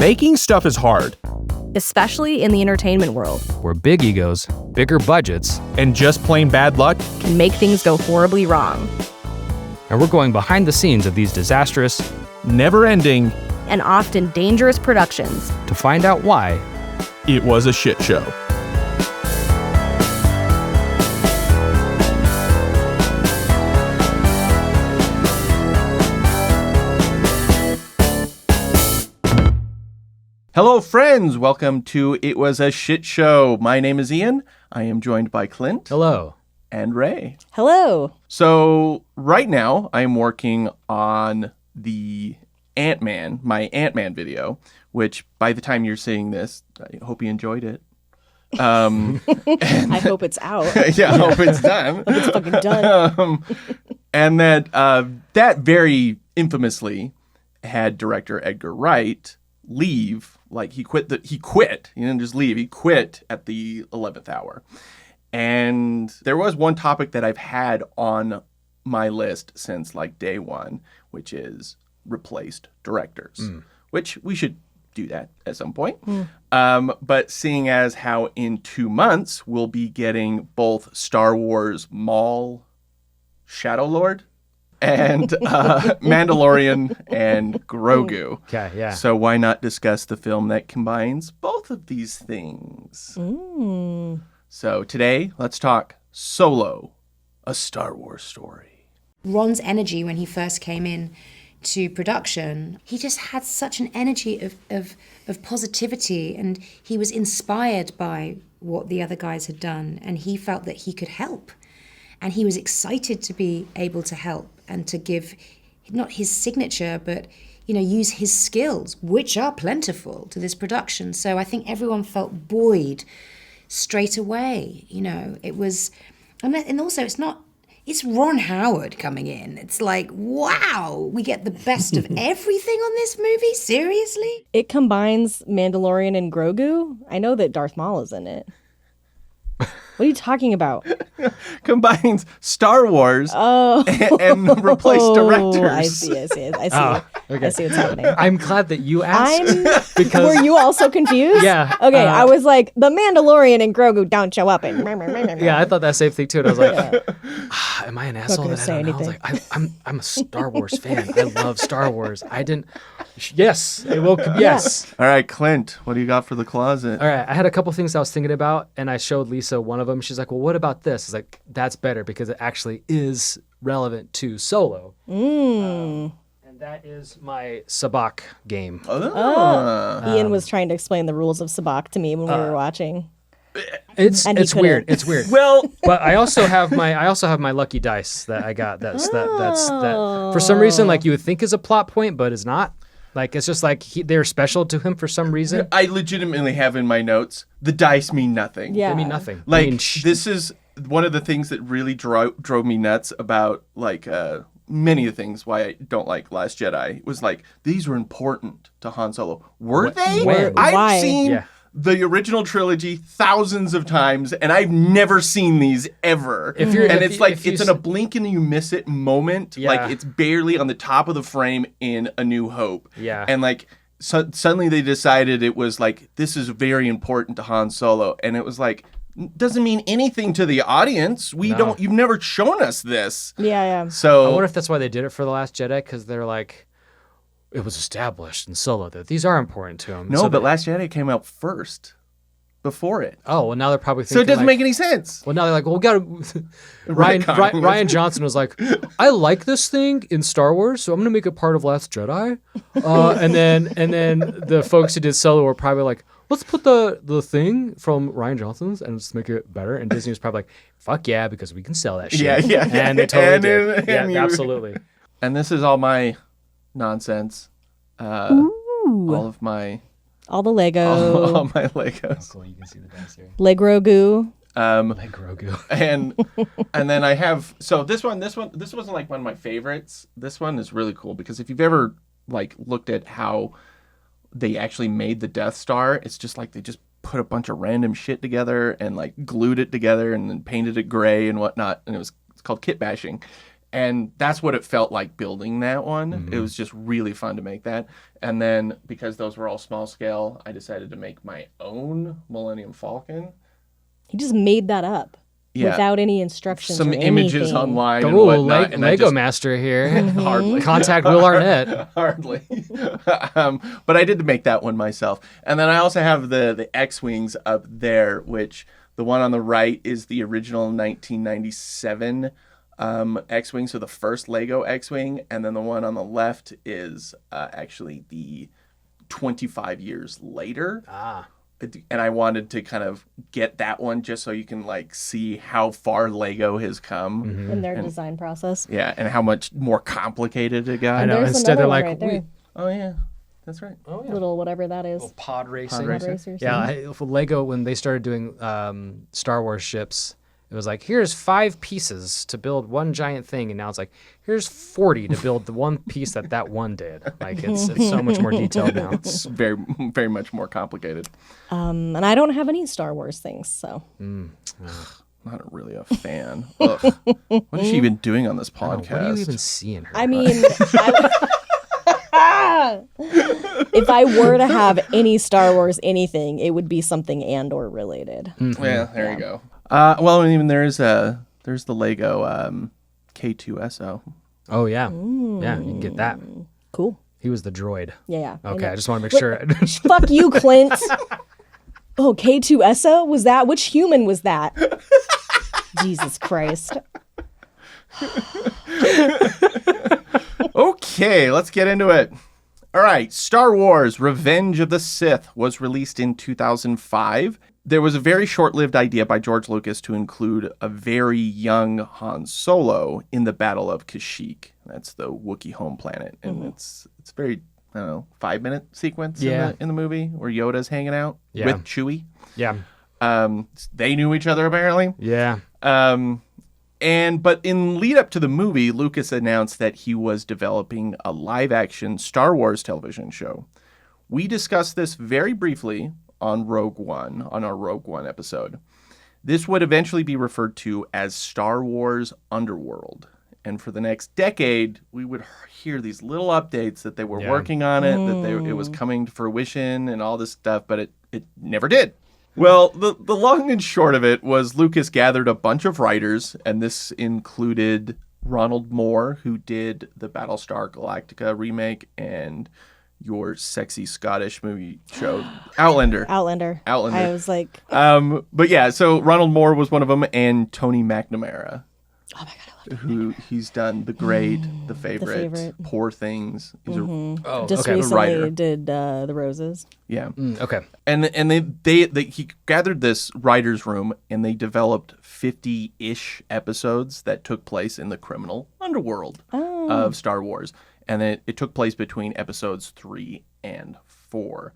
Making stuff is hard, especially in the entertainment world, where big egos, bigger budgets, and just plain bad luck can make things go horribly wrong. And we're going behind the scenes of these disastrous, never-ending, and often dangerous productions to find out why it was a shit show. Hello, friends. Welcome to It Was a Shit Show. My name is Ian. I am joined by Clint. Hello. And Ray. Hello. So right now I'm working on the Ant-Man, my Ant-Man video, which by the time you're seeing this, I hope you enjoyed it. I hope it's out. Yeah, I hope it's done. I hope it's fucking done. And that very infamously had director Edgar Wright leave. Like he quit. He didn't just leave. He quit at the 11th hour. And there was one topic that I've had on my list since like day one, which is replaced directors, which we should do that at some point. But seeing as how in 2 months we'll be getting both Star Wars Maul, Shadow Lord, and Mandalorian and Grogu. Okay, yeah. So why not discuss the film that combines both of these things? So today, let's talk Solo, a Star Wars story. Ron's energy when he first came in to production, he just had such an energy of positivity, and he was inspired by what the other guys had done, and he felt that he could help. And he was excited to be able to help and to give not his signature, but use his skills, which are plentiful, to this production. So I think everyone felt buoyed straight away. It was, and also it's Ron Howard coming in. It's like, wow, we get the best of everything on this movie? Seriously? It combines Mandalorian and Grogu? I know that Darth Maul is in it. What are you talking about? Combines Star Wars and replaced directors. I see. Okay. I see what's happening. I'm glad that you asked. Because were you also confused? Yeah. Okay, I was like, the Mandalorian and Grogu don't show up. Yeah, I thought that same thing too. And I was like, am I an asshole gonna that I say don't know? I was anything. like, I'm a Star Wars fan. I love Star Wars. I didn't. Yes. It will. Yes. All right, Clint, what do you got for the closet? All right. I had a couple things I was thinking about, and I showed Lisa one of them. She's like, well, what about this? I was like, that's better because it actually is relevant to Solo. And that is my Sabacc game. Ian was trying to explain the rules of Sabacc to me when we were watching. It's weird. couldn't. It's weird. Well, but I also have my lucky dice that I got. That's that for some reason like you would think is a plot point, but is not. Like it's just like they're special to him for some reason. I legitimately have in my notes, the dice mean nothing. Yeah. They mean nothing. Like, I mean, this is one of the things that really drove me nuts about, like, many of the things why I don't like Last Jedi. Was like, these were important to Han Solo. Were they? When? I've Why? seen the original trilogy thousands of times, and I've never seen these ever. It's in a blink and you miss it moment. Yeah. Like, it's barely on the top of the frame in A New Hope. Yeah. And, like, suddenly they decided it was like, this is very important to Han Solo. And it was like, doesn't mean anything to the audience. You've never shown us this. Yeah. So I wonder if that's why they did it for The Last Jedi, because they're like, it was established in Solo that these are important to him. No, so but Last Jedi came out first, before it. Oh, well, now they're probably thinking So it doesn't like, make any sense. well, now they're like, well, we got to... Ryan Johnson was like, I like this thing in Star Wars, so I'm going to make it part of Last Jedi. And then the folks who did Solo were probably like, let's put the thing from Ryan Johnson's and just make it better. And Disney was probably like, fuck yeah, because we can sell that shit. Yeah. And they totally did. Absolutely. And this is all my nonsense. All of my... All the Lego. all my Legos. Cool, you can see the dice here. Legrogu. Like Grogu. And then I have, so this wasn't like one of my favorites. This one is really cool because if you've ever like looked at how they actually made the Death Star, it's just like they just put a bunch of random shit together and like glued it together and then painted it gray and whatnot. And it's called kit bashing. And that's what it felt like building that one. Mm-hmm. It was just really fun to make that. And then because those were all small scale, I decided to make my own Millennium Falcon. He just made that up without any instructions. Some or images anything. online and Ooh, whatnot. and I Lego just- Master here. Hardly. Contact Will Arnett. Hardly. But I did make that one myself. And then I also have the X-Wings up there, which the one on the right is the original 1997 X-Wing, so the first Lego X-Wing. And then the one on the left is actually the 25 years later. And I wanted to kind of get that one just so you can like see how far Lego has come. In their design process. Yeah, and how much more complicated it got. I know. There's Instead, another they're one like, right there. Oh yeah, that's right. Little whatever that is. pod racing. Pod racing. Racers. Yeah, for Lego, when they started doing Star Wars ships, it was like, here's 5 pieces to build one giant thing, and now it's like, here's 40 to build the one piece that one did. Like it's so much more detailed now. It's very, very much more complicated. And I don't have any Star Wars things, so. Not really a fan. Ugh. What is she even doing on this podcast? What do you even see in her? I mean, if I were to have any Star Wars anything, it would be something Andor related. Yeah, there you go. Well, and even there's the Lego K2SO. Oh yeah, yeah, you can get that. Cool. He was the droid. Yeah. Okay, I just want to make sure. Fuck you, Clint. Oh, K2SO? Was that? Which human was that? Jesus Christ. Okay, let's get into it. All right, Star Wars Revenge of the Sith was released in 2005. There was a very short-lived idea by George Lucas to include a very young Han Solo in the Battle of Kashyyyk. That's the Wookiee home planet. And it's very, I don't know, 5-minute sequence in the movie where Yoda's hanging out with Chewie. Yeah, They knew each other apparently. yeah. But in lead up to the movie, Lucas announced that he was developing a live-action Star Wars television show. We discussed this very briefly on our Rogue One episode. This would eventually be referred to as Star Wars Underworld. And for the next decade, we would hear these little updates that they were working on it, it was coming to fruition and all this stuff, but it never did. Well, the long and short of it was Lucas gathered a bunch of writers, and this included Ronald Moore, who did the Battlestar Galactica remake and your sexy Scottish movie show, Outlander. Outlander. I was like, But yeah, so Ronald Moore was one of them, and Tony McNamara. oh my God, I love Who he's done The Great, The Favorite, Poor Things. He's Just a recently writer. did The Roses. Yeah. Okay. And he gathered this writer's room and they developed 50-ish episodes that took place in the criminal underworld of Star Wars. And it took place between episodes 3 and 4.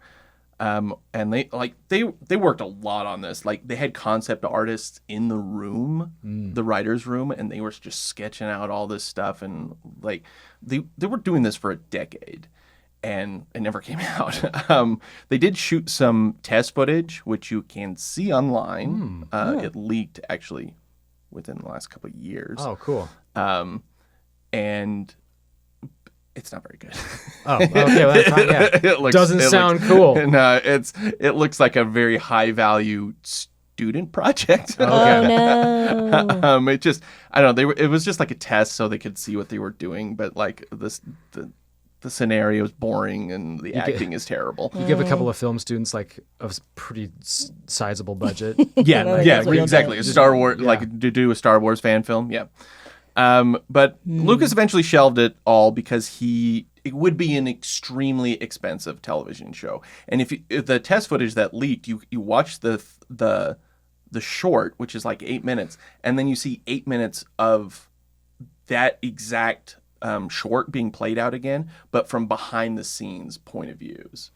And they worked a lot on this. Like they had concept artists in the room, the writer's room, and they were just sketching out all this stuff. And like they were doing this for a decade. And it never came out. They did shoot some test footage, which you can see online. It leaked actually within the last couple of years. Oh, cool. And it's not very good. Oh, okay. Well, that's fine. Yeah. Doesn't sound cool. No, it looks like a very high value student project. Oh, no. It just, I don't know. It was just like a test so they could see what they were doing. But like the scenario is boring and the acting is terrible. You give a couple of film students like a pretty sizable budget. Yeah, exactly. A Star Wars, like to do a Star Wars fan film. Yeah. But Lucas eventually shelved it all because it would be an extremely expensive television show. And if the test footage that leaked, you watch the short, which is like 8 minutes, and then you see 8 minutes of that exact short being played out again, but from behind the scenes point of views.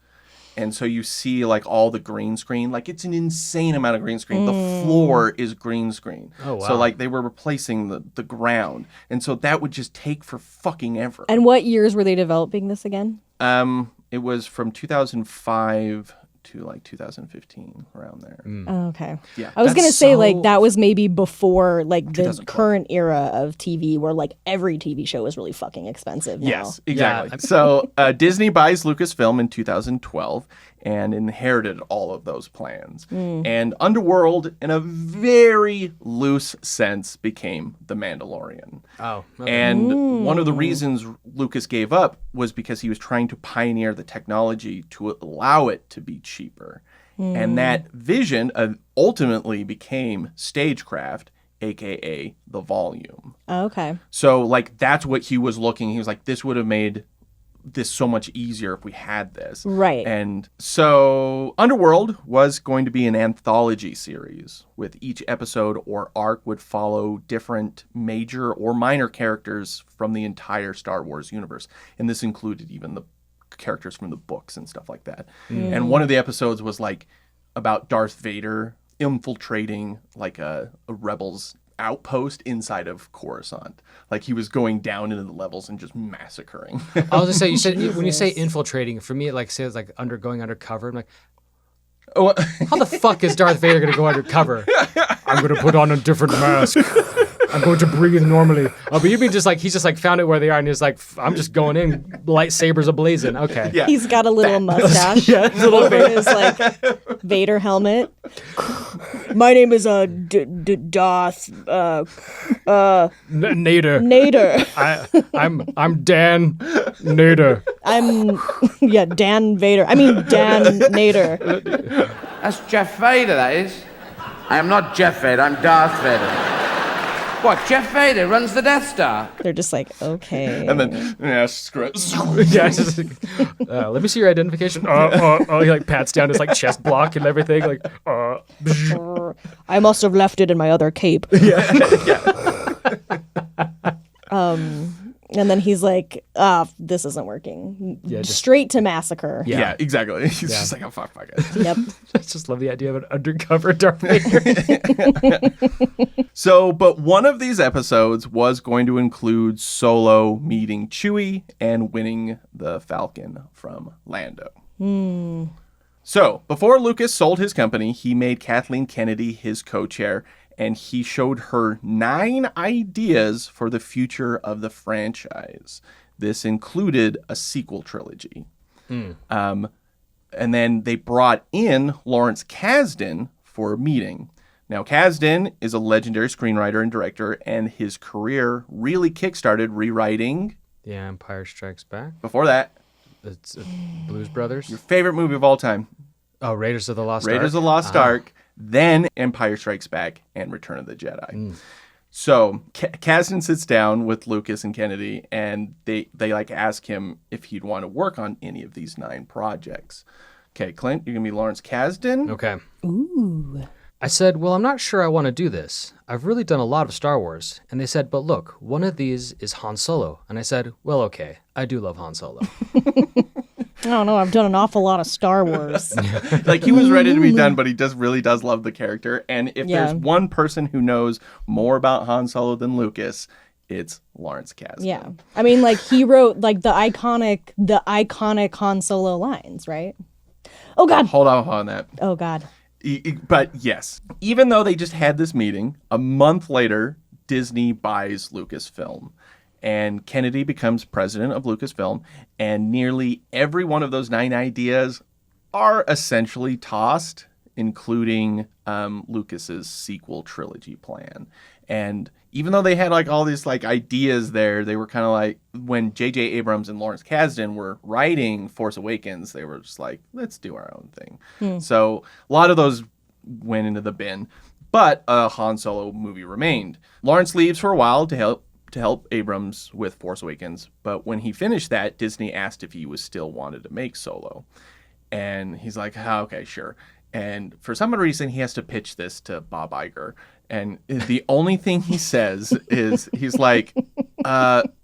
And so you see like all the green screen, like it's an insane amount of green screen. The floor is green screen. Oh, wow. So like they were replacing the ground. And so that would just take for fucking ever. And what years were they developing this again? It was from 2005 to like 2015, around there. Oh, okay. Yeah. I was That's gonna say so- like that was maybe before like the 2012. current era of TV where like every TV show is really fucking expensive now. Yes, exactly. Yeah. So Disney buys Lucasfilm in 2012 and inherited all of those plans. And Underworld, in a very loose sense, became The Mandalorian. Oh, okay. And one of the reasons Lucas gave up was because he was trying to pioneer the technology to allow it to be cheaper. And that vision ultimately became Stagecraft, aka The Volume. Oh, okay. So, like, that's what he was looking. He was like, this would have made this so much easier if we had this. Right. And so, Underworld was going to be an anthology series, with each episode or arc would follow different major or minor characters from the entire Star Wars universe. And this included even the characters from the books and stuff like that. And one of the episodes was like about Darth Vader infiltrating like a rebel's outpost inside of Coruscant. Like he was going down into the levels and just massacring. I was gonna say, you said when you say infiltrating, for me it like says like going undercover. I'm like, Oh, how the fuck is Darth Vader gonna go undercover? I'm gonna put on a different mask. I'm going to breathe normally. Oh, but you mean just like he's just like found it where they are and he's like, I'm just going in, lightsabers ablazing. Okay. yeah. He's got a little mustache Yeah, it's a little over his like Vader helmet. My name is Darth Nader. Nader. I'm Dan Nader. I'm Dan Vader. I mean Dan Nader. That's Jeff Vader, that is. I am not Jeff Vader, I'm Darth Vader. What, Jeff Vader runs the Death Star? They're just like, okay. And then, yeah, screw it. Yeah, it's just like, let me see your identification. He like pats down his like chest block and everything. Like, I must have left it in my other cape. And then he's like, this isn't working. Yeah, just- Straight to massacre. Yeah. Yeah, exactly. He's just like, oh, fuck it. Yep. I just love the idea of an undercover Darth Vader. So, but one of these episodes was going to include Solo meeting Chewie and winning the Falcon from Lando. So, before Lucas sold his company, he made Kathleen Kennedy his co-chair, and he showed her 9 ideas for the future of the franchise. This included a sequel trilogy. And then they brought in Lawrence Kasdan for a meeting. Now, Kasdan is a legendary screenwriter and director, and his career really kickstarted rewriting, The Empire Strikes Back. before that, It's Blues Brothers. your favorite movie of all time, Oh, Raiders of the Lost Ark. Raiders of the Lost Ark, then Empire Strikes Back, and Return of the Jedi. So Kasdan sits down with Lucas and Kennedy, and they like ask him if he'd want to work on any of these 9 projects. Okay, Clint, you're gonna be Lawrence Kasdan. Okay. Ooh. I said, well, I'm not sure I want to do this. I've really done a lot of Star Wars. And they said, but look, one of these is Han Solo. And I said, well, okay, I do love Han Solo. I don't know. I've done an awful lot of Star Wars. Like he was ready to be done, but he really does love the character. And if Yeah. there's one person who knows more about Han Solo than Lucas, it's Lawrence Kasdan. Yeah. I mean, like he wrote like the iconic Han Solo lines, right? Oh God. Hold on that. Oh God. But yes, even though they just had this meeting, a month later, Disney buys Lucasfilm. And Kennedy becomes president of Lucasfilm. And nearly every one of those 9 ideas are essentially tossed, including Lucas's sequel trilogy plan. And even though they had like all these like ideas there, they were kind of like when J.J. Abrams and Lawrence Kasdan were writing Force Awakens, they were just like, let's do our own thing. So a lot of those went into the bin, but a Han Solo movie remained. Lawrence leaves for a while to help Abrams with Force Awakens, but when he finished that, Disney asked if he was still wanted to make Solo. And he's like, okay, sure. And for some reason, he has to pitch this to Bob Iger. And the only thing he says is, he's like,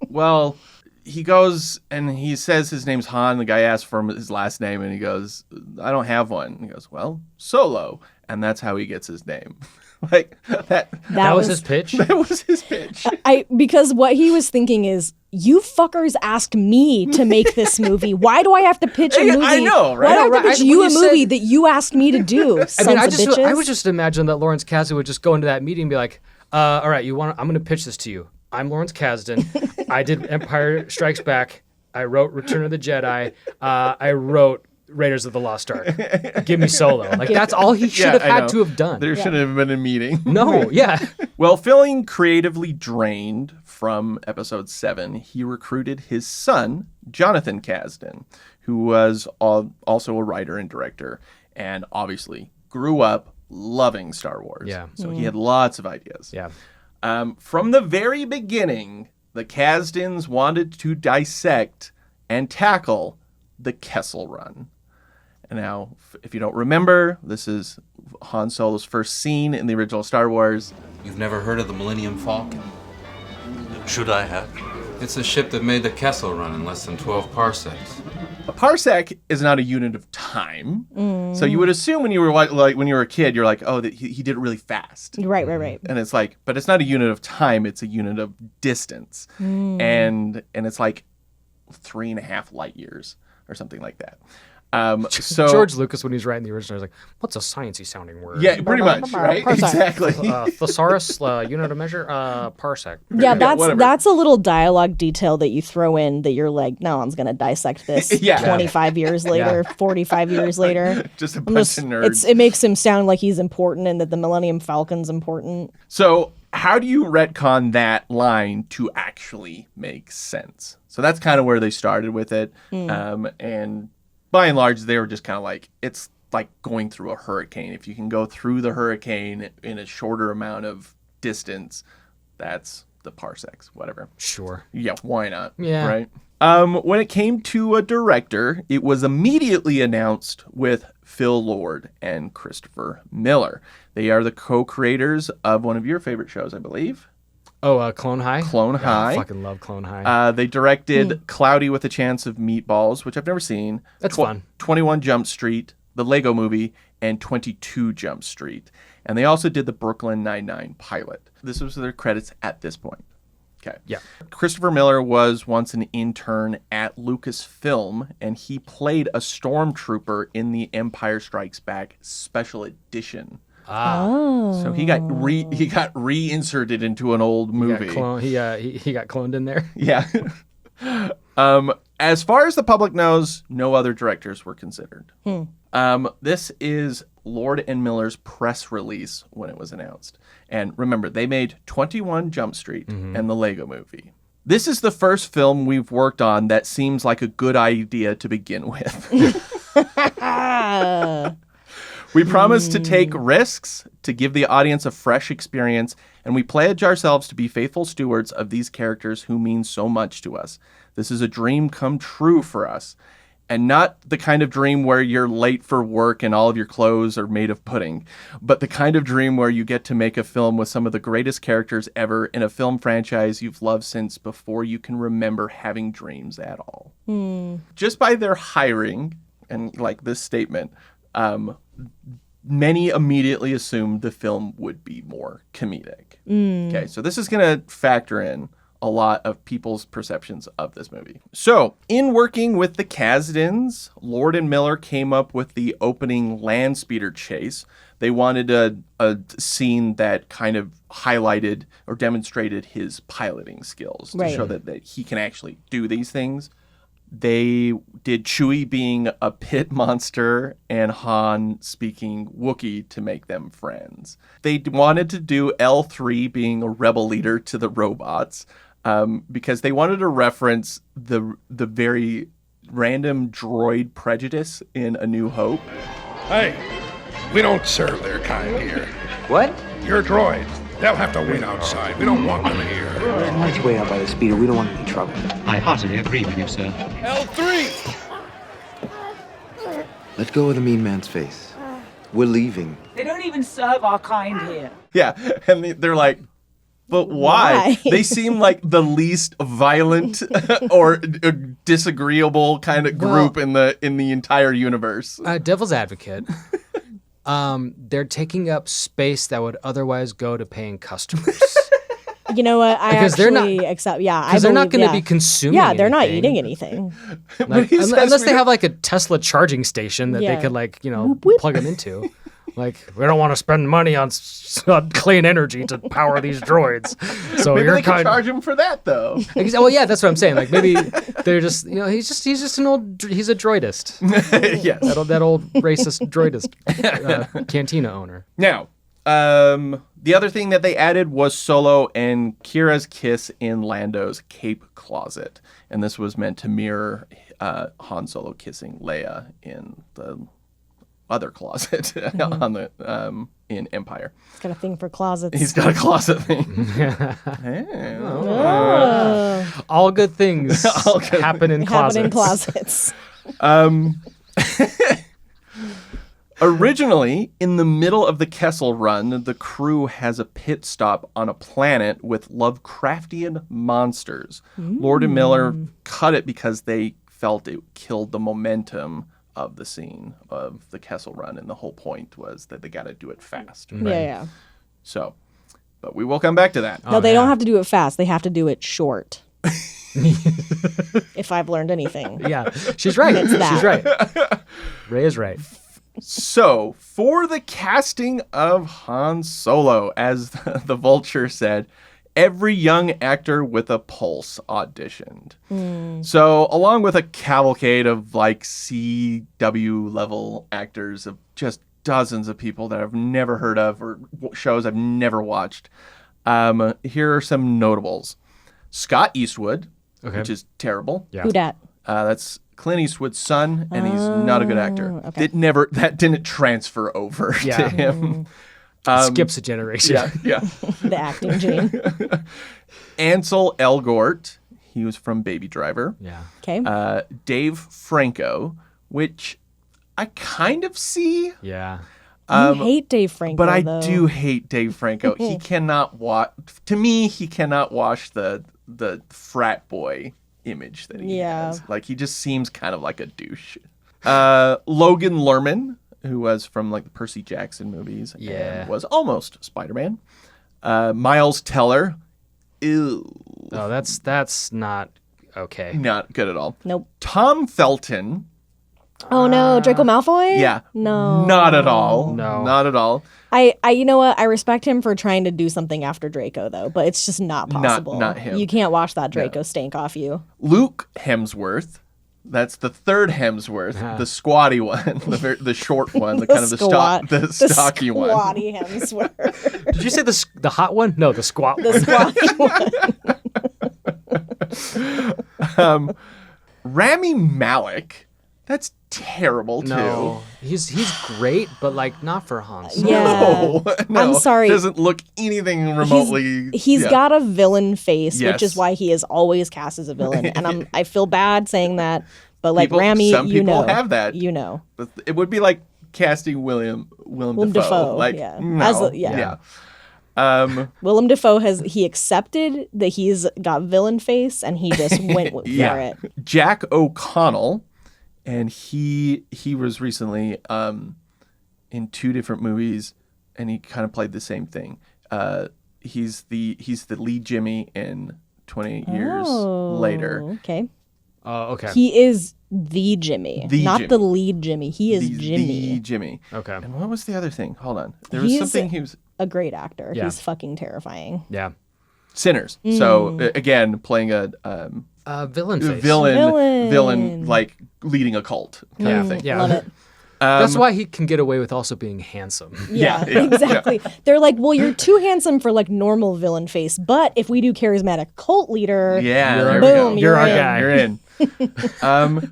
well, he goes and he says his name's Han. The guy asks for his last name, and he goes, I don't have one. And he goes, well, Solo. And that's how he gets his name. Like That was his pitch? That was his pitch. Because what he was thinking is, you fuckers asked me to make this movie. Why do I have to pitch a movie? I know, right? Why do I have to pitch you a when you movie that you asked me to do? I would just imagine that Lawrence Kasdan would just go into that meeting and be like, all right, I'm going to pitch this to you. I'm Lawrence Kasdan. I did Empire Strikes Back. I wrote Return of the Jedi. I wrote Raiders of the Lost Ark. Give me Solo. Like, that's all he should have had to have done. There should have been a meeting. No, yeah. Well, feeling creatively drained from episode 7, he recruited his son, Jonathan Kasdan, who was also a writer and director, and obviously grew up loving Star Wars. Yeah. So he had lots of ideas. Yeah. From the very beginning, the Kasdans wanted to dissect and tackle the Kessel Run. And now, if you don't remember, this is Han Solo's first scene in the original Star Wars. You've never heard of the Millennium Falcon? Should I have? It's a ship that made the Kessel Run in less than 12 parsecs. A parsec is not a unit of time, so you would assume when you were a kid, you're like, oh, that he did it really fast. Right. And it's like, but it's not a unit of time; it's a unit of distance, and it's like 3.5 light years or something like that. So George Lucas, when he's writing the original, was like, "What's a sciencey sounding word?" Yeah, pretty much, right? Parsec. Exactly. Thesaurus, unit of measure, parsec. Yeah, whatever. that's a little dialogue detail that you throw in that you're like, no one's gonna dissect this. Yeah. 25 years later, 45 years later. Just a bunch of nerds. It makes him sound like he's important and that the Millennium Falcon's important. So how do you retcon that line to actually make sense? So that's kind of where they started with it, and by and large, they were just kind of like, it's like going through a hurricane. If you can go through the hurricane in a shorter amount of distance, that's the parsecs, whatever. Sure. Yeah, why not? Yeah. Right? When it came to a director, it was immediately announced with Phil Lord and Christopher Miller. They are the co-creators of one of your favorite shows, I believe. Oh, Clone High? Clone High. I fucking love Clone High. They directed Cloudy with a Chance of Meatballs, which I've never seen. That's fun. 21 Jump Street, the Lego Movie, and 22 Jump Street. And they also did the Brooklyn Nine-Nine pilot. This was their credits at this point. Okay. Yeah. Christopher Miller was once an intern at Lucasfilm, and he played a stormtrooper in the Empire Strikes Back Special Edition. So he got reinserted into an old movie. He got cloned in there. Yeah. As far as the public knows, no other directors were considered. This is Lord and Miller's press release when it was announced. And remember, they made 21 Jump Street and the Lego Movie. This is the first film we've worked on that seems like a good idea to begin with. We promise to take risks, to give the audience a fresh experience, and we pledge ourselves to be faithful stewards of these characters who mean so much to us. This is a dream come true for us, and not the kind of dream where you're late for work and all of your clothes are made of pudding, but the kind of dream where you get to make a film with some of the greatest characters ever in a film franchise you've loved since before you can remember having dreams at all. Just by their hiring, and like this statement, many immediately assumed the film would be more comedic. Okay, so this is going to factor in a lot of people's perceptions of this movie. So, in working with the Kasdans, Lord and Miller came up with the opening land speeder chase. They wanted a scene that kind of highlighted or demonstrated his piloting skills to show that he can actually do these things. They did Chewie being a pit monster and Han speaking Wookiee to make them friends. They wanted to do L3 being a rebel leader to the robots because they wanted to reference the very random droid prejudice in A New Hope. Hey, we don't serve their kind here. What? Your droids. They'll have to wait outside. We don't want them here. Why don't you wait out by the speeder? We don't want any trouble. I heartily agree with you, sir. L3! Let go of the mean man's face. We're leaving. They don't even serve our kind here. Yeah, and they're like, but why? They seem like the least violent or disagreeable kind of group in the entire universe. Devil's advocate. They're taking up space that would otherwise go to paying customers. You know what? I Because they're actually not- accept. Yeah, Because they're not going to be consuming. Yeah, they're not anything. eating anything. Like, he says unless we they don't- have like a Tesla charging station that Yeah. they could plug them into. Like, we don't want to spend money on clean energy to power these droids. So Maybe you're they could kind charge him for that, though. Well, yeah, that's what I'm saying. Like, maybe they're just, he's just he's a droidist. Yes. That old racist droidist cantina owner. Now, the other thing that they added was Solo and Kira's kiss in Lando's cape closet. And this was meant to mirror Han Solo kissing Leia in the other closet on the in Empire. He's got a thing for closets. He's got a closet thing. All good things happen in closets. Happen in closets. Originally, in the middle of the Kessel Run, the crew has a pit stop on a planet with Lovecraftian monsters. Lord and Miller cut it because they felt it killed the momentum of the scene of the Kessel Run, and the whole point was that they got to do it fast. Right? Yeah. So, but we will come back to that. No, they don't have to do it fast. They have to do it short. If I've learned anything. Yeah, she's right. It's that. She's right. Ray is right. So, for the casting of Han Solo, as the Vulture said, every young actor with a pulse auditioned. So, along with a cavalcade of like CW level actors of just dozens of people that I've never heard of or shows I've never watched, here are some notables. Scott Eastwood, which is terrible. Yeah. Who dat? That's Clint Eastwood's son, and he's not a good actor. Okay. That didn't transfer over to him. Skips a generation. Yeah. The acting gene. Ansel Elgort, he was from Baby Driver. Yeah. Okay. Dave Franco, which I kind of see, Yeah. You hate Dave Franco, but I though. do hate Dave Franco. He cannot to me, he cannot wash the frat boy image that he has. Like, he just seems kind of like a douche. Logan Lerman, who was from like the Percy Jackson movies and was almost Spider-Man. Miles Teller, ew. Oh, that's not okay. Not good at all. Nope. Tom Felton, Oh no, Draco Malfoy? yeah. No. Not at all. No. Not at all. I you know what? I respect him for trying to do something after Draco though, but it's just not possible. Not him. You can't wash that Draco stank off you. Luke Hemsworth. That's the third Hemsworth, the squatty one, the short one, the kind of the stocky one. Squatty Hemsworth. Did you say the hot one? No, the squat one. The squatty one. Rami Malek. That's terrible too. No, he's great, but like not for Han Solo. Yeah. No, I'm sorry. Doesn't look anything remotely. He's got a villain face, Yes. which is why he is always cast as a villain. And I feel bad saying that, but like Rami, some you people know, have that. You know, It would be like casting Willem Dafoe. Like, yeah. no, Yeah. Willem Dafoe he accepted that he's got villain face, and he just went for it. Jack O'Connell, and he was recently in 2 different movies, and he kind of played the same thing. He's the lead Jimmy in 28 Years Later. Okay. Okay. He is the Jimmy, not Jimmy. the lead Jimmy. He is The Jimmy. Jimmy. Okay. And what was the other thing? Hold on. There was something he was... a great actor. Yeah. He's fucking terrifying. Yeah. Sinners. So again, playing a Villain face. villain, like leading a cult kind of thing. Yeah. Love it. That's why he can get away with also being handsome. Yeah, Yeah. exactly. They're like, well, you're too handsome for like normal villain face, but if we do charismatic cult leader, Yeah, there we boom, go. you're our in. guy. You're in.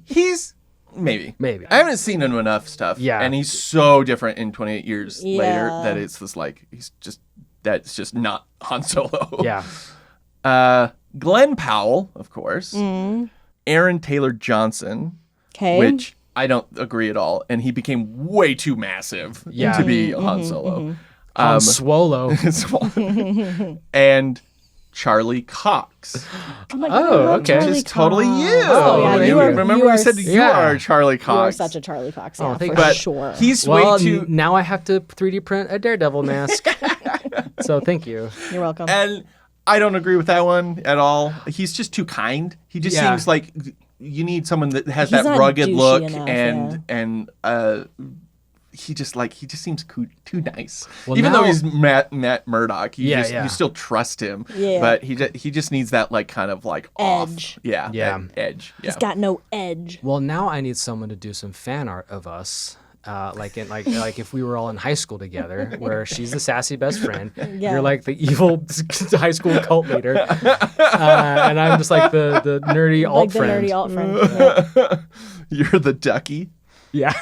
He's maybe. I haven't seen him enough stuff. Yeah. And he's so different in 28 Years Later Yeah. that it's just like that's just not Han Solo. Yeah. Glenn Powell, of course. Aaron Taylor Johnson, Okay. which I don't agree at all, and he became way too massive Yeah. to be Han Solo. Han Swolo. And Charlie Cox. Oh my god, I Oh, love okay. Charlie Which is totally Cox. you. Oh, yeah, You remember we said you Yeah. are Charlie Cox. You are such a Charlie Cox, yeah, thank for you. But sure. he's Well, way too. now I have to 3D print a Daredevil mask. So thank you. You're welcome. And I don't agree with that one at all. He's just too kind. He just Yeah. seems like you need someone that has He's that not rugged douchey look enough, and he just seems too nice. Well, Even though now- he's Matt Murdock, Yeah. you still trust him. Yeah. But he just needs that like kind of like Edge. off. Yeah. Yeah. that edge. Yeah. He's got no edge. Well, now I need someone to do some fan art of us. Like if we were all in high school together, where she's the sassy best friend, Yeah. you're like the evil high school cult leader, and I'm just like the nerdy alt Like the friend. nerdy alt friend. Yeah. You're the ducky. Yeah.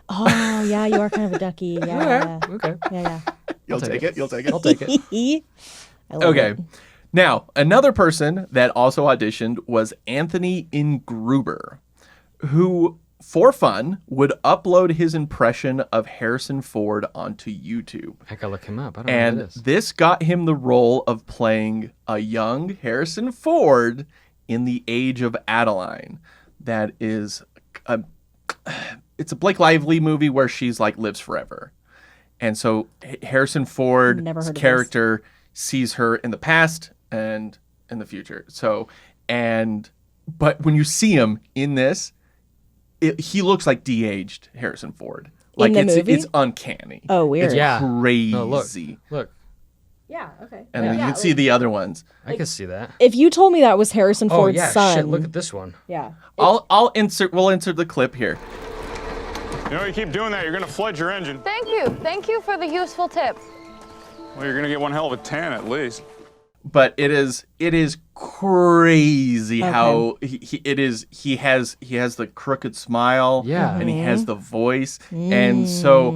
Oh, yeah, you are kind of a ducky. Yeah. Okay. Yeah. You'll take it. You'll take it. I'll take it. I love Okay. it. Now, another person that also auditioned was Anthony Ingruber, who, for fun, would upload his impression of Harrison Ford onto YouTube. I gotta look him up. I don't know who And it is. this got him the role of playing a young Harrison Ford in The Age of Adeline. That is it's a Blake Lively movie where she's like lives forever. And so Harrison Ford's Never heard of character sees her in the past and in the future. But when you see him in this, he looks like de-aged Harrison Ford. Like the movie? it's uncanny. Oh, weird. It's Yeah. crazy. No, look. Yeah, okay. And then you can see the other ones. I can see that. If you told me that was Harrison Oh Ford's yeah, son. shit. Look at this one. Yeah. We'll insert the clip here. You know, you keep doing that, you're gonna flood your engine. Thank you. Thank you for the useful tip. Well, you're gonna get one hell of a tan at least. But it is crazy how he has the crooked smile, Yeah. and he has the voice, and so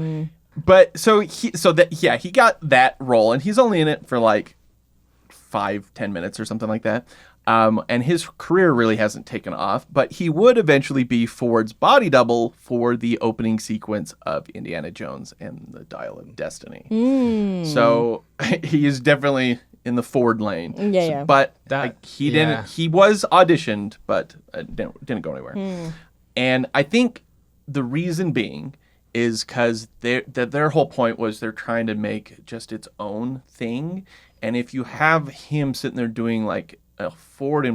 he got that role, and he's only in it for like 5-10 minutes or something like that. And his career really hasn't taken off, but he would eventually be Ford's body double for the opening sequence of Indiana Jones and the Dial of Destiny. So he is definitely in the Ford lane. Yeah. But That- he didn't. He was auditioned, but didn't go anywhere. And I think the reason being is because their whole point was they're trying to make just its own thing. And if you have him sitting there doing like a Ford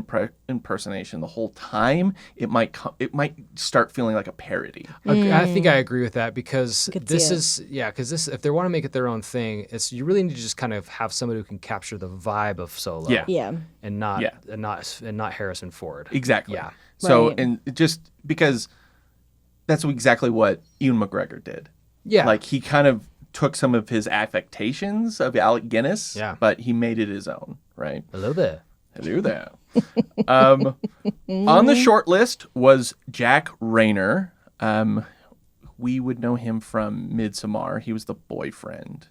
impersonation the whole time, it might start feeling like a parody. I think I agree with that because could this see it. is if they want to make it their own thing, you really need to just kind of have somebody who can capture the vibe of Solo. Yeah. And not Harrison Ford. Exactly. Yeah. So Right. and just because that's exactly what Ewan McGregor did. Yeah. Like he kind of took some of his affectations of Alec Guinness, Yeah. but he made it his own, right? Hello there. Hello there. On the short list was Jack Rayner. We would know him from Midsommar. He was the boyfriend.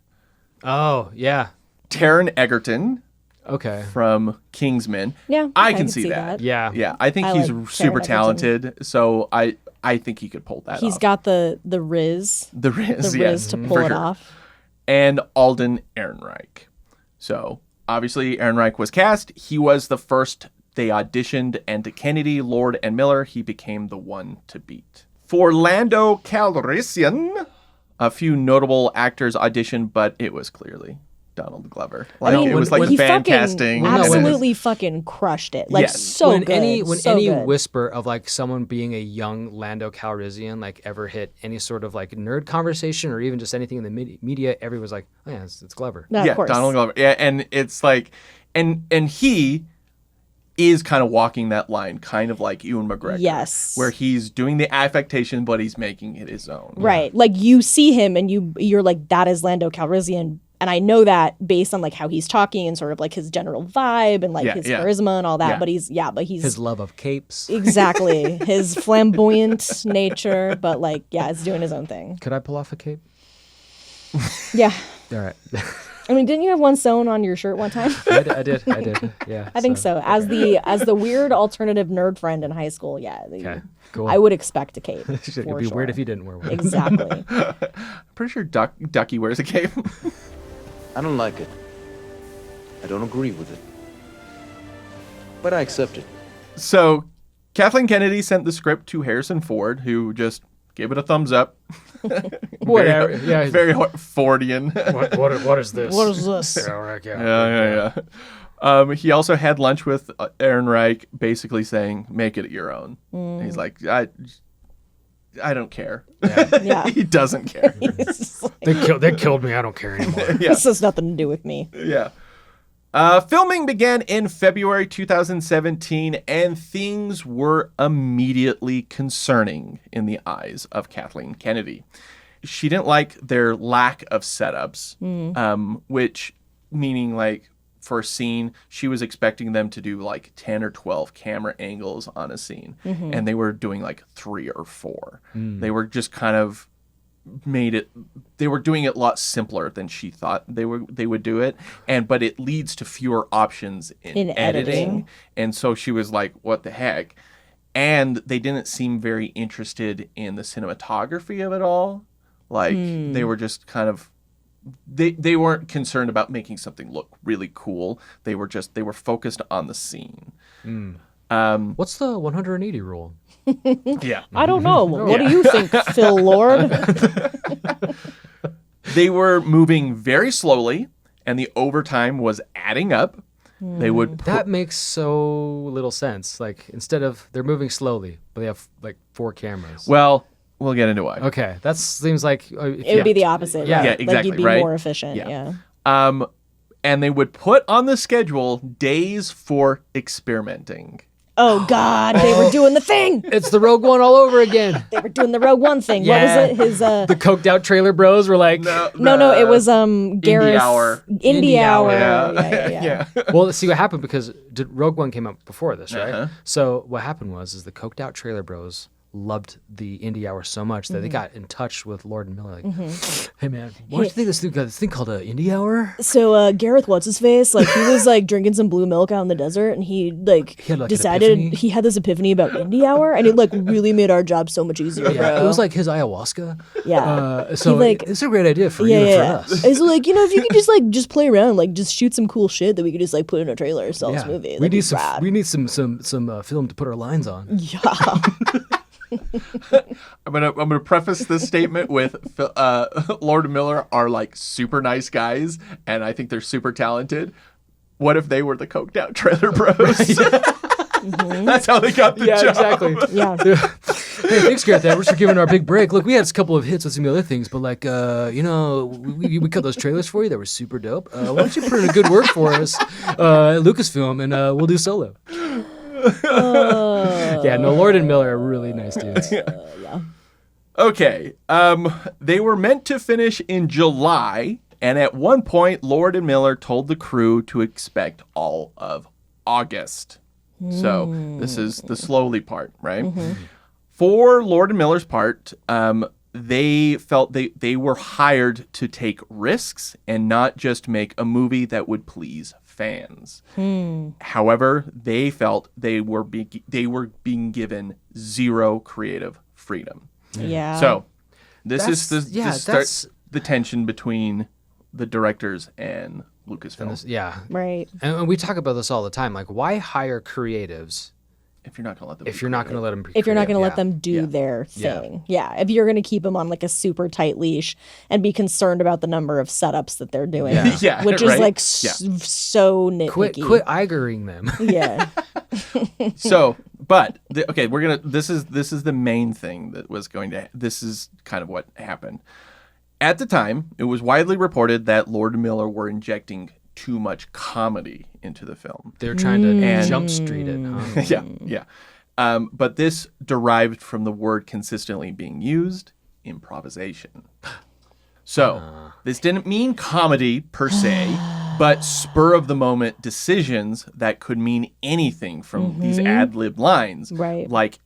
Oh, yeah. Taron Egerton Okay. from Kingsman. Yeah, I okay, can could see that. Yeah. Yeah, I think I he's like super Taron Egerton. talented, so I think he could pull that He's off. got the riz. the Riz, The yes, riz to for pull it sure. off. And Alden Ehrenreich. So obviously Ehrenreich was cast. He was the first they auditioned, and to Kennedy, Lord, and Miller, he became the one to beat. For Lando Calrissian, a few notable actors auditioned, but it was clearly Donald Glover. Like I mean, it was like he fan fucking casting. and it was- absolutely fucking crushed it. Like Yes. so when good. any good. whisper of like someone being a young Lando Calrissian like ever hit any sort of like nerd conversation or even just anything in the media, everyone was like, oh yeah, it's Glover. No, yeah, of course. Donald Glover. Yeah, and it's like, and he is kind of walking that line, kind of like Ewan McGregor. Yes. Where he's doing the affectation, but he's making it his own. Right. Like you see him and you're like, that is Lando Calrissian. And I know that based on like how he's talking and sort of like his general vibe and like Yeah, his yeah. charisma and all that. Yeah. But he's His love of capes. exactly his flamboyant nature. But like, yeah, it's doing his own thing. Could I pull off a cape? Yeah. All right. I mean, didn't you have one sewn on your shirt one time? I did. Yeah. I think so. As the weird alternative nerd friend in high school, yeah. Okay. Cool. I would expect a cape. It'd for be sure. weird if you didn't wear one. Exactly. Pretty sure Ducky wears a cape. I don't like it. I don't agree with it. But I accept it. So Kathleen Kennedy sent the script to Harrison Ford, who just gave it a thumbs up. Whatever. Yeah. Very Fordian. What is this? What is this? Yeah. He also had lunch with Aaron Reich, basically saying, make it your own. He's like, I don't care. Yeah. He doesn't care. They killed me. I don't care anymore. This has nothing to do with me. Yeah. Filming began in February 2017, and things were immediately concerning in the eyes of Kathleen Kennedy. She didn't like their lack of setups, which meaning like for a scene, she was expecting them to do like 10 or 12 camera angles on a scene, and they were doing like 3 or 4. They were just kind of they were doing it a lot simpler than she thought they would do it, but it leads to fewer options in editing. And so she was like, what the heck? And they didn't seem very interested in the cinematography of it all. Like they were just kind of they weren't concerned about making something look really cool. They were focused on the scene. What's the 180 rule? Yeah. I don't know. What do you think, Phil Lord? They were moving very slowly, and the overtime was adding up. They would That makes so little sense. Like, instead of they're moving slowly, but they have like 4 cameras. Well, we'll get into why. Okay, that seems like It would be the opposite. Yeah. Right? Yeah, exactly, Like you'd be right? more efficient. Yeah. And they would put on the schedule days for experimenting. Oh God, they were doing the thing. It's the Rogue One all over again. They were doing the Rogue One thing. Yeah. What was it? His The coked out trailer bros were like, no, it was Gareth Indie Hour. Indie Hour. Yeah. Well, let's see what happened, because Rogue One came out before this, right? Uh-huh. So what happened was the coked out trailer bros loved the Indie Hour so much that they got in touch with Lord and Miller, like, hey man, why don't you think this thing called an Indie Hour? So Gareth, what's his face? Like he was like drinking some blue milk out in the desert, and he had, like, decided an epiphany? he had this epiphany about Indie Hour, and it like really made our job so much easier. Yeah, Bro. it was like his ayahuasca. Yeah. So He, like- it's a great idea for you and for us. It's like, if you could just play around, like just shoot some cool shit that we could just like put in a trailer, sell this movie. We That'd need be some. rad. We need some film to put our lines on. Yeah. I'm gonna preface this statement with Lord and Miller are like super nice guys, and I think they're super talented. What if they were the coked out trailer bros? That's how they got the job. Exactly. Yeah. Hey, thanks, Gareth Edwards, for giving our big break. Look, we had a couple of hits with some other things, but like, we cut those trailers for you that were super dope. Why don't you put in a good word for us at Lucasfilm, and we'll do solo. Yeah, no, Lord and Miller are really nice dudes. Okay. They were meant to finish in July, and at one point, Lord and Miller told the crew to expect all of August. So this is the slowly part, right? For Lord and Miller's part, they felt they were hired to take risks and not just make a movie that would please fans. However, they felt they were being given zero creative freedom. Yeah. So this That's- starts the tension between the directors and Lucasfilm. Yeah. Right. And we talk about this all the time. Like, why hire creatives if you're not going to let them if you're not going to let them be if you're not going to creative? let them do Yeah. their thing. Yeah. If you're going to keep them on like a super tight leash and be concerned about the number of setups that they're doing, Yeah, which is right? like Yeah. so nitpicky. Quit Igering them. Yeah. So, but this is the main thing that was this is kind of what happened. At the time, it was widely reported that Lord and Miller were injecting too much comedy into the film. They're trying to jump street it. Huh? Yeah. But this derived from the word consistently being used, improvisation. So this didn't mean comedy per se, but spur of the moment decisions that could mean anything from these ad-lib lines. Right. Like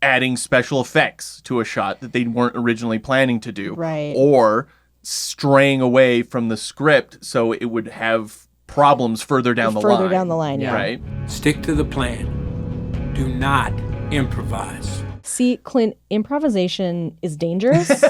adding special effects to a shot that they weren't originally planning to do. Right. Or straying away from the script so it would have problems further down the line. Further down the line, yeah. Right? Stick to the plan. Do not improvise. See, Clint, improvisation is dangerous.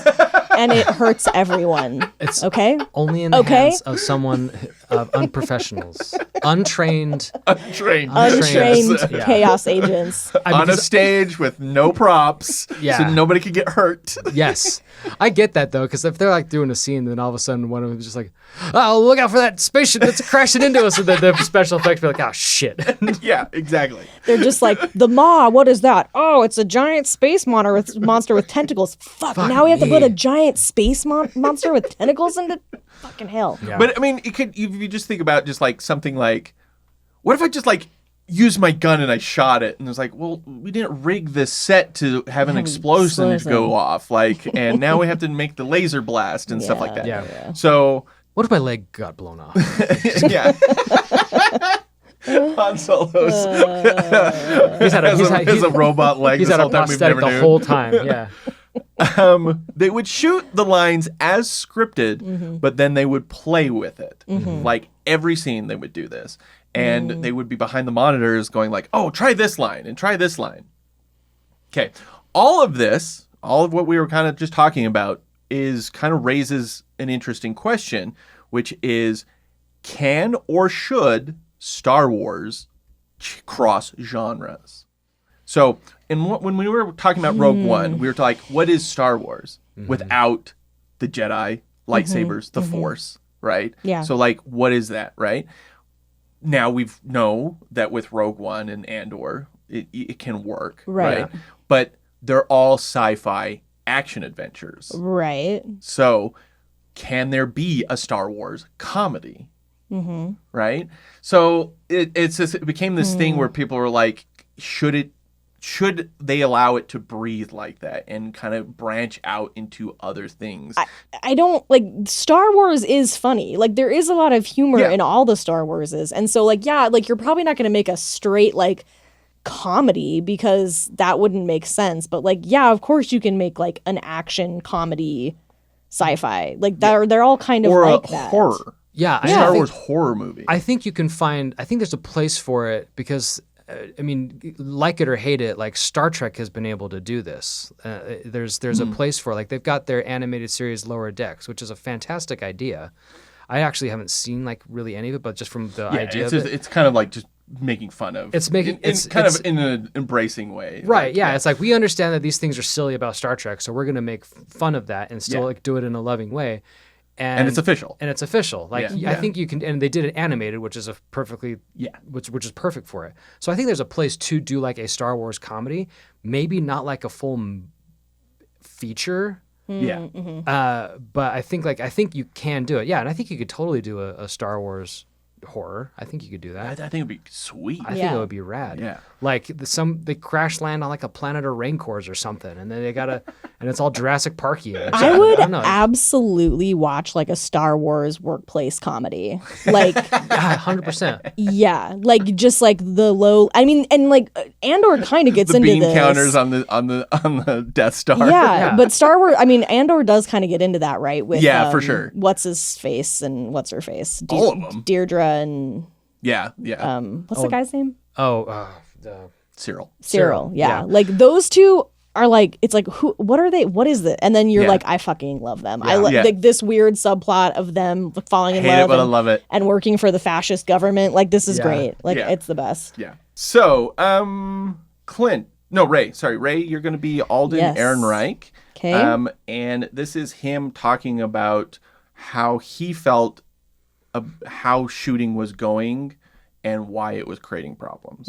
and it hurts everyone. It's okay. Only in the hands of someone of unprofessionals, untrained yeah. chaos agents on a stage with no props, so nobody could get hurt. Yes, I get that though, because if they're like doing a scene, then all of a sudden one of them is just like, "Oh, look out for that spaceship that's crashing into us," and the special effects be like, "Oh shit." Yeah, exactly. They're just like, the maw, what is that? Oh, it's a giant space monster with tentacles. Fuck, now we have to put a giant space monster with tentacles into fucking hell. Yeah. But I mean, if you just think about just like something like, what if I just like used my gun and I shot it? And it's like, well, we didn't rig this set to have an explosion to go off. Like, and now we have to make the laser blast and stuff like that. Yeah. So what if my leg got blown off? Yeah. Han Solo's he's had a robot leg. He's had a prosthetic the whole time. Yeah. They would shoot the lines as scripted, but then they would play with it. Like every scene, they would do this, and they would be behind the monitors going like, "Oh, try this line and try this line." Okay, all of what we were kind of just talking about is kind of raises an interesting question, which is, can or should Star Wars cross genres? So, when we were talking about Rogue One, we were like, what is Star Wars without the Jedi, lightsabers, the Force, right? Yeah. So, like, what is that, right? Now we know that with Rogue One and Andor, it can work, right? But they're all sci-fi action adventures. Right. So, can there be a Star Wars comedy? Right? So it became this thing where people were like, should they allow it to breathe like that and kind of branch out into other things? I don't like, Star Wars is funny. Like, there is a lot of humor in all the Star Warses. And so like, yeah, like you're probably not going to make a straight like comedy because that wouldn't make sense. But like, yeah, of course you can make like an action comedy sci-fi. Like they're all kind of or like a that. horror. Yeah, Star Wars horror movie. I think you can find. I think there's a place for it because, I mean, like it or hate it, like Star Trek has been able to do this. There's a place for it. Like they've got their animated series Lower Decks, which is a fantastic idea. I actually haven't seen like really any of it, but just from the idea of it, it's kind of like just making fun of. It's kind of in an embracing way, right? Like, yeah, it's like we understand that these things are silly about Star Trek, so we're going to make fun of that and still like do it in a loving way. And it's official. Like I think you can, and they did it animated, which is a perfectly which is perfect for it. So I think there's a place to do like a Star Wars comedy, maybe not like a full feature. But I think you can do it. Yeah, and I think you could totally do a Star Wars horror. I think you could do that. I think it'd be sweet. I think it would be rad. Yeah. Like they crash land on like a planet of rancors or something, and then and it's all Jurassic Parky. I would absolutely watch like a Star Wars workplace comedy. Like 100%. Yeah, like just like the low. I mean, and like Andor kind of gets into bean this. counters on the Death Star. Yeah, but Star Wars. I mean, Andor does kind of get into that, right? With for sure. What's his face and what's her face? All of them. Deirdre and what's the guy's name? Cyril. Yeah. Like those two are like, it's like, what are they? What is it? And then you're like, I fucking love them. I like this weird subplot of them falling in love. I love it. And working for the fascist government. Like, this is great. Like, it's the best. Yeah. So, Ray, you're going to be Alden Ehrenreich. Okay. And this is him talking about how he felt how shooting was going and why it was creating problems.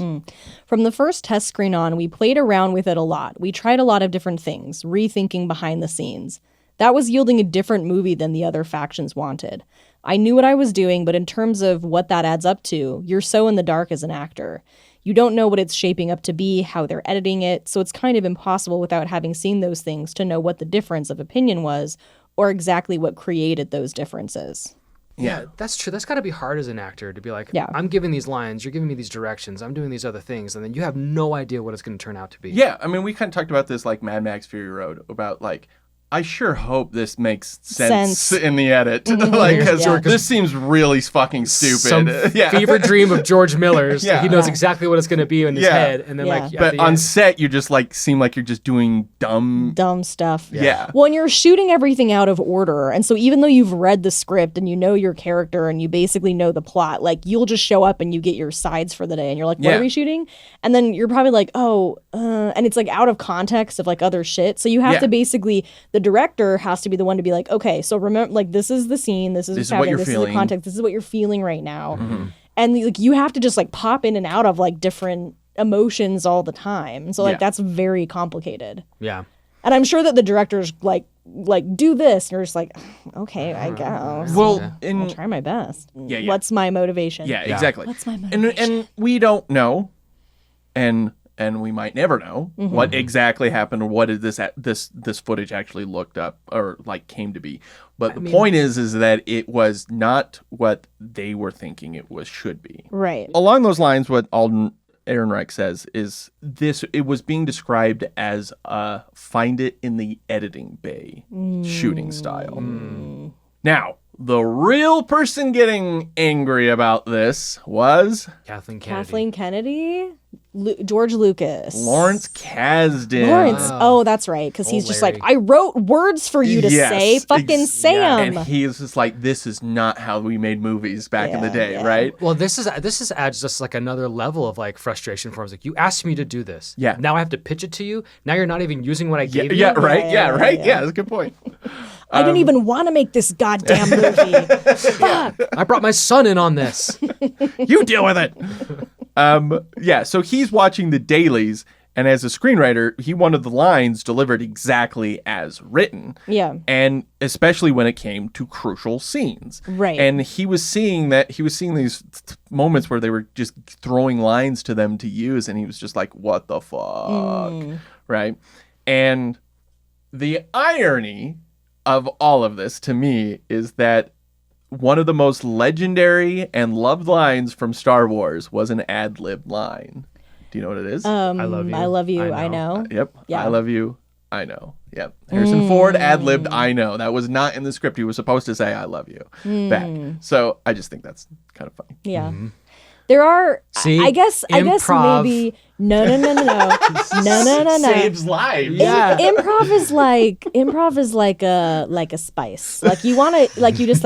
From the first test screen on, we played around with it a lot. We tried a lot of different things, rethinking behind the scenes. That was yielding a different movie than the other factions wanted. I knew what I was doing, but in terms of what that adds up to, you're so in the dark as an actor. You don't know what it's shaping up to be, how they're editing it, so it's kind of impossible without having seen those things to know what the difference of opinion was or exactly what created those differences. Yeah, that's true. That's got to be hard as an actor to be like, I'm giving these lines, you're giving me these directions, I'm doing these other things, and then you have no idea what it's going to turn out to be. Yeah, I mean, we kind of talked about this like Mad Max Fury Road, about like, I sure hope this makes sense in the edit. Mm-hmm. Like, because this seems really fucking stupid. Some fever dream of George Miller's. Yeah. He knows exactly what it's going to be in his head. And then, like, but on set, you just like seem like you're just doing dumb stuff. Yeah. Well, and you're shooting everything out of order. And so even though you've read the script and you know your character and you basically know the plot, like you'll just show up and you get your sides for the day and you're like, what are we shooting? And then you're probably like, and it's like out of context of like other shit. So you have to basically, the director has to be the one to be like, okay, so remember, like this is the scene, this is what's happening, this is the context, this is what you're feeling right now. Mm-hmm. And like you have to just like pop in and out of like different emotions all the time. So like that's very complicated. Yeah. And I'm sure that the directors like do this and you're just like, okay, I guess. Well, I'll try my best. Yeah. What's my motivation? Yeah, exactly. What's my motivation? And we don't know, and we might never know what exactly happened or what did this footage actually looked up or like came to be. But the point is that it was not what they were thinking it should be. Right. Along those lines, what Alden Ehrenreich says is it was being described as a find it in the editing bay shooting style. Now, the real person getting angry about this was Kathleen Kennedy, George Lucas, Lawrence Kasdan. Oh, that's right, because he's just like, I wrote words for you to say, fucking say them. And he is just like, this is not how we made movies back in the day, right? Well, this adds just like another level of like frustration for us. Like, you asked me to do this. Yeah. Now I have to pitch it to you. Now you're not even using what I gave you. Yeah, right. Yeah, that's a good point. I didn't even want to make this goddamn movie. Fuck. I brought my son in on this. You deal with it. So he's watching the dailies, and as a screenwriter, he wanted the lines delivered exactly as written. Yeah. And especially when it came to crucial scenes. Right. And he was seeing these moments where they were just throwing lines to them to use, and he was just like, what the fuck? Right? And the irony of all of this to me is that one of the most legendary and loved lines from Star Wars was an ad-libbed line. Do you know what it is? I love you. I love you. I know. Yep. Yeah. I love you. I know. Yep. Harrison Ford ad-libbed I know. That was not in the script. He was supposed to say I love you back. So I just think that's kind of funny. Yeah. There are, See? I guess maybe, no. Saves lives. Yeah. Improv is like a spice. Like you want to, like you just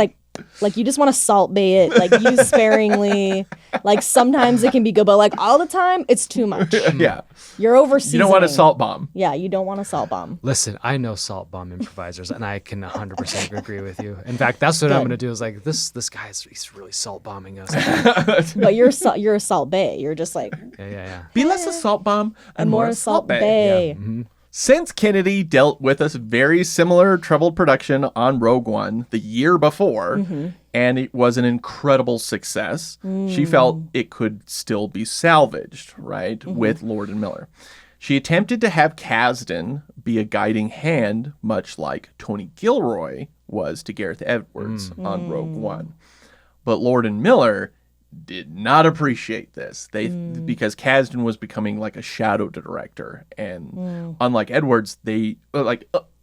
want to salt bay it, like use sparingly. Like sometimes it can be good, but like all the time it's too much. Yeah. You're overseasoning. You don't want a salt bomb. Yeah, you don't want a salt bomb. Listen, I know salt bomb improvisers, and I can 100% agree with you. In fact, that's what I'm going to do. Is like this guy he's really salt bombing us. But you're a salt bay. You're just like Yeah. Be less a salt bomb and more a salt bay. bay. Yeah. Mm-hmm. Since Kennedy dealt with a very similar troubled production on Rogue One the year before, and it was an incredible success, she felt it could still be salvaged, right, with Lord and Miller. She attempted to have Kasdan be a guiding hand, much like Tony Gilroy was to Gareth Edwards on Rogue One. But Lord and Miller did not appreciate this. Because Kasdan was becoming like a shadow director, and unlike Edwards,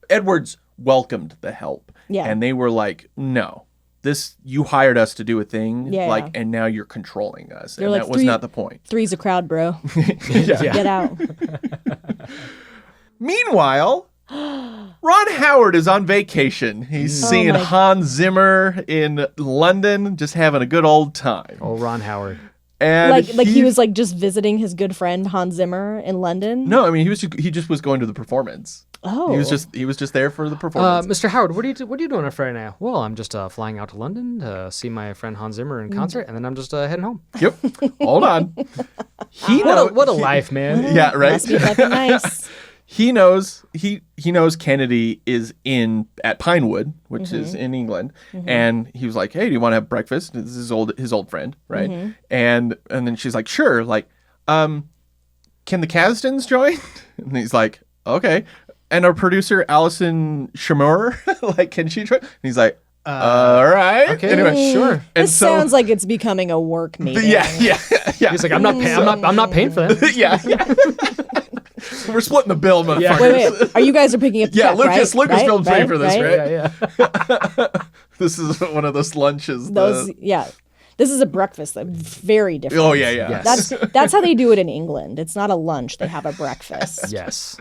Edwards welcomed the help, and they were like, "No, you hired us to do a thing, and now you're controlling us," and that was not the point. Three's a crowd, bro. Get out. Meanwhile, Ron Howard is on vacation. He's seeing Hans Zimmer in London, just having a good old time. Oh, Ron Howard. And he was like just visiting his good friend Hans Zimmer in London. No, I mean he just was going to the performance. Oh, he was just there for the performance. Mr. Howard, what are you doing on Friday night? Well, I'm just flying out to London to see my friend Hans Zimmer in concert, and then I'm just heading home. Yep. Hold on. What a life, man. Yeah, right. Must be fucking nice. He knows Kennedy is at Pinewood, which is in England, and he was like, "Hey, do you want to have breakfast?" This is his old friend, right? And then she's like, "Sure." Like, can the Kasdans join? And he's like, "Okay." And our producer Alison Shamur, like, can she join? And he's like, all right. Okay. Anyway, sure. And This sounds like it's becoming a work meeting. Yeah. He's like, I'm not paying for that. yeah. We're splitting the bill, motherfuckers. Wait. Are you guys are picking up the check, Lucas right? Lucasfilm's paying for this, right? Yeah. This is one of those lunches. This is a breakfast. Very different. Oh, yeah. Yes. That's how they do it in England. It's not a lunch. They have a breakfast. Yes.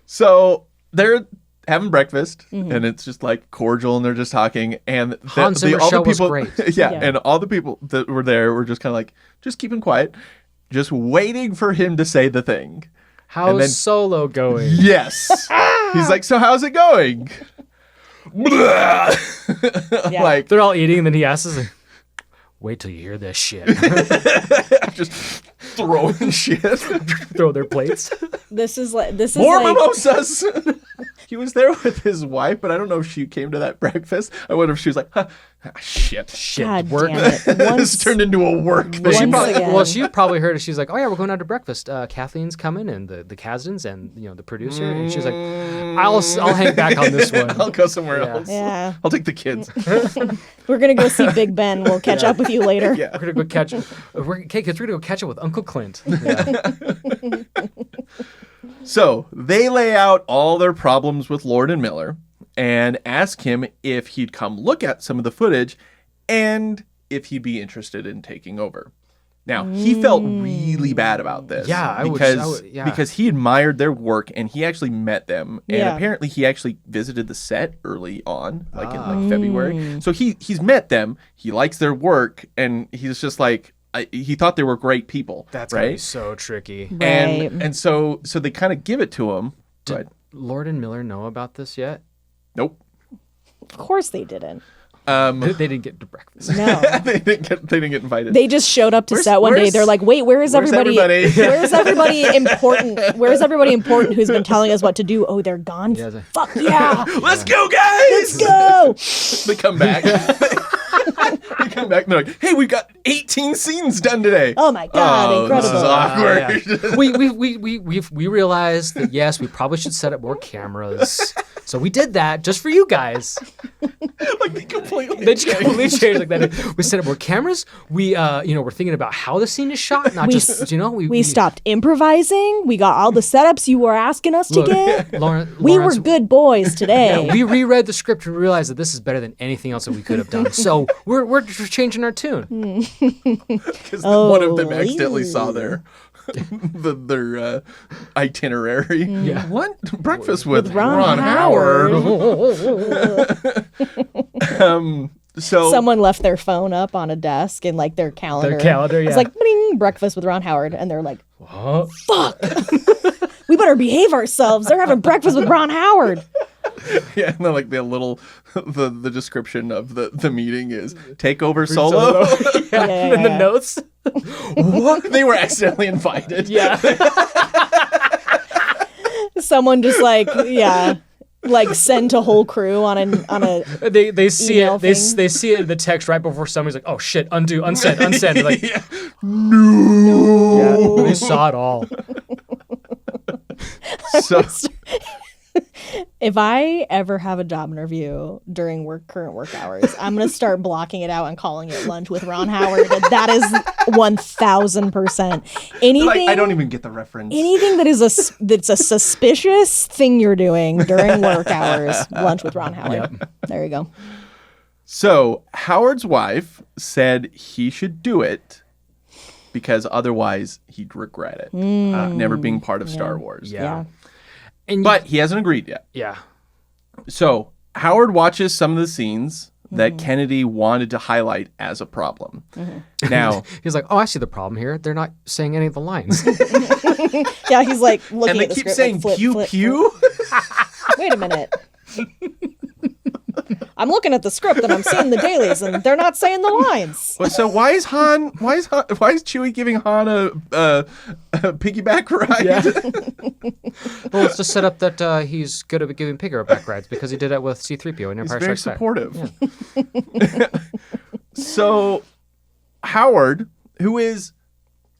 So they're having breakfast, and it's just like cordial, and they're just talking. And Hans Zimmer's all show the people, was great. yeah, and all the people that were there were just kind of like, just keeping quiet, just waiting for him to say the thing. How's Solo going? Yes. He's like, so how's it going? Like, they're all eating, and then he asks us, wait till you hear this shit. just throwing shit. Throw their plates. This is more like, mimosas. He was there with his wife, but I don't know if she came to that breakfast. I wonder if she was like, shit. God work. damn it. This turned into a work thing. She probably heard it. She's like, oh yeah, we're going out to breakfast. Kathleen's coming, and the Kasdans, and the producer. And she's like, I'll hang back on this one. I'll go somewhere else. Yeah. I'll take the kids. We're gonna go see Big Ben. We'll catch up with you later. Yeah. We're gonna go catch. Okay, kids, we're gonna go catch up with Uncle Clint. Yeah. So they lay out all their problems with Lord and Miller and ask him if he'd come look at some of the footage and if he'd be interested in taking over. Now, he felt really bad about this. Yeah, because he admired their work and he actually met them. And Yeah. apparently he actually visited the set early on, like in like February. So he's met them, he likes their work, and he's just like, he thought they were great people. That's right? gonna be so tricky. Right. And so they kind of give it to him. Did Lord and Miller know about this yet? Nope. Of course they didn't. They didn't get to breakfast. No. they didn't get invited. They just showed up to set one day. They're like, wait, where's everybody? Where's everybody important? Where's everybody important who's been telling us what to do? Oh, they're gone. Yeah, Fuck yeah. Let's go, guys. Let's go. They come back. They come back and they're like, hey, we've got 18 scenes done today. Oh my God, incredible. This is awkward. We realized that yes, we probably should set up more cameras. So we did that just for you guys. Like they completely changed like that. We set up more cameras. We we're thinking about how the scene is shot, not just we stopped improvising. We got all the setups you were asking us to get. We were good boys today. Yeah, we reread the script and realized that this is better than anything else that we could have done. So we're changing our tune. Because one of them accidentally saw their itinerary. Yeah. What? Breakfast with Ron Howard. So someone left their phone up on a desk in like their calendar. Yeah. It's like, bling, breakfast with Ron Howard. And they're like, what? Fuck. We better behave ourselves. They're having breakfast with Ron Howard. Yeah, and then like the description of the meeting is takeover Solo. And the notes. What? They were accidentally invited. Yeah. Someone just like sent a whole crew on a they see email it they thing. see it in the text right before somebody's like, oh shit, undo, unsend. They're like, no. Yeah, they saw it all. So if I ever have a job interview during current work hours, I'm gonna start blocking it out and calling it lunch with Ron Howard. That is 1,000%. Anything like, I don't even get the reference. Anything that is that's a suspicious thing you're doing during work hours, lunch with Ron Howard. Yep. There you go. So Howard's wife said he should do it because otherwise he'd regret it, never being part of Star Wars. Yeah. But he hasn't agreed yet. Yeah. So Howard watches some of the scenes that Kennedy wanted to highlight as a problem. Now he's like, oh, I see the problem here. They're not saying any of the lines. Yeah, he's like looking and they at the keep script, saying like, flip, pew flip, pew. flip. Wait a minute. I'm looking at the script and I'm seeing the dailies and they're not saying the lines. Well, so why is Chewie giving Han a piggyback ride? Yeah. Well, let's just set up that he's good at giving piggyback rides because he did it with C-3PO in Empire He's very Strikes Back. supportive. Yeah. So Howard, who is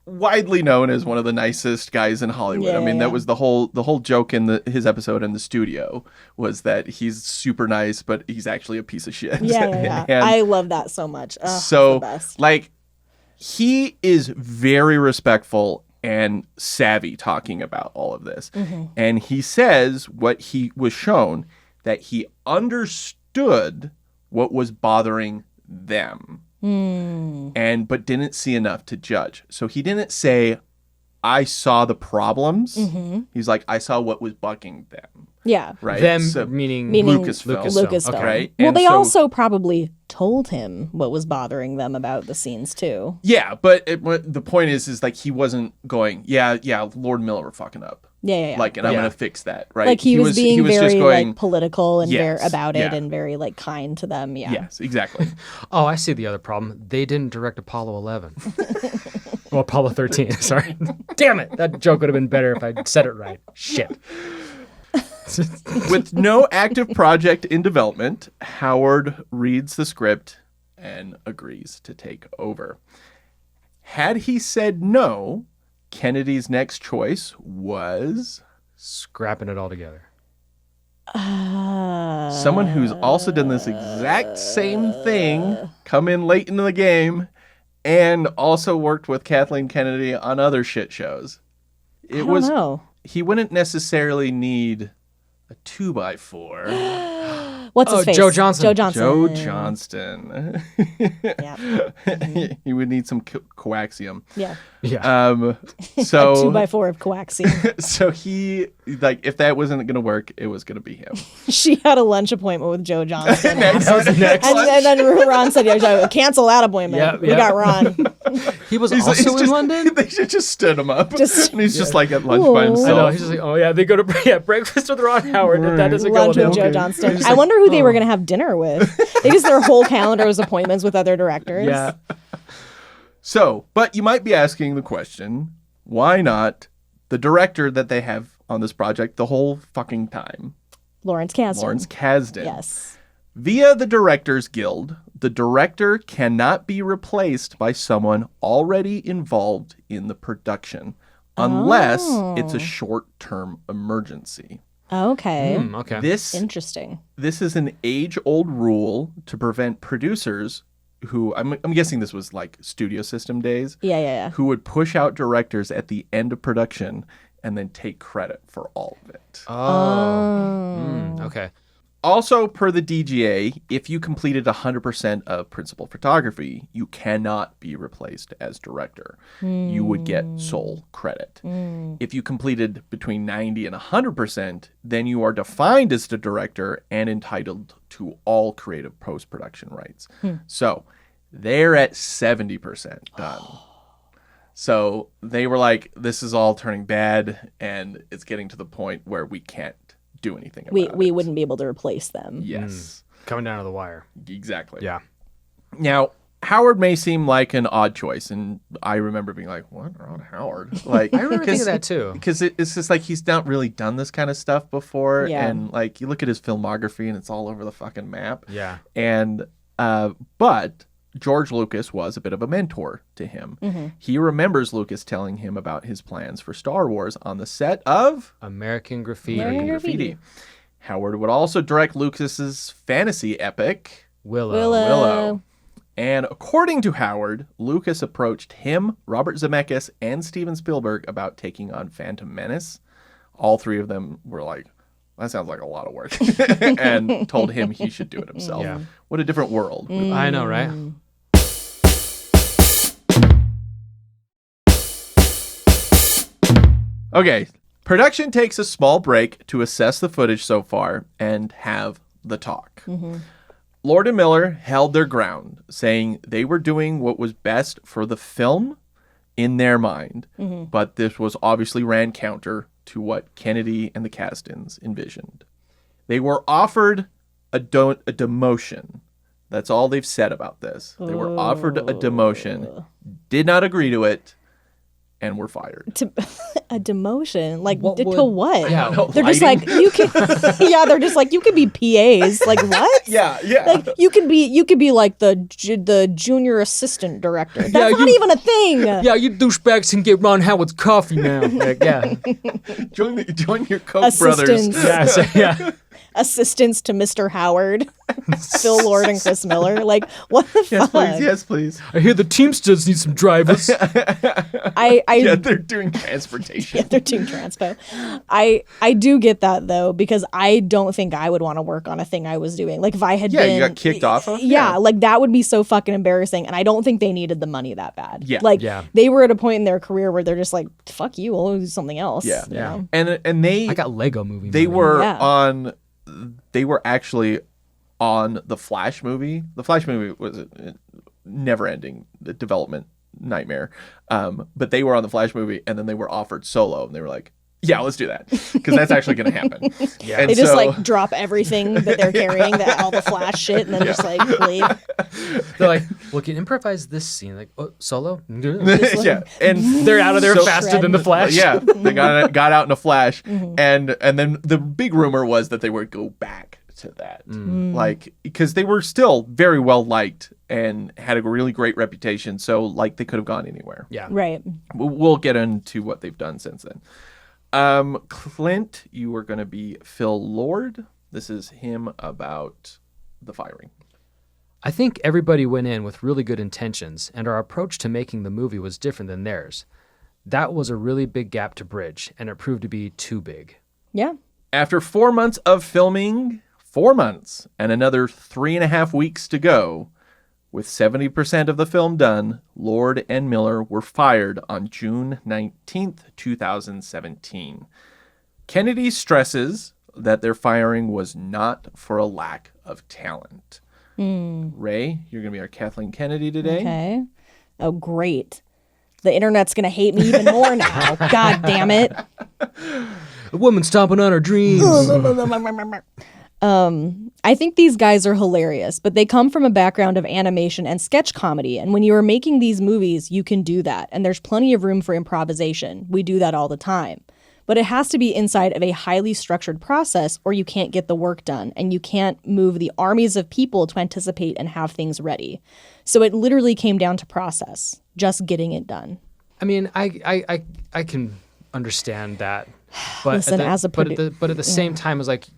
widely known as one of the nicest guys in Hollywood. Yeah, I mean, yeah. that was the whole joke in his episode in the studio was that he's super nice, but he's actually a piece of shit. Yeah. And I love that so much. Ugh, so, it's the best. like, he is very respectful and savvy talking about all of this. And he says what he was shown, that he understood what was bothering them, but didn't see enough to judge. So he didn't say, I saw the problems. He's like, I saw what was bugging them. Yeah. Right. Them So, meaning Lucasfilm. Okay. Right. Well, And they so- also probably told him what was bothering them about the scenes too. Yeah, but the point is like he wasn't going, yeah, Lord Miller were fucking up. Yeah. Like, and I'm going to fix that, right? Like he was being very just going, like political and Yes, about it yeah. and very like kind to them. Yeah. Yes, exactly. Oh, I see the other problem. They didn't direct Apollo 11. Well, Apollo 13, sorry. Damn it. That joke would have been better if I said it right. Shit. With no active project in development, Howard reads the script and agrees to take over. Had he said no, Kennedy's next choice was Scrapping it all together. someone who's also done this exact same thing, come in late into the game, and also worked with Kathleen Kennedy on other shit shows. I don't know. He wouldn't necessarily need a 2x4. What's his face? Joe Johnston. Joe Johnston. Joe Johnston. Yeah. He would need some coaxium. Yeah. Yeah. So 2x4 of coaxium. So he, like, if that wasn't going to work, it was going to be him. She had a lunch appointment with Joe Johnston. That was next. And then Ron said, yeah, cancel that appointment. Yep, We yep. got Ron. He was He's also in just, London? They should just stood him up. Just- and he's just like at lunch by Ooh. I himself. know. He's just like, oh, yeah, they go to breakfast with Ron Howard. If that doesn't Lunch go with well. Joe Johnston. I wonder who they were going to have dinner with. They just their whole calendar was appointments with other directors. Yeah. So, but you might be asking the question, why not the director that they have on this project the whole fucking time? Lawrence Kasdan. Lawrence Kasdan. Yes. Via the Directors Guild, the director cannot be replaced by someone already involved in the production unless it's a short-term emergency. Okay. Okay. Interesting. This is an age-old rule to prevent producers who, I'm guessing this was like studio system days, Yeah. who would push out directors at the end of production and then take credit for all of it. Okay. Also, per the DGA, if you completed 100% of principal photography, you cannot be replaced as director. You would get sole credit. If you completed between 90 and 100%, then you are defined as the director and entitled to all creative post-production rights. So they're at 70% done. So they were like, this is all turning bad, and it's getting to the point where we can't do anything about it. We wouldn't be able to replace them. Yes. Coming down to the wire. Exactly. Yeah. Now, Howard may seem like an odd choice, and I remember being like, what? Ron Howard? Like, I remember thinking that too. Because it's just like he's not really done this kind of stuff before. Yeah. And like, you look at his filmography and it's all over the fucking map. Yeah. And, but George Lucas was a bit of a mentor to him. He remembers Lucas telling him about his plans for Star Wars on the set of American Graffiti. American Graffiti. Howard would also direct Lucas's fantasy epic, Willow. And according to Howard, Lucas approached him, Robert Zemeckis, and Steven Spielberg about taking on Phantom Menace. All three of them were like, that sounds like a lot of work, and told him he should do it himself. Yeah. What a different world. I know, right? Okay, production takes a small break to assess the footage so far and have the talk. Lord and Miller held their ground, saying they were doing what was best for the film in their mind, but this was obviously ran counter to what Kennedy and the Kasdans envisioned. They were offered a demotion. That's all they've said about this. They were offered a demotion, did not agree to it, and were fired. A demotion? Like, What to would- what? Yeah, They're just like, you can, yeah, they're just like, you could be PAs. Like, what? Yeah. Like, you could be like the junior assistant director. That's not even a thing. Yeah, you douchebags can get Ron Howard's coffee now. Like, yeah. Join your Koch brothers. Assistants. Yeah. assistants to Mr. Howard, Phil Lord and Chris Miller. Like, what the fuck? Yes, please. I hear the Teamsters need some drivers. Yeah, they're doing transportation. Yeah, they're doing transpo. I do get that though, because I don't think I would want to work on a thing I was doing. Like if I had been, you got kicked off of. Yeah, like that would be so fucking embarrassing, and I don't think they needed the money that bad. Yeah, like they were at a point in their career where they're just like, "Fuck you, we'll do something else." Yeah, you know? And they, I got Lego movie. They money. were on. They were actually on the Flash movie. The Flash movie was a never-ending development nightmare. But they were on the Flash movie, and then they were offered Solo, and they were like, "Yeah, let's do that because that's actually going to happen." They just like drop everything that they're carrying, all the Flash shit, and then just like leave. They're like, "Well, can you improvise this scene?" Like, oh, Solo? Yeah, and they're out of there faster than the Flash. Yeah, they got out in a flash, and then the big rumor was that they would go back to that, like because they were still very well liked and had a really great reputation. So like they could have gone anywhere. Yeah, right. We'll get into what they've done since then. Clint, you are going to be Phil Lord. This is him about the firing. I think everybody went in with really good intentions, and our approach to making the movie was different than theirs. That was a really big gap to bridge, and it proved to be too big. Yeah. After 4 months of filming, 4 months and another 3.5 weeks to go, with 70% of the film done, Lord and Miller were fired on June 19th, 2017. Kennedy stresses that their firing was not for a lack of talent. Ray, you're going to be our Kathleen Kennedy today. Okay. Oh, great. The internet's going to hate me even more now. God damn it. A woman stomping on her dreams. I think these guys are hilarious, but they come from a background of animation and sketch comedy. And when you are making these movies, you can do that. And there's plenty of room for improvisation. We do that all the time. But it has to be inside of a highly structured process, or you can't get the work done. And you can't move the armies of people to anticipate and have things ready. So it literally came down to process, just getting it done. I mean, I can understand that. But Listen, as a but at the same time, it's like,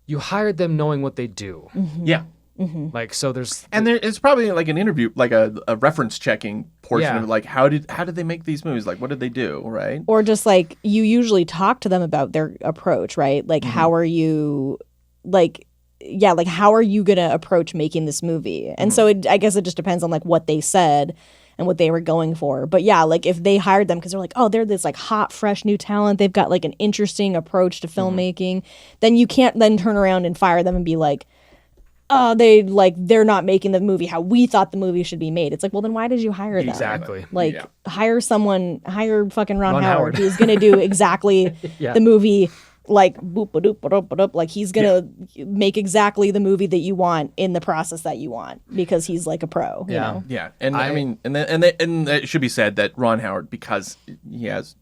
you hired them knowing what they do. Yeah. Like, so there's... And it's probably like an interview, like a reference checking portion of like, how did they make these movies? Like, what did they do, right? Or just like, you usually talk to them about their approach, right? Like, how are you, like, yeah, like, how are you going to approach making this movie? And so I guess it just depends on like what they said and what they were going for. But yeah, like if they hired them because they're like, oh, they're this like hot, fresh new talent, they've got like an interesting approach to filmmaking, then you can't then turn around and fire them and be like, oh, they're not making the movie how we thought the movie should be made. It's like, well, then why did you hire them? Exactly. Like, hire fucking Ron Howard who's going to do exactly the movie, like, boop-a-doop-a-doop-a-doop. Like, he's going to make exactly the movie that you want in the process that you want because he's like a pro, you know? Yeah. And I mean, and it should be said that Ron Howard, because he has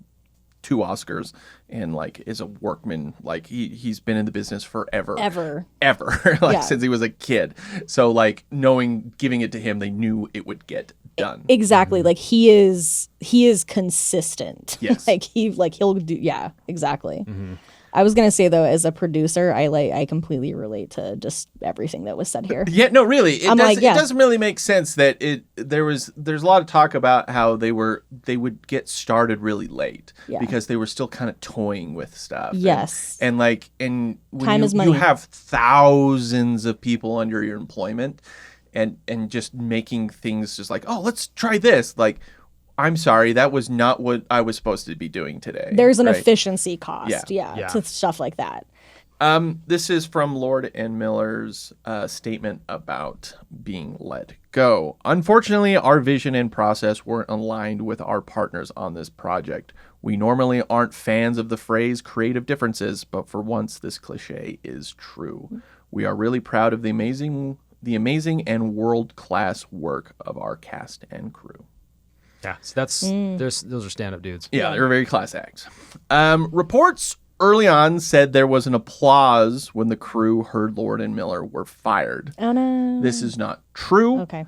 2 Oscars and like is a workman, like he's been in the business forever, like since he was a kid. So like giving it to him, they knew it would get done. Exactly. Like he is consistent. Yes. He'll do. Yeah, exactly. I was gonna say though, as a producer, I completely relate to just everything that was said here. Yeah, no, really, it doesn't really make sense that there's a lot of talk about how they would get started really late because they were still kind of toying with stuff. Yes, and when time is money. You have thousands of people under your employment, and just making things just like, oh, let's try this, like. I'm sorry, that was not what I was supposed to be doing today. There's an efficiency cost, to stuff like that. This is from Lord and Miller's statement about being let go. Unfortunately, our vision and process weren't aligned with our partners on this project. We normally aren't fans of the phrase creative differences, but for once, this cliche is true. We are really proud of the amazing and world-class work of our cast and crew. Yeah, so those are stand-up dudes. Yeah, they're very class acts. Reports early on said there was an applause when the crew heard Lord and Miller were fired. Oh no. This is not true. Okay.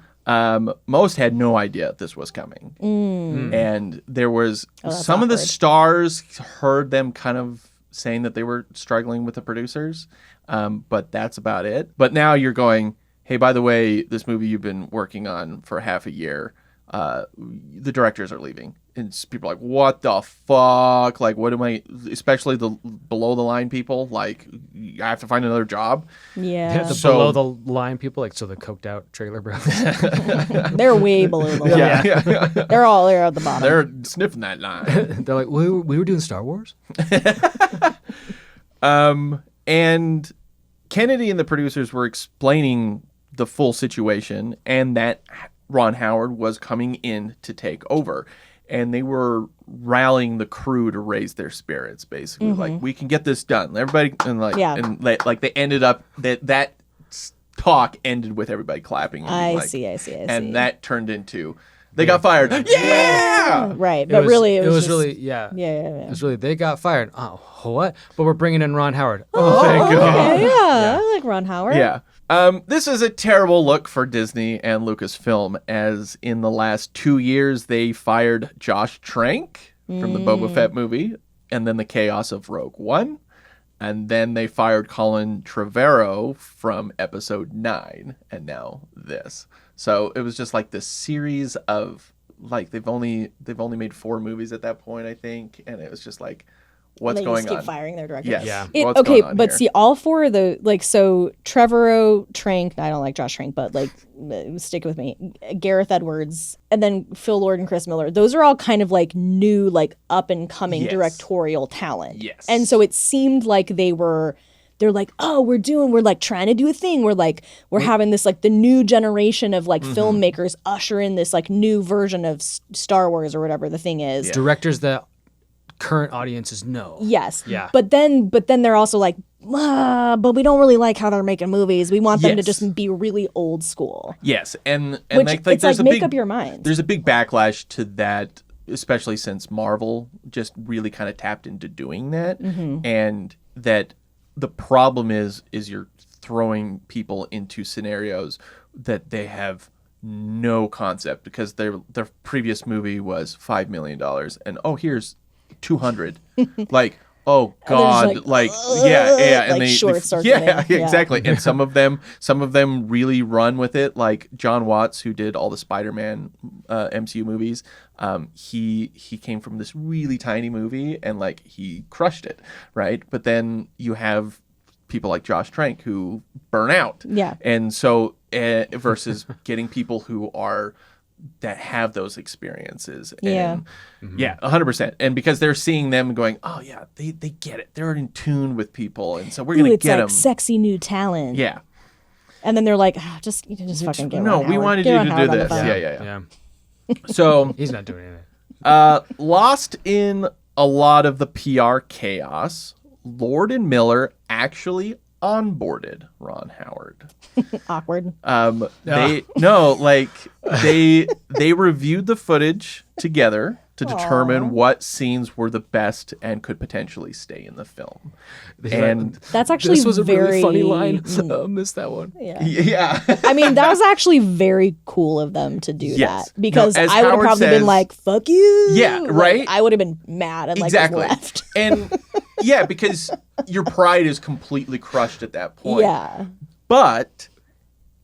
Most had no idea this was coming. And there was some of the stars heard them kind of saying that they were struggling with the producers, but that's about it. But now you're going, hey, by the way, this movie you've been working on for half a year, the directors are leaving. And people are like, what the fuck? Like, what am I, especially the below the line people, like, I have to find another job. Yeah. The below the line people, like, so the coked out trailer bros. They're way below the line. Yeah. They're at the bottom. They're sniffing that line. They're like, we were doing Star Wars? And Kennedy and the producers were explaining the full situation and that Ron Howard was coming in to take over. And they were rallying the crew to raise their spirits, basically. Like, we can get this done. Everybody, and they ended up, that talk ended with everybody clapping. I see. And that turned into, they got fired. Yeah! Right. But really, it was really, Yeah. It was really, they got fired. Oh, what? But we're bringing in Ron Howard. Oh, thank God. Okay, yeah. I like Ron Howard. Yeah. This is a terrible look for Disney and Lucasfilm, as in the last 2 years, they fired Josh Trank from the Boba Fett movie, and then the chaos of Rogue One. And then they fired Colin Trevorrow from Episode 9, and now this. So it was just like this series of, like, they've only made 4 movies at that point, I think, and it was just like, what's they going just on? Keep firing their directors. Yes. Yeah. What's okay, going on but here? see, all 4 of the, like, so Trevorrow, Trank, I don't like Josh Trank, but, like, stick with me, Gareth Edwards, and then Phil Lord and Chris Miller. Those are all kind of like new, like, up and coming directorial talent. Yes. And so it seemed like they're like, oh, we're like trying to do a thing. We're having this, like, the new generation of, like, filmmakers usher in this, like, new version of Star Wars or whatever the thing is. Directors that current audiences know. Yes. Yeah. But then they're also like, but we don't really like how they're making movies. We want them to just be really old school. Yes, and Which, like it's there's like, a make big, up your mind. There's a big backlash to that, especially since Marvel just really kind of tapped into doing that, and that the problem is you're throwing people into scenarios that they have no concept, because their previous movie was $5 million, and here's 200, like, oh God, like yeah, and like they short circuiting. yeah, exactly. And some of them really run with it, like John Watts, who did all the Spider-Man MCU movies. He came from this really tiny movie and, like, he crushed it, right? But then you have people like Josh Trank who burn out, and so versus getting people who that have those experiences. And 100%. And because they're seeing them going, oh yeah, they get it. They're in tune with people. And so we're going to get them. Sexy new talent. Yeah. And then they're like, just fucking get No, Ron we Howard. wanted Get you Ron to Howard do on the this. phone. Yeah. So he's not doing anything. Lost in a lot of the PR chaos, Lord and Miller actually onboarded Ron Howard. Awkward. They reviewed the footage together to determine what scenes were the best and could potentially stay in the film. And that's actually this was a very really funny line. Missed that one. Yeah. I mean, that was actually very cool of them to do that, because No, as I would have Howard probably says- been like, "Fuck you." Yeah, Like, right? I would have been mad and like Exactly. left. And yeah, because your pride is completely crushed at that point. Yeah. But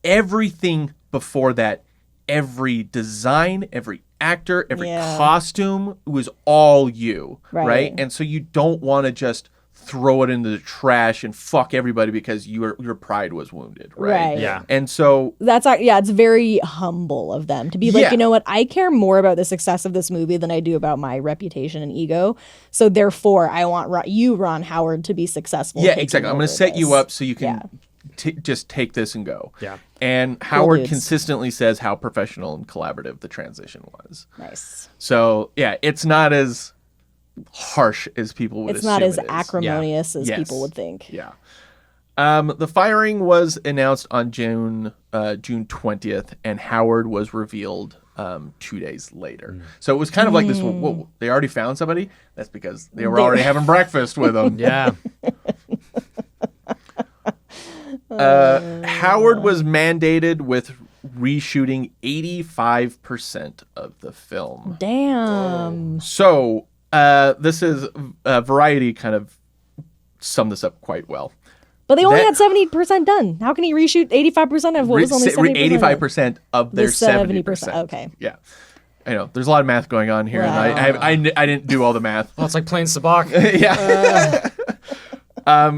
everything before that, every design, every actor, every costume, was all you, right? And so you don't want to just throw it into the trash and fuck everybody because your pride was wounded, right? Yeah. And so it's very humble of them to be like, you know what, I care more about the success of this movie than I do about my reputation and ego. So therefore, I want Ron Howard, to be successful. yeah, exactly. I'm going to set you up so you can just take this and go. Yeah. And Howard dudes. consistently says how professional and collaborative the transition was. Nice. So yeah, it's not as harsh as people would It's assume not as it is. acrimonious as Yes. people would think. Yeah. The firing was announced on June 20th, and Howard was revealed 2 days later. So it was kind of like this, whoa, they already found somebody? That's because they were already having breakfast with them. Yeah. Howard was mandated with reshooting 85% of the film. Damn. So this is Variety kind of sum this up quite well. But they only had 70% done. How can he reshoot 85% of what was only 70%? 85% of their 70%. Okay. Yeah. I know. There's a lot of math going on here, and I didn't do all the math. Well, it's like playing sabacc. Yeah.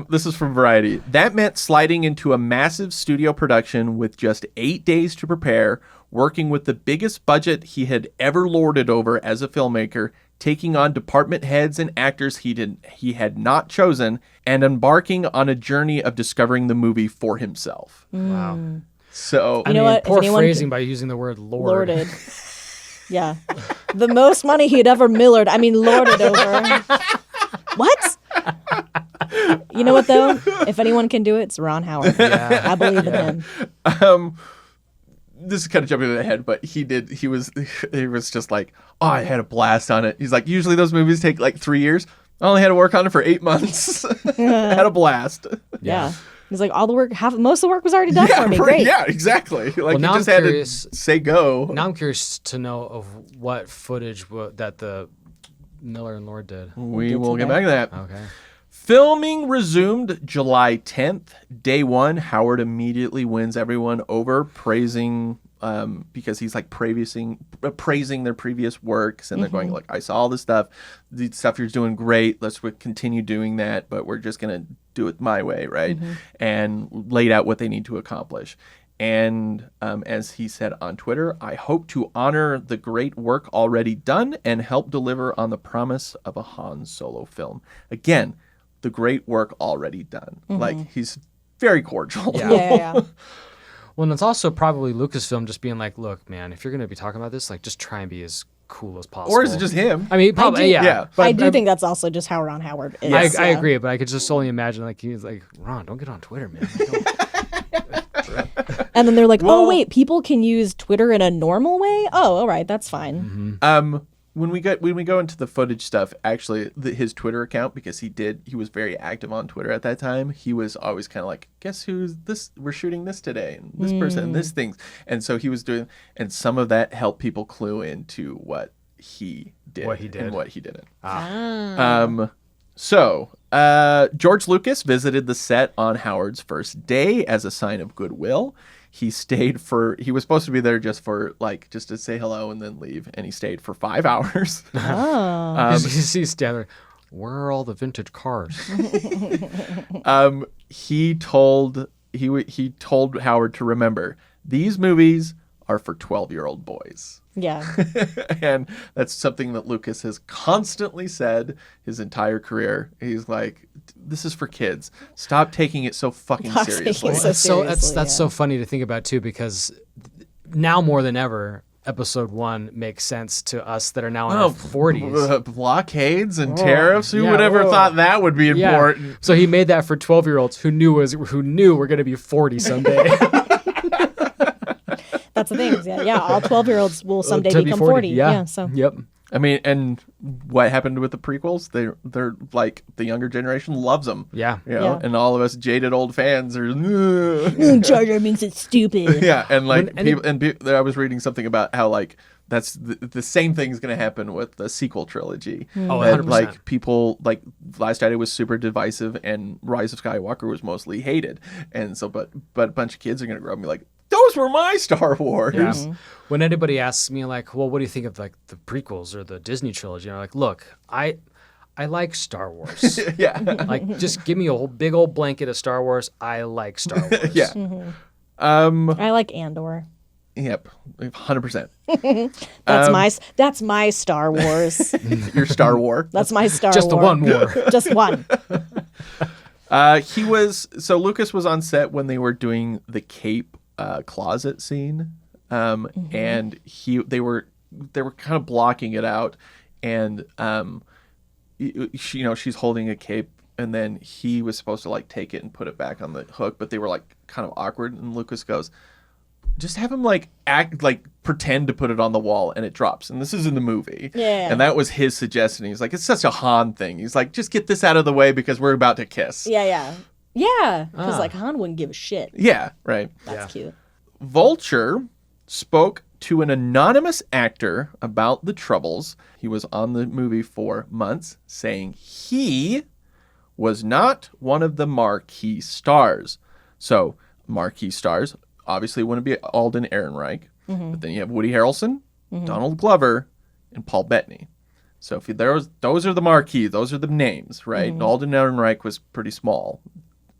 This is from Variety. That meant sliding into a massive studio production with just 8 days to prepare, working with the biggest budget he had ever lorded over as a filmmaker, taking on department heads and actors he had not chosen, and embarking on a journey of discovering the movie for himself. Wow. So, You know what? Poor If anyone phrasing by using the word lord. Lorded. Yeah. The most money he'd ever lorded over. What? You know what, though? If anyone can do it, it's Ron Howard. Yeah. I believe in him. this is kind of jumping ahead, but he was just like, oh, I had a blast on it. He's like, usually those movies take like 3 years. I only had to work on it for 8 months. I had a blast. Yeah. He's like, all the work, most of the work was already done for me. Great. Yeah, exactly. Like, Well, you now just I'm had curious- to say go. Now I'm curious to know of what footage that the Miller and Lord did. We will get back to that. Okay. Filming resumed July 10th. Day one, Howard immediately wins everyone over, praising because he's like praising their previous works, and they're going like, I saw all this stuff. The stuff you're doing great. Let's continue doing that, but we're just gonna do it my way, right? And laid out what they need to accomplish. And as he said on Twitter, I hope to honor the great work already done and help deliver on the promise of a Han Solo film. Again, the great work already done. Like, he's very cordial. Yeah. Well, and it's also probably Lucasfilm just being like, look, man, if you're going to be talking about this, like, just try and be as cool as possible. Or is it just him? I mean, probably, yeah. But I do think that's also just how Ron Howard is. I agree, but I could just only imagine, like, he's like, Ron, don't get on Twitter, man. And then they're like, oh, wait, people can use Twitter in a normal way? Oh, all right, that's fine. When we go into the footage stuff, actually, his Twitter account, because he was very active on Twitter at that time. He was always kind of like, guess who's this? We're shooting this today, and this person, and this thing. And so he was doing, and some of that helped people clue into what he did, and what he didn't. So George Lucas visited the set on Howard's first day as a sign of goodwill. He was supposed to be there just to say hello and then leave, and he stayed for 5 hours. He's standing there, where are all the vintage cars? He told Howard to remember, these movies are for 12-year-old boys. Yeah. And that's something that Lucas has constantly said his entire career. He's like, this is for kids. Stop taking it so fucking seriously. That's so funny to think about too, because now more than ever, episode 1 makes sense to us that are now in our 40s. Blockades and tariffs. Who would ever thought that would be important? Yeah. So he made that for 12-year-olds who knew we're going to be 40 someday. That's the thing. Yeah. All 12-year-olds will someday become 40. Yeah. So. Yep. I mean, and what happened with the prequels? They're like, the younger generation loves them. Yeah. And all of us jaded old fans are. Jar Jar means it's stupid. Yeah, and like I was reading something about how like that's the same thing is going to happen with the sequel trilogy. Oh, that, 100%. like, people like Last Jedi was super divisive and Rise of Skywalker was mostly hated, and so but a bunch of kids are going to grow up and be like, those were my Star Wars. Yeah. When anybody asks me like, well, what do you think of like the prequels or the Disney trilogy? I'm like, look, I like Star Wars. Yeah. Like, just give me a whole big old blanket of Star Wars. I like Star Wars. Yeah. I like Andor. Yep. 100%. That's my Star Wars. Your Star War. That's my Star Just War. the one war. Just one. Lucas was on set when they were doing the Cape closet scene, and they were kind of blocking it out, and she's holding a cape, and then he was supposed to like take it and put it back on the hook, but they were like kind of awkward, and Lucas goes, just have him like act like pretend to put it on the wall and it drops, and this is in the movie. Yeah. And that was his suggestion. He's like, it's such a Han thing. He's like, just get this out of the way because we're about to kiss. Yeah, because like Han wouldn't give a shit. Yeah, right. That's cute. Vulture spoke to an anonymous actor about the troubles. He was on the movie for months, saying he was not one of the marquee stars. So marquee stars obviously wouldn't be Alden Ehrenreich, but then you have Woody Harrelson, Donald Glover, and Paul Bettany. So if those are the marquee, those are the names, right? Alden Ehrenreich was pretty small.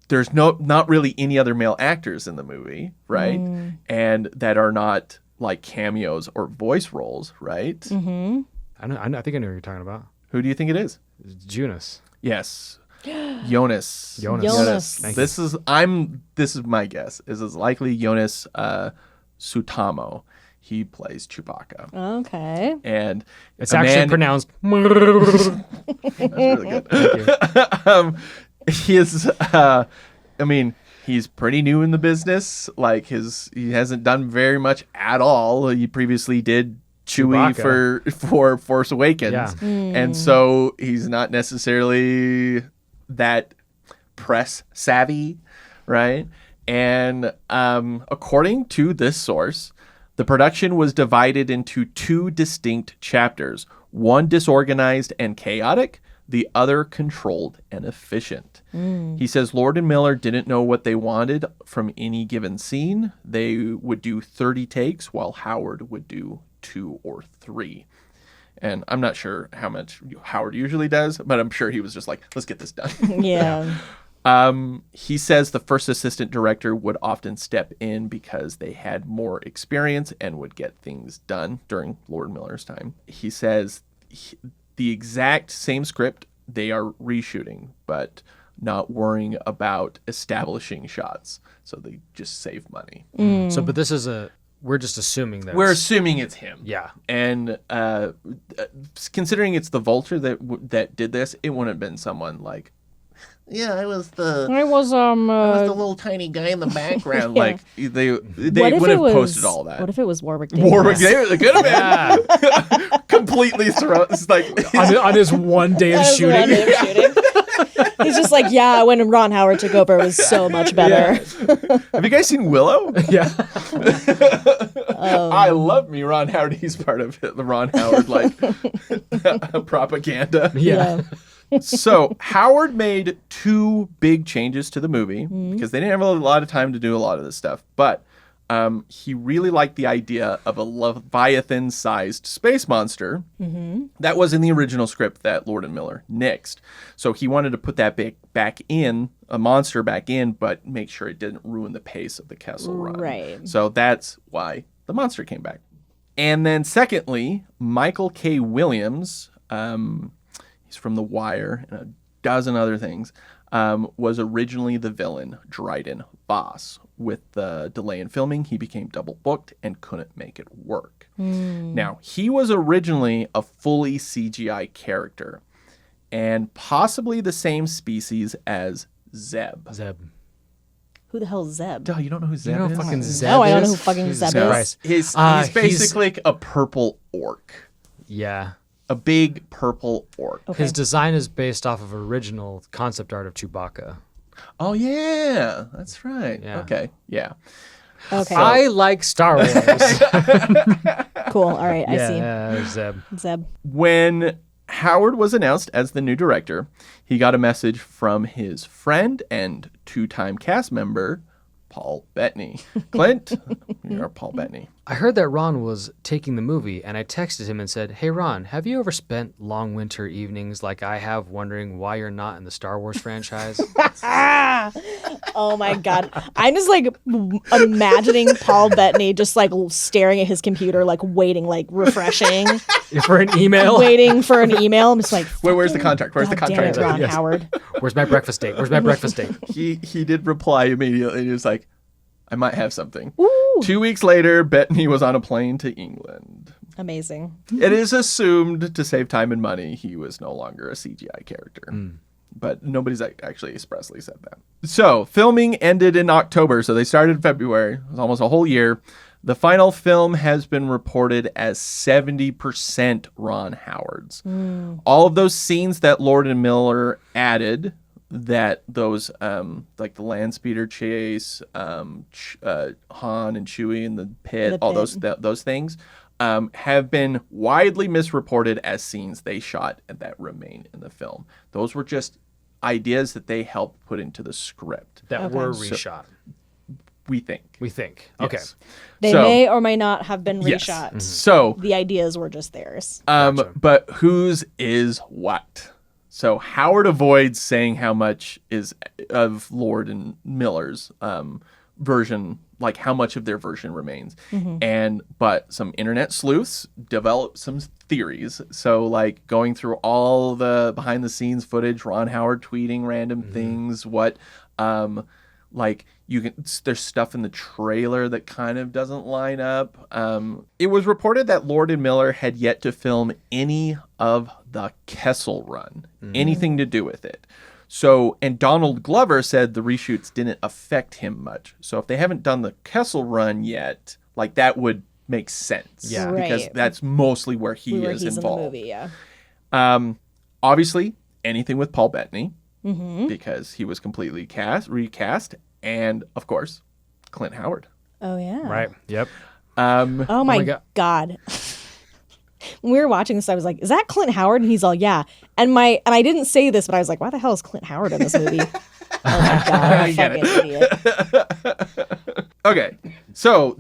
There's not really any other male actors in the movie, right? And that are not like cameos or voice roles, right? I think I know what you're talking about. Who do you think it is? Jonas. Yes. Jonas. This is my guess. This is likely Jonas Suotamo. He plays Chewbacca. Okay. And it's actually pronounced. That's really good. Thank you. He is, he's pretty new in the business. Like he hasn't done very much at all. He previously did Chewie for Force Awakens. Yeah. And so he's not necessarily that press savvy, right? And according to this source, the production was divided into 2 distinct chapters, one disorganized and chaotic, the other controlled and efficient. He says Lord and Miller didn't know what they wanted from any given scene. They would do 30 takes while Howard would do 2 or 3. And I'm not sure how much Howard usually does, but I'm sure he was just like, let's get this done. Yeah. He says the first assistant director would often step in because they had more experience and would get things done during Lord Miller's time. He says the exact same script they are reshooting, but not worrying about establishing shots. So they just save money. So, but this is we're just assuming that. We're assuming it's him. Yeah. And considering it's the Vulture that did this, it wouldn't have been someone like, yeah, I was the little tiny guy in the background. Yeah. Like they would have posted all that. What if it was Warwick Davis? Warwick Davis, it could have been completely thrown. It's like on his one day of shooting. He's just like, yeah, when Ron Howard took over, it was so much better. Yeah. Have you guys seen Willow? Yeah. I love me Ron Howard. He's part of it. The Ron Howard propaganda. Yeah. So Howard made 2 big changes to the movie because they didn't have a lot of time to do a lot of this stuff. But he really liked the idea of a Leviathan-sized space monster that was in the original script that Lord and Miller nixed. So he wanted to put that a monster back in, but make sure it didn't ruin the pace of the Kessel Run. Right. So that's why the monster came back. And then secondly, Michael K. Williams, he's from The Wire and a dozen other things, was originally the villain, Dryden Voss. With the delay in filming, he became double booked and couldn't make it work. Now, he was originally a fully CGI character and possibly the same species as Zeb. Who the hell is Zeb? Duh, you don't know who Zeb You know is? fucking Zeb No, I don't is? know who fucking Jesus Zeb Christ. is. He's basically like a purple orc. Yeah. A big purple orc. Okay. His design is based off of original concept art of Chewbacca. Oh, yeah. That's right. Yeah. Okay. Yeah. Okay. I like Star Wars. Cool. All right. I see. Yeah, Zeb. When Howard was announced as the new director, he got a message from his friend and 2-time cast member, Paul Bettany. Clint, you're Paul Bettany. I heard that Ron was taking the movie, and I texted him and said, "Hey, Ron, have you ever spent long winter evenings like I have wondering why you're not in the Star Wars franchise?" Oh my God. I'm just like imagining Paul Bettany just like staring at his computer, like waiting, like refreshing. For an email? Waiting for an email. I'm just like, where's the contract? Where's the God contract? damn it, Ron Yes. Howard. Where's my breakfast date? Where's my breakfast date? He did reply immediately. He was like, I might have something. Ooh. 2 weeks later, Bettany was on a plane to England. Amazing. It is assumed to save time and money, he was no longer a CGI character. But nobody's actually expressly said that. So, filming ended in October, so they started in February. It was almost a whole year. The final film has been reported as 70% Ron Howard's. All of those scenes that Lord and Miller added, that those like the land speeder chase, Han and Chewie in the pit, all those things have been widely misreported as scenes they shot and that remain in the film. Those were just ideas that they helped put into the script that were reshot. We think. Okay. Yes. They may or may not have been reshot. Yes. Mm-hmm. So the ideas were just theirs. Gotcha. But whose is what? So Howard avoids saying how much is of Lord and Miller's version, like how much of their version remains. But some internet sleuths develop some theories. So like going through all the behind the scenes footage, Ron Howard tweeting random things, like there's stuff in the trailer that kind of doesn't line up. It was reported that Lord and Miller had yet to film any of the Kessel Run, anything to do with it. So, and Donald Glover said the reshoots didn't affect him much. So if they haven't done the Kessel Run yet, like that would make sense. Yeah. Because that's mostly where he's involved. In the movie, yeah. Obviously, anything with Paul Bettany, because he was completely recast. And, of course, Clint Howard. Oh, yeah. Right. Yep. Oh my God. When we were watching this, I was like, is that Clint Howard? And he's all, yeah. And I didn't say this, but I was like, why the hell is Clint Howard in this movie? Oh my God, I'm a fucking idiot. Okay. So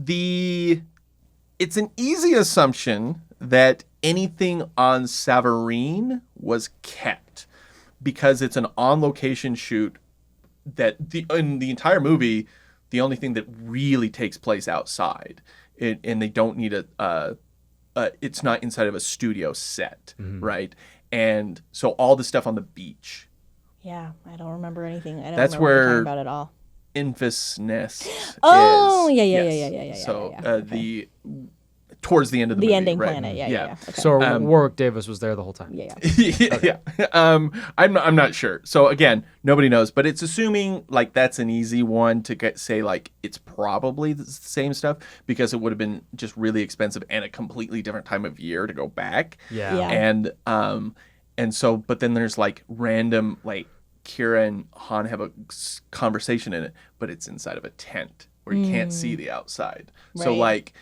it's an easy assumption that anything on Savareen was kept because it's an on-location shoot that in the entire movie, the only thing that really takes place outside, and they don't need it's not inside of a studio set, right? And so all the stuff on the beach. Yeah, I don't remember anything. I don't That's remember what you're where talking about at all. Infus Nest Oh, is. yeah. So Okay. Towards the end of the movie, ending right? planet, yeah. Okay. So Warwick Davis was there the whole time. Yeah. Yeah. I'm not sure. So again, nobody knows, but it's assuming like that's an easy one to say like it's probably the same stuff because it would have been just really expensive and a completely different time of year to go back. Yeah. And so, but then there's like random like Kira and Han have a conversation in it, but it's inside of a tent where you can't see the outside. Right. So like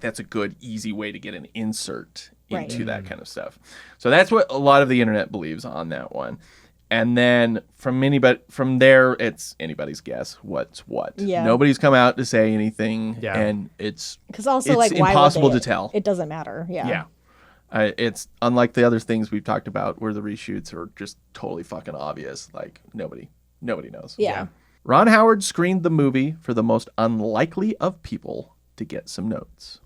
that's a good easy way to get an insert into that kind of stuff. So that's what a lot of the internet believes on that one. And then from there it's anybody's guess what's what. Yeah. Nobody's come out to say anything, Yeah. and it's also like why impossible would to tell. It doesn't matter. Yeah. It's unlike the other things we've talked about where the reshoots are just totally fucking obvious. Like nobody knows. Yeah. Ron Howard screened the movie for the most unlikely of people to get some notes.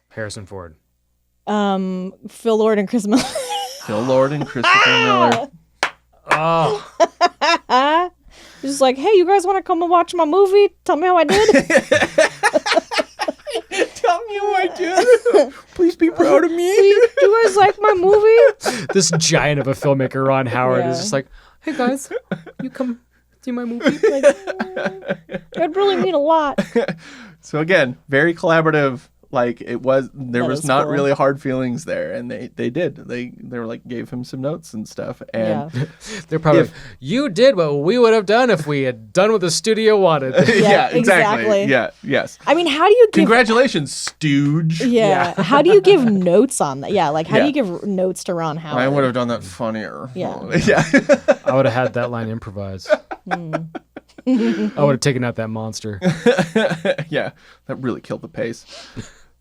Harrison Ford. Phil Lord and Chris Miller. Phil Lord and Christopher Miller. Oh. Just like, hey, you guys want to come and watch my movie? Tell me how I did. Tell me how I did. Please be proud of me. Do you guys like my movie? This giant of a filmmaker, Ron Howard, Yeah. is just like, hey guys, you come see my movie. It'd really mean a lot. So again, very collaborative. Like there That was is not cool. really hard feelings there, and they did. They were like gave him some notes and stuff. And They're probably like, you did what we would have done if we had done what the studio wanted. yeah, exactly. exactly. Yeah, yes. I mean, how do you give... Congratulations, stooge. Yeah. How do you give notes on that? Yeah, like how do Yeah. you give notes to Ron Howard? I would have done that funnier. Yeah. Yeah. I would have had that line improvised. I would have taken out that monster. Yeah, that really killed the pace.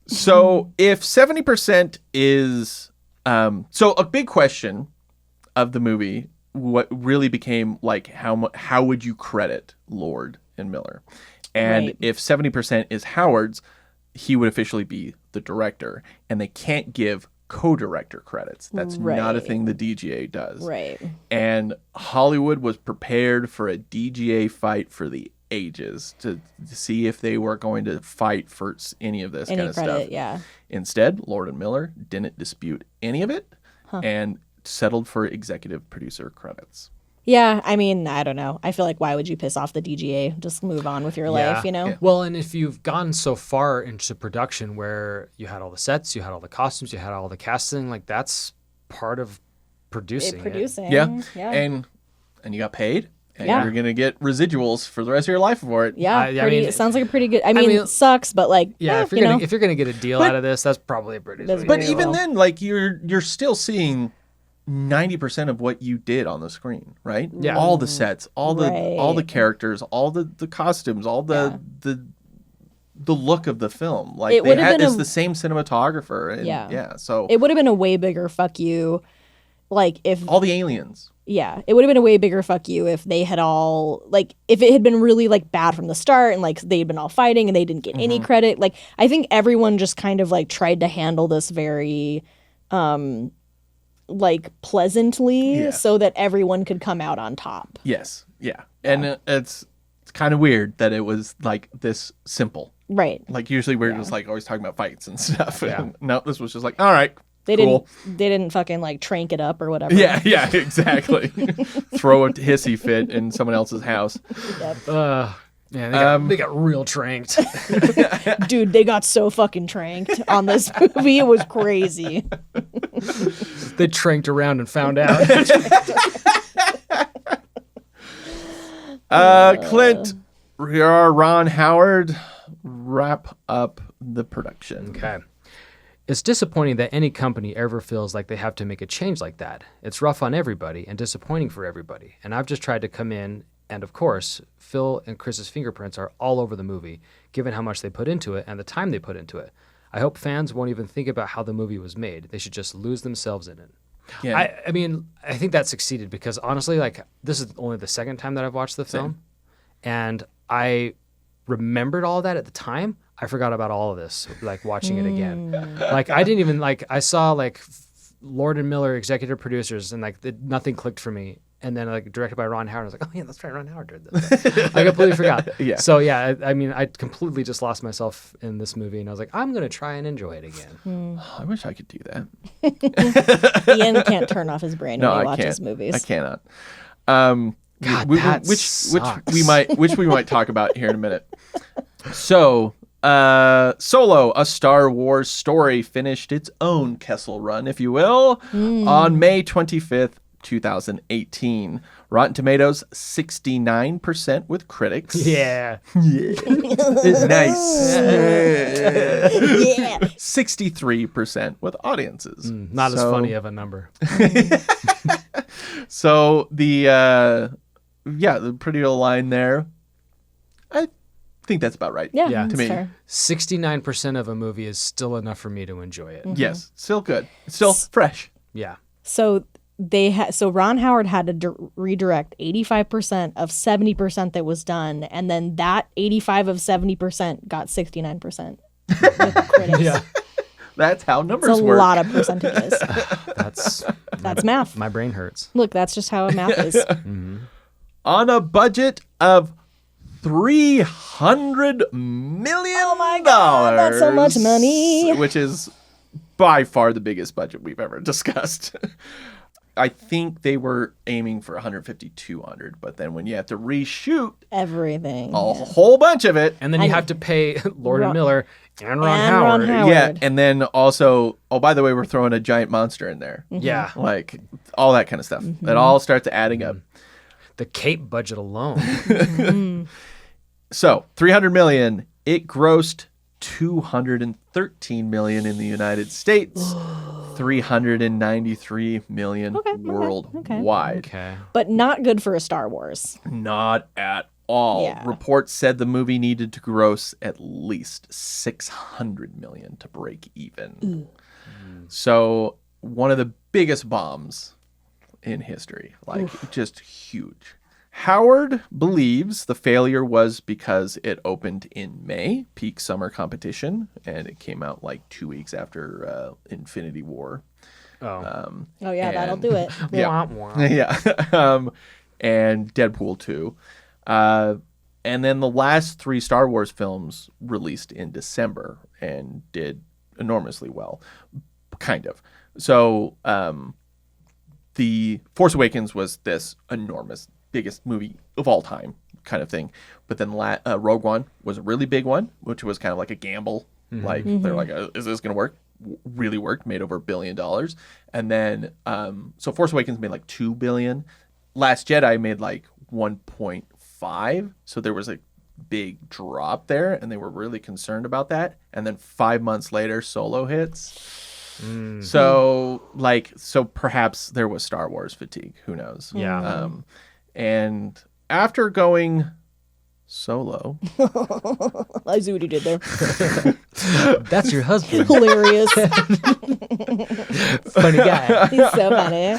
So if 70% is so a big question of the movie, what really became like how would you credit Lord and Miller? And Right. if 70% is Howard's, he would officially be the director, and they can't give co-director credits. That's not a Right. thing the DGA does. Right. And Hollywood was prepared for a DGA fight for the ages to see if they were going to fight for any of this Any kind of credit, stuff. yeah. Instead, Lord and Miller didn't dispute any of it and settled for executive producer credits. Yeah, I mean, I don't know. I feel like why would you piss off the DGA? Just move on with your life, you know? Yeah. Well, and if you've gone so far into production where you had all the sets, you had all the costumes, you had all the casting, like that's part of producing. Yeah. And you got paid. And Yeah. you're gonna get residuals for the rest of your life for it. Yeah, I mean, it sounds like a pretty good. I mean, it sucks, but like, Yeah, if you're gonna get a deal out of this, that's probably a pretty. But even then, like you're still seeing 90% of what you did on the screen, right? Yeah. All the sets, all the Right. characters, all the costumes, all the look of the film. Like It would've been it's a- the same cinematographer. And Yeah. so It would have been a way bigger fuck you, like if all the aliens. yeah, it would have been a way bigger fuck you if they had all like if it had been really like bad from the start and like they'd been all fighting and they didn't get any credit. Like I think everyone just kind of like tried to handle this very like pleasantly so that everyone could come out on top. Yes. Yeah. And it's kind of weird that it was like this simple. Right. Like usually we're just like always talking about fights and stuff. Yeah. And no, this was just like, all right, They cool. didn't fucking like trank it up or whatever. Yeah, exactly. Throw a hissy fit in someone else's house. Yeah, they got real tranked. Dude, they got so fucking tranked on this movie. It was crazy. They tranked around and found out. Clint, Ron Howard, wrap up the production. Okay. It's disappointing that any company ever feels like they have to make a change like that. It's rough on everybody and disappointing for everybody. And I've just tried to come in, and of course, Phil and Chris's fingerprints are all over the movie, given how much they put into it and the time they put into it. I hope fans won't even think about how the movie was made. They should just lose themselves in it. Yeah. I mean, I think that succeeded because honestly, like, this is only the second time that I've watched the film. And I remembered all of that at the time. I forgot about all of this, like watching it again. Like I didn't even like, I saw like Lord and Miller executive producers and like nothing clicked for me. And then like directed by Ron Howard. I was like, oh yeah, that's right. Ron Howard did this. I completely forgot. Yeah. So yeah, I mean, I completely just lost myself in this movie and I was like, I'm going to try and enjoy it again. I wish I could do that. Ian can't turn off his brain when he watches movies. I cannot. God, that which sucks. we might talk about here in a minute. So, Solo, a Star Wars story, finished its own Kessel Run, if you will, on May 25th, 2018. Rotten Tomatoes, 69% with critics. Yeah. Nice. Yeah. 63% with audiences. Not as funny of a number. So the pretty little line there. I think that's about right. Yeah, Yeah. that's to me. fair. 69% of a movie is still enough for me to enjoy it. Yes, still good. It's still fresh. Yeah. So so Ron Howard had to redirect 85% of 70% that was done, and then that 85 of 70% got 69% with critics. Yeah. That's how numbers It's a work. lot of percentages. That's math. My brain hurts. Look, that's just how math is. On a budget of $300 million. Oh my God, that's so much money. Which is by far the biggest budget we've ever discussed. I think they were aiming for 150, 200, but then when you have to reshoot Everything. a whole bunch of it, And then you have to pay Lord and Miller and Ron and Howard. Ron Howard. yeah, and then also, oh, by the way, we're throwing a giant monster in there. Yeah. Like all that kind of stuff. It all starts adding up. The Cape budget alone. So, 300 million, it grossed 213 million in the United States, 393 million worldwide. Okay. But not good for a Star Wars. Not at all. Yeah. Reports said the movie needed to gross at least 600 million to break even. So, one of the biggest bombs in history, like just huge. Howard believes the failure was because it opened in May, peak summer competition, and it came out like 2 weeks after Infinity War. Oh. That'll do it. Yeah. Wah, wah. Yeah. And Deadpool 2. And then the last 3 Star Wars films released in December and did enormously well. Kind of. So The Force Awakens was this enormous, biggest movie of all time kind of thing. But then Rogue One was a really big one, which was kind of like a gamble. Like, they're like, is this going to work? Really worked, made over $1 billion. And then, so Force Awakens made like $2 billion. Last Jedi made like 1.5. So there was a big drop there, and they were really concerned about that. And then 5 months later, Solo hits. So perhaps there was Star Wars fatigue. Who knows? Yeah. And after going solo, I see what you did there. That's your husband. Hilarious. Funny guy. He's so funny.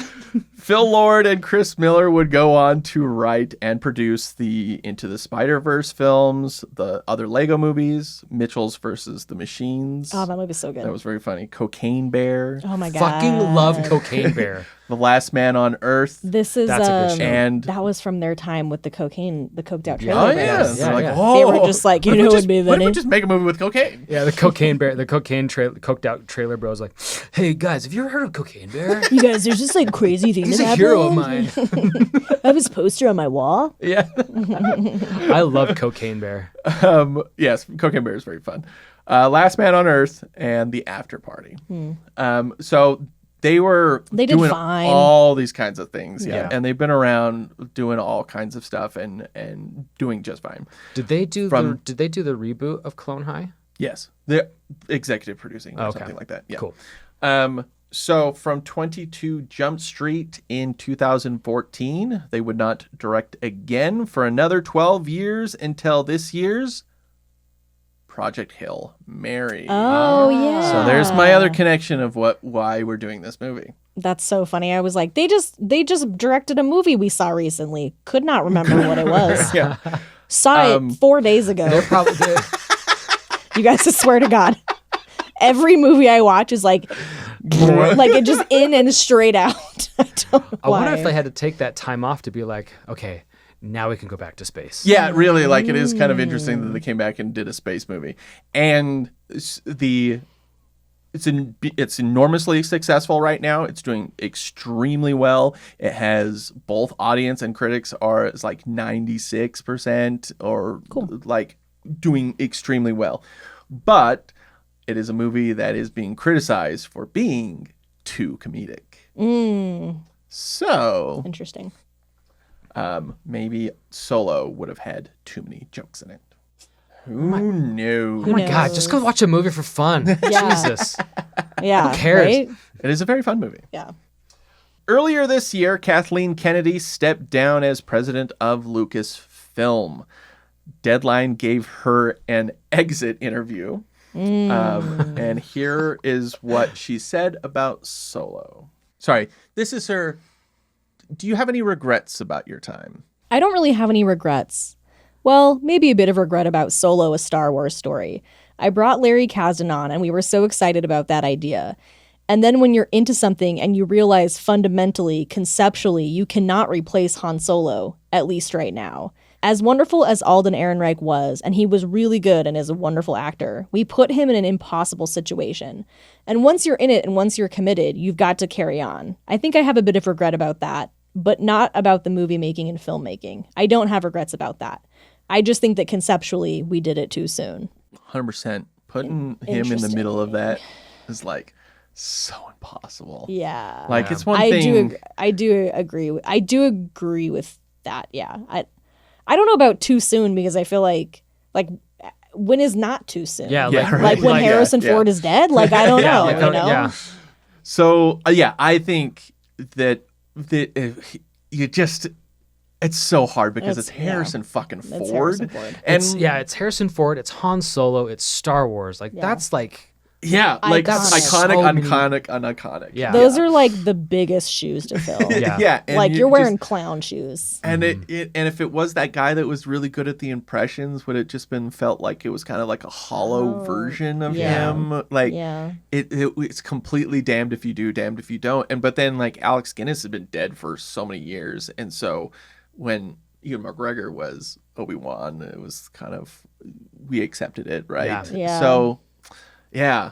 Phil Lord and Chris Miller would go on to write and produce the Into the Spider-Verse films, the other Lego movies, Mitchell's versus the Machines. Oh, that movie's so good. That was very funny. Cocaine Bear. Oh my god. Fucking love Cocaine Bear. The Last Man on Earth. This is That's a good show. And that was from their time with the coked out trailer. oh bros. yeah, Yeah, they're like, yeah. oh, They were just like, you know, what would be if we the just make a movie with cocaine? Yeah, the Cocaine Bear, coked out trailer bros like, hey guys, have you ever heard of Cocaine Bear? You guys, there's just like crazy things He's that a happen. hero of mine. I have his poster on my wall. Yeah. I love Cocaine Bear. Yes, Cocaine Bear is very fun. Last Man on Earth and The After Party. So they did doing fine. all these kinds of things, Yeah. and they've been around doing all kinds of stuff and doing just fine. Did they do From- the reboot of Clone High? Yes, they're executive producing or Okay. something like that. Yeah. Cool. So from 22 Jump Street in 2014, they would not direct again for another 12 years until this year's Project Hail Mary. Oh yeah. So there's my other connection of why we're doing this movie. That's so funny. I was like, they just directed a movie we saw recently. Could not remember what it was. Yeah. Saw it 4 days ago. They're probably. You guys, I swear to God, every movie I watch is like it just in and straight out. I don't know I wonder why. if they had to take that time off to be like, okay, now we can go back to space. Yeah, really, like it is kind of interesting that they came back and did a space movie. And it's enormously successful right now. It's doing extremely well. It has both audience and critics are like 96% or like doing extremely well. But it is a movie that is being criticized for being too comedic. So Interesting. maybe Solo would have had too many jokes in it. Who knew? Oh my God, just go watch a movie for fun. Yeah. Jesus. Yeah. Who cares? Right? It is a very fun movie. Yeah. Earlier this year, Kathleen Kennedy stepped down as president of Lucasfilm. Deadline gave her an exit interview. And here is what she said about Solo. Sorry, this is her. Do you have any regrets about your time? I don't really have any regrets. Well, maybe a bit of regret about Solo, a Star Wars story. I brought Larry Kasdan on, and we were so excited about that idea. And then when you're into something and you realize fundamentally, conceptually, you cannot replace Han Solo, at least right now. As wonderful as Alden Ehrenreich was, and he was really good and is a wonderful actor, we put him in an impossible situation. And once you're in it and once you're committed, you've got to carry on. I think I have a bit of regret about that, but not about the movie making and filmmaking. I don't have regrets about that. I just think that conceptually we did it too soon. 100%. Putting him in the middle of that is like so impossible. Yeah. Like it's one thing. I do agree with that. Yeah. I don't know about too soon because I feel like when is not too soon? Yeah, right. Like when Harrison Ford is dead? Like I don't know. like, you know? yeah. So I think that you just it's so hard because it's Harrison fucking Ford. It's Harrison Ford. And It's Harrison Ford, it's Han Solo, it's Star Wars. Like that's like like Iconic. iconic. Yeah. Those are like the biggest shoes to fill. Yeah. And Like you you're wearing just- clown shoes. and and if it was that guy that was really good at the impressions, would it just been felt like it was kind of like a hollow version of him? Like it's completely damned if you do, damned if you don't. But then like Alex Guinness has been dead for so many years, and so when Ewan McGregor was Obi-Wan, it was kind of we accepted it, right? Yeah. So I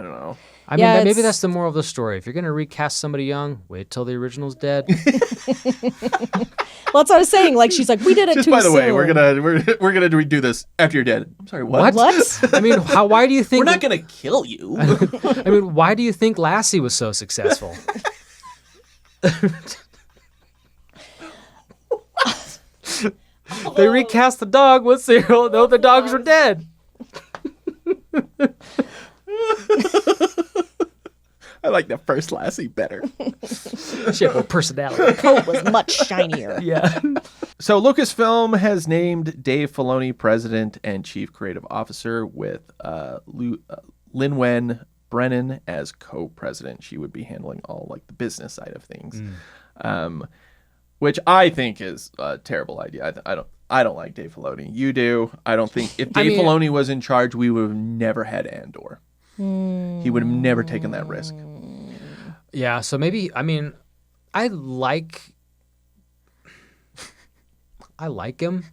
don't know. I mean, Yeah, maybe it's- that's the moral of the story. If you're gonna recast somebody young, wait till the original's dead. Well, that's what I was saying. Like she's like, we did it Just too by the soon. way, we're gonna redo this after you're dead. I'm sorry, what? What? I mean, why do you think We're not gonna kill you. I mean, why do you think Lassie was so successful? They recast the dog. What's the other dogs were dead? I like the first lassie better. She had more personality. Coat was much shinier. Yeah. So Lucasfilm has named Dave Filoni president and chief creative officer with Lin-Wen Brennan as co-president. She would be handling all like the business side of things, which I think is a terrible idea. I don't like Dave Filoni. You do. I don't think if Dave Filoni was in charge, we would have never had Andor. He would have never taken that risk. Yeah. So maybe I like him.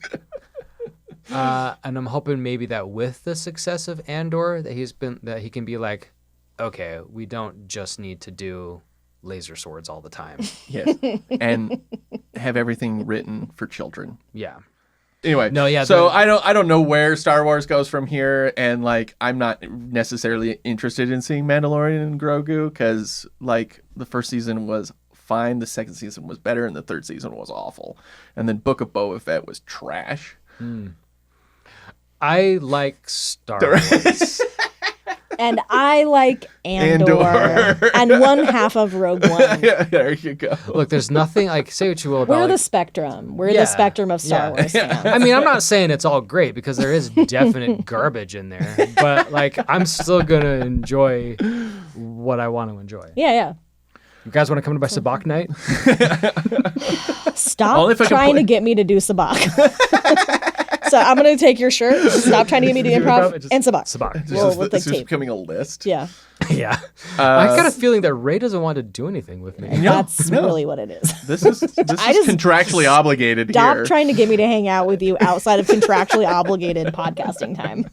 And I'm hoping maybe that with the success of Andor, that he can be like, okay, we don't just need to do laser swords all the time. Yes, and have everything written for children. Yeah. Anyway, no, yeah. So I don't know where Star Wars goes from here, and like I'm not necessarily interested in seeing Mandalorian and Grogu because like the first season was fine, the second season was better, and the third season was awful, and then Book of Boba Fett was trash. I like Star Wars. And I like Andor. And one half of Rogue One. Yeah, there you go. Look, there's nothing like say what you will about We're the spectrum. We're the spectrum of Star Wars fans. I mean, I'm not saying it's all great because there is definite garbage in there, but like I'm still gonna enjoy what I want to enjoy. Yeah. You guys want to come to my sabacc night? Stop trying to get me to do sabacc. So I'm going to take your shirt. Stop trying to get me to do improv and sabacc. Sabacc. We'll This take is tape. becoming a list. Yeah. Yeah. I got a feeling that Ray doesn't want to do anything with me. That's really what it is. This is contractually obligated Stop here. trying to get me to hang out with you outside of contractually obligated podcasting time.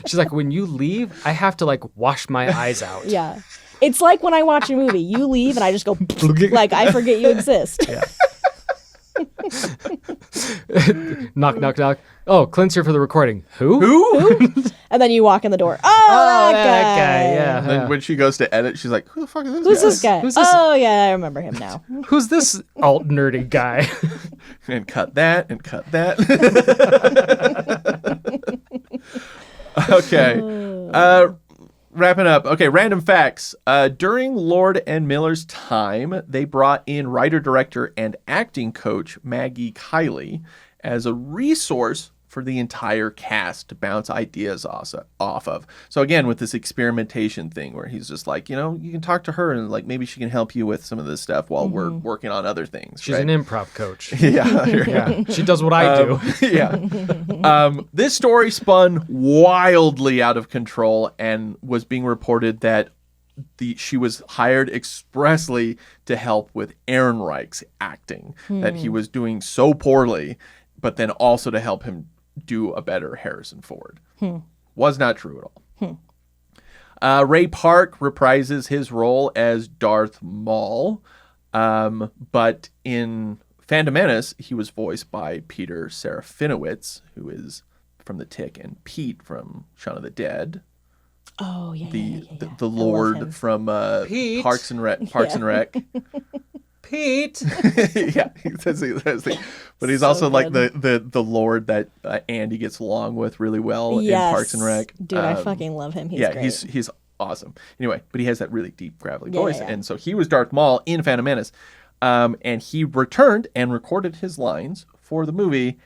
She's like, when you leave, I have to like wash my eyes out. Yeah. It's like when I watch a movie. You leave and I just go, like I forget you exist. Yeah. Knock, knock, knock. Oh, Clint's here for the recording. Who? And then you walk in the door. Oh, that guy. Yeah. And then when she goes to edit, she's like, who the fuck is this Who's guy? this guy? Who's this? Oh, yeah, I remember him now. Who's this alt nerdy guy? And cut that and cut that. Okay. Wrapping up. Okay, random facts. During Lord and Miller's time, they brought in writer-director and acting coach Maggie Kiley as a resource for the entire cast to bounce ideas off of. So again, with this experimentation thing where he's just like, you can talk to her and like maybe she can help you with some of this stuff while we're working on other things. She's right? an improv coach. Yeah. She does what I do. Yeah. This story spun wildly out of control and was being reported that she was hired expressly to help with Ehrenreich's acting, that he was doing so poorly, but then also to help him do a better Harrison Ford. Was not true at all. Ray Park reprises his role as Darth Maul, but in Phantom Menace, he was voiced by Peter Serafinowicz, who is from The Tick, and Pete from Shaun of the Dead. Oh, yeah. The Lord from Pete. Parks and Rec. Pete. Yeah, but he's also like the Lord that Andy gets along with really well in Parks and Rec. Dude, I fucking love him. He's great. He's awesome. Anyway, but he has that really deep, gravelly voice, and so he was Darth Maul in Phantom Menace, and he returned and recorded his lines for the movie,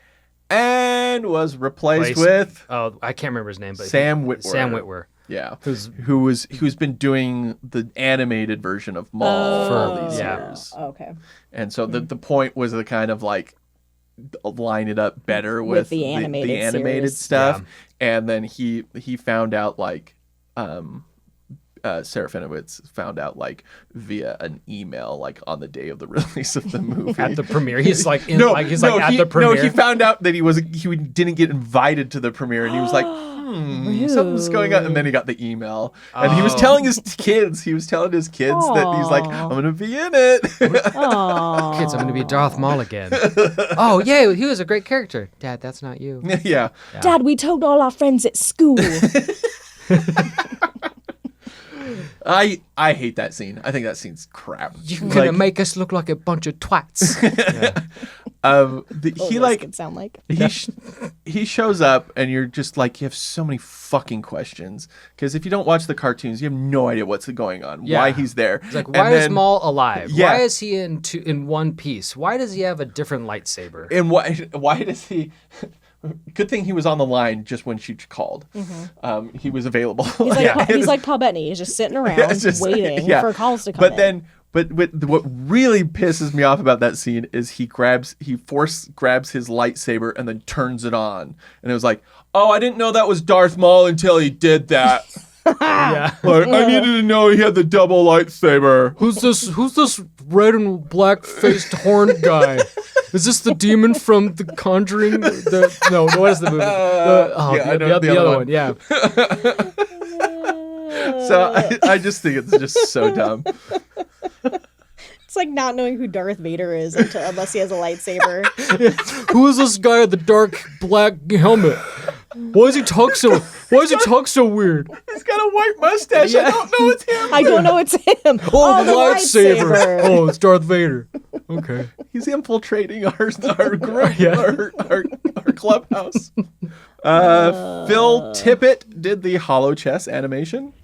and was replaced with I can't remember his name, but Sam Witwer. Sam Witwer. Yeah, who's been doing the animated version of Maul for all these years. Okay. And so the point was to kind of like line it up better with the animated stuff. Yeah. And then he found out like Serafinowicz found out like via an email like on the day of the release of the movie at the premiere. He's like at the premiere. No, he found out that he didn't get invited to the premiere, and he was like, something's going on. And then he got the email, and he was telling his kids. He was telling his kids that he's like, I'm gonna be in it. Kids, I'm gonna be Darth Maul again. Oh yeah, he was a great character. Dad, that's not you. Yeah. Dad, we told all our friends at school. I hate that scene. I think that scene's crap. You're gonna make us look like a bunch of twats. He like could sound like he shows up, and you're just like, you have so many fucking questions, because if you don't watch the cartoons, you have no idea what's going on, why he's there. It's like, why is Maul alive? Yeah. Why is he in one piece? Why does he have a different lightsaber? And why does he? Good thing he was on the line just when she called. He was available. He's like Paul Bettany. He's just sitting around waiting for calls to come in. But what really pisses me off about that scene is he grabs his lightsaber and then turns it on. And it was like, oh, I didn't know that was Darth Maul until he did that. Yeah. Like, I needed to know he had the double lightsaber. Who's this red and black faced horned guy? Is this the demon from The Conjuring? No, what is the movie? The other one. Yeah. So I just think it's just so dumb. It's like not knowing who Darth Vader is unless he has a lightsaber. Who is this guy with the dark black helmet? Why does he talk so weird? He's got a white mustache. I don't know it's him. I don't know it's him. Oh, the lightsaber. Oh, it's Darth Vader. Okay. He's infiltrating our group, our clubhouse. Phil Tippett did the hollow chess animation.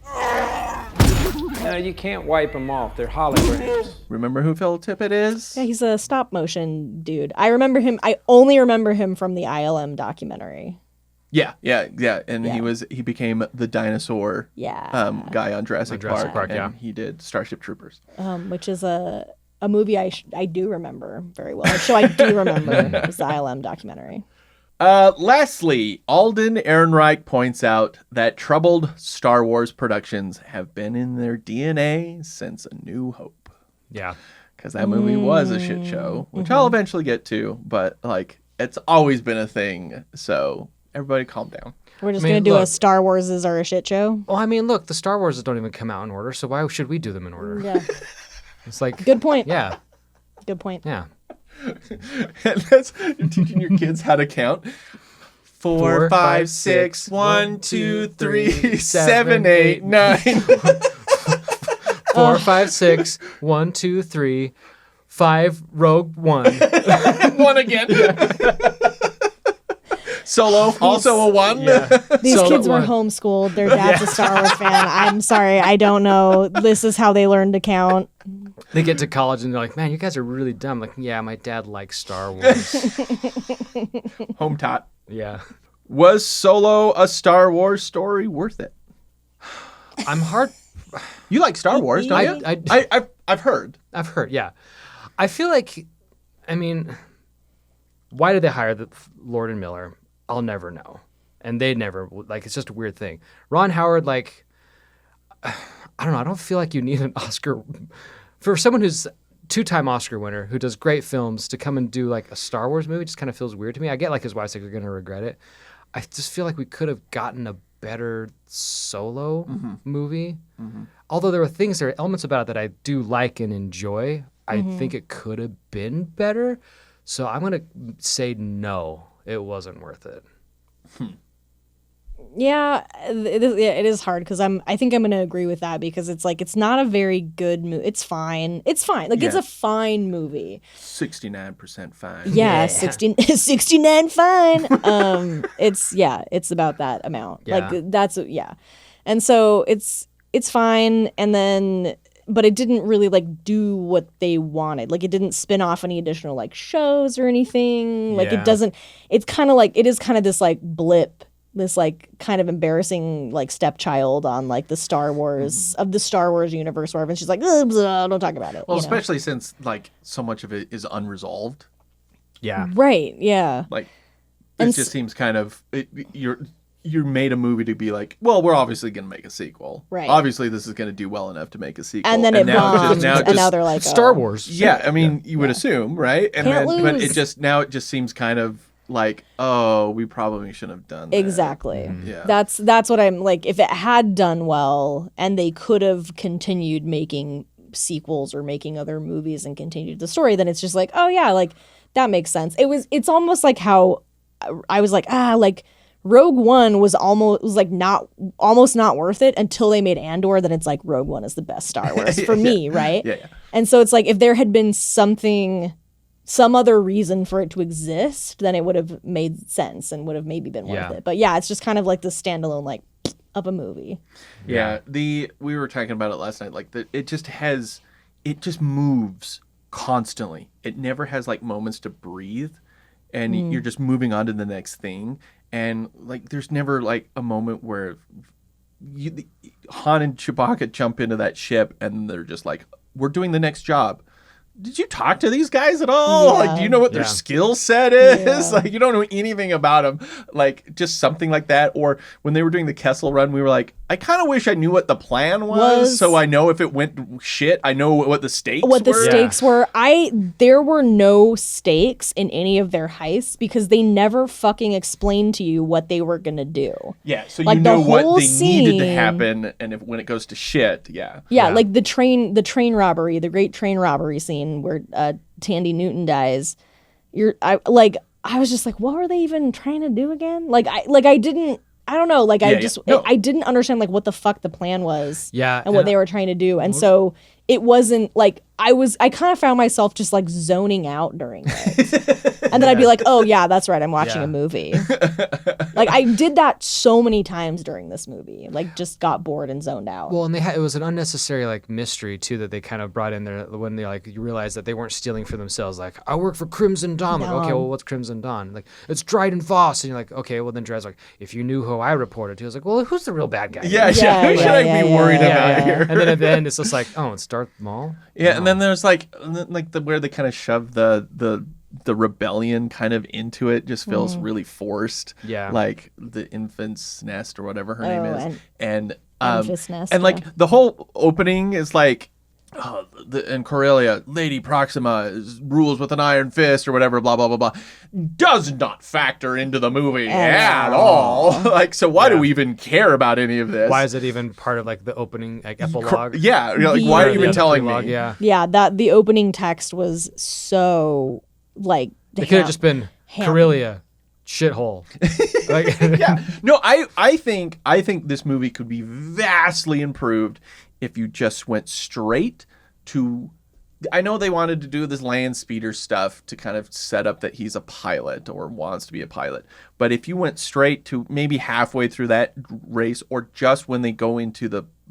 No, you can't wipe them off. They're holograms. Remember who Phil Tippett is? Yeah, he's a stop motion dude. I remember him. I only remember him from the ILM documentary. Yeah. And he became the dinosaur guy on Jurassic Park, and he did Starship Troopers. Which is a movie I do remember very well. A show I do remember. It was the ILM documentary. Lastly, Alden Ehrenreich points out that troubled Star Wars productions have been in their DNA since A New Hope. Yeah. Because that movie was a shit show, which I'll eventually get to, but like it's always been a thing. So everybody calm down. We're just going to do a Star Wars are a shit show? Well, I mean, look, the Star Wars don't even come out in order, so why should we do them in order? Yeah. It's like... Good point. Yeah. Good point. Yeah. And that's teaching your kids how to count. 4, 5, 6, 1, 2, 3, 7, 8, 9. 4, 5, 6, 1, 2, 3, 5, Rogue One. 1 again. Solo, also a 1. Yeah. These kids were homeschooled. Their dad's a Star Wars fan. I'm sorry, I don't know. This is how they learn to count. They get to college and they're like, man, you guys are really dumb. Like, yeah, my dad likes Star Wars. Home taught. Yeah. Was Solo a Star Wars story worth it? I'm hard. You like Star Wars, don't you? I've heard. I've heard, yeah. I feel like, I mean, why did they hire Lord and Miller? I'll never know. And they never, like, it's just a weird thing. Ron Howard, like, I don't know. I don't feel like you need an Oscar. For someone who's two-time Oscar winner, who does great films, to come and do, like, a Star Wars movie just kind of feels weird to me. I get, like, his wife's like, you're going to regret it. I just feel like we could have gotten a better Solo movie. Mm-hmm. Although there are elements about it that I do like and enjoy. I think it could have been better. So I'm going to say no, it wasn't worth it. Yeah, it is hard because I think I'm going to agree with that because it's like it's not a very good movie. It's fine. It's fine. Like it's a fine movie. 69% fine. Yeah, 69 fine. It's about that amount. Yeah. Like that's and so it's fine. And then but it didn't really like do what they wanted. Like it didn't spin off any additional like shows or anything. Like it doesn't. It's kind of like it is kind of this like blip. This like kind of embarrassing like stepchild on like the Star Wars of the Star Wars universe where she's like don't talk about it. Well, especially since like so much of it is unresolved. Yeah. Right. Yeah. Like it just seems kind of you made a movie to be like, well, we're obviously going to make a sequel. Right. Obviously, this is going to do well enough to make a sequel. And then it bombed. And now they're like Star Wars. Yeah. I mean, you would assume, right? And Can't then, but lose. it just seems kind of like, oh, we probably shouldn't have done that. Exactly. Yeah. That's what I'm like. If it had done well and they could have continued making sequels or making other movies and continued the story, then it's just like, oh yeah, like that makes sense. It's almost like how I was like, like Rogue One was almost not worth it until they made Andor. Then it's like Rogue One is the best Star Wars for me, right? Yeah. And so it's like if there had been something some other reason for it to exist, then it would have made sense and would have maybe been worth it. But yeah, it's just kind of like the standalone like of a movie. Yeah, we were talking about it last night. Like it just moves constantly. It never has like moments to breathe, and you're just moving on to the next thing. And like, there's never like a moment where Han and Chewbacca jump into that ship and they're just like, "We're doing the next job." Did you talk to these guys at all? Yeah. Like, do you know what their skill set is? Yeah. Like, you don't know anything about them. Like, just something like that. Or when they were doing the Kessel Run, we were like, I kind of wish I knew what the plan was, so I know if it went shit, I know what the stakes were. What the stakes were. There were no stakes in any of their heists because they never fucking explained to you what they were gonna do. Yeah, so like, you know what whole they needed to scene- happen, and when it goes to shit, Yeah, like the train robbery, the great train robbery scene where Tandy Newton dies. I was just like, what were they even trying to do again? I don't know. Like, I didn't understand like what the fuck the plan was. Yeah, and what they were trying to do, and so it wasn't like I kind of found myself just like zoning out during it, and then I'd be like, oh yeah, that's right, I'm watching a movie. Like I did that so many times during this movie, like just got bored and zoned out. Well, and it was an unnecessary like mystery too that they kind of brought in there when they like you realized that they weren't stealing for themselves. Like, I work for Crimson Dawn. Like, okay, well, what's Crimson Dawn? Like, it's Dryden Voss, and you're like, okay, well then Dryden's like, if you knew who I reported to, I was like, well, who's the real bad guy? Who should I be worried about here? And then at the end, it's just like, oh, it's Darth Maul. Yeah, and then there's like where they kind of shove the rebellion kind of into it just feels really forced. Yeah, like the Infant's Nest or whatever her name is, and Infant's Nest, and like the whole opening is like. In Corellia, Lady Proxima rules with an iron fist or whatever, blah, blah, blah, blah, does not factor into the movie at all. Like, so why do we even care about any of this? Why is it even part of like the opening like epilogue? Yeah, like, why are you even telling me? Yeah, that the opening text was so like it could have just been Corellia shithole. Like, yeah, no, I think this movie could be vastly improved if you just went straight to. I know they wanted to do this land speeder stuff to kind of set up that he's a pilot or wants to be a pilot. But if you went straight to maybe halfway through that race or just when they go into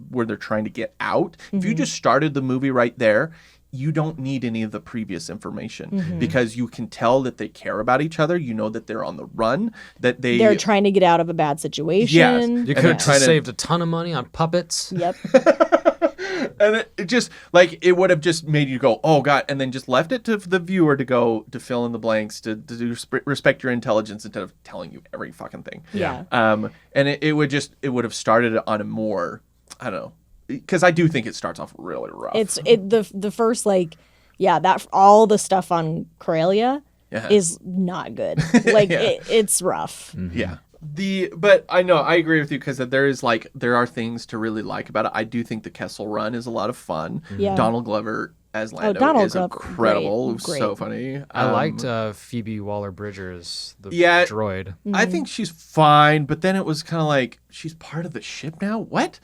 where they're trying to get out, if you just started the movie right there, you don't need any of the previous information because you can tell that they care about each other. You know that they're on the run, that they're trying to get out of a bad situation. Yes. You could have saved a ton of money on puppets. Yep. And it just like it would have just made you go, oh god, and then just left it to the viewer to fill in the blanks, to respect your intelligence instead of telling you every fucking thing. Yeah. And it would have started it on a more, I don't know, because I do think it starts off really rough. The first that all the stuff on Corellia is not good. Like it's rough. Mm-hmm. Yeah. But I know I agree with you because there are things to really like about it. I do think the Kessel Run is a lot of fun. Yeah. Donald Glover as Lando is incredible. Great. So funny. I liked Phoebe Waller-Bridge, the droid. I think she's fine, but then it was kind of like she's part of the ship now. What?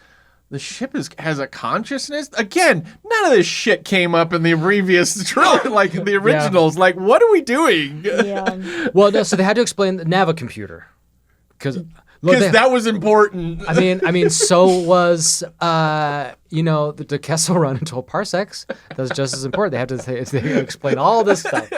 The ship has a consciousness? Again, none of this shit came up in the previous trilogy, like the originals. Like, what are we doing? Yeah. Well, no, so they had to explain the Navicomputer. Because that was important. I mean, so was the Kessel Run in 12 parsecs. That's just as important. They have to explain all this stuff.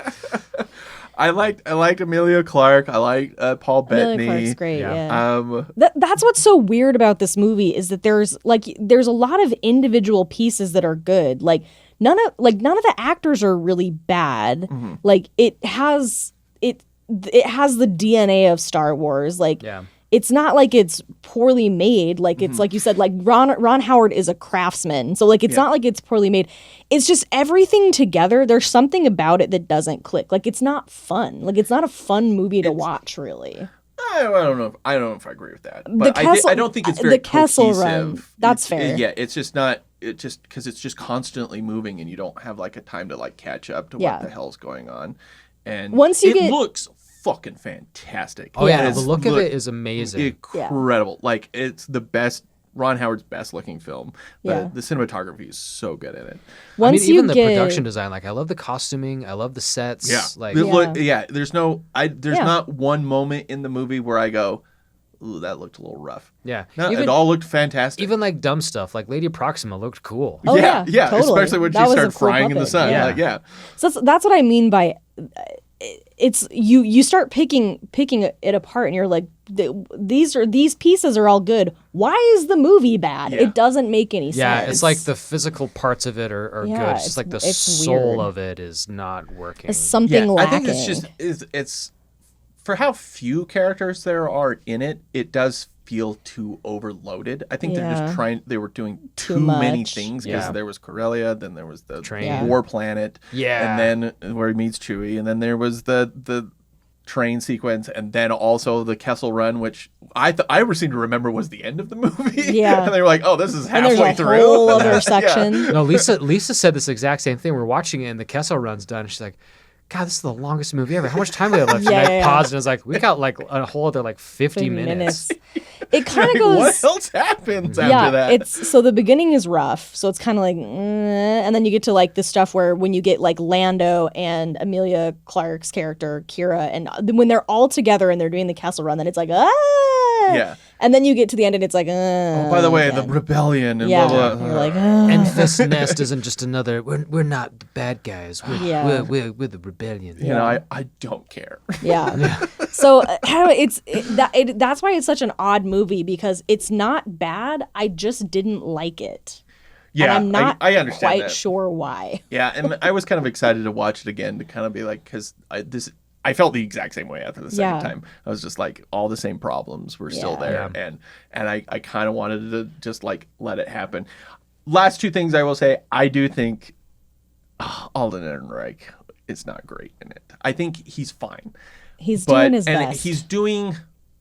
I liked Emilia Clarke. I liked Paul Bettany. Emilia Clarke's great. Yeah. That's what's so weird about this movie is that there's a lot of individual pieces that are good. Like none of the actors are really bad. Mm-hmm. Like it has the DNA of Star Wars. Like it's not like it's poorly made. Like it's like you said, like Ron Howard is a craftsman. So like it's not like it's poorly made. It's just everything together. There's something about it that doesn't click. Like it's not fun. Like it's not a fun movie to watch, really. I don't know if I agree with that. But I don't think it's very the Kessel cohesive. Run. That's fair. It's just not. It just because it's just constantly moving and you don't have like a time to like catch up to what the hell's going on. And once it looks fucking fantastic. Oh yeah, the look of it is amazing. Incredible. Like it's the best Ron Howard's best looking film. Yeah. The cinematography is so good in it. Once even the production design, like I love the costuming, I love the sets. Yeah. Like There's not one moment in the movie where I go, ooh, that looked a little rough. Yeah. No, it all looked fantastic. Even like dumb stuff, like Lady Proxima looked cool. Oh, yeah, totally. Especially when That she was a started cool crying in the puppet. sun. Yeah. So that's what I mean by it's you start picking it apart and you're like these pieces are all good. Why is the movie bad? Yeah. It doesn't make any sense. Yeah, it's like the physical parts of it are good. It's just like the soul of it is not working. It's something lacking. I think it's just it's for how few characters there are in it. It does feel too overloaded. I think they're just they were doing too many things because there was Corellia, then there was the war planet, and then where he meets Chewie, and then there was the train sequence, and then also the Kessel Run, which I seem to remember was the end of the movie. Yeah, and they were like, "Oh, this is and halfway there's a through." whole other section. No, Lisa said this exact same thing. We're watching it, and the Kessel Run's done. And she's like, God, this is the longest movie ever. How much time do we have left? And I paused and I was like, we got like a whole other like 50 minutes. It kind of goes. What else happens after that? It's so the beginning is rough. So it's kind of like, and then you get to like the stuff where when you get like Lando and Emilia Clarke's character Kira, and when they're all together and they're doing the Kessel Run, then it's like yeah. And then you get to the end and it's like, oh, by the way, the rebellion and blah blah. You're like, and this nest isn't just another. We're not the bad guys. We're the rebellion. You know, I don't care. Yeah. So that's why it's such an odd movie, because it's not bad. I just didn't like it. Yeah, and I'm not I understand quite that. sure why. Yeah, and I was kind of excited to watch it again to kind of be like, because I felt the exact same way after the second time. I was just like, all the same problems were still there, and I kind of wanted to just like let it happen. Last two things I will say, I do think Alden Ehrenreich is not great in it. I think he's fine. He's doing his best. And he's doing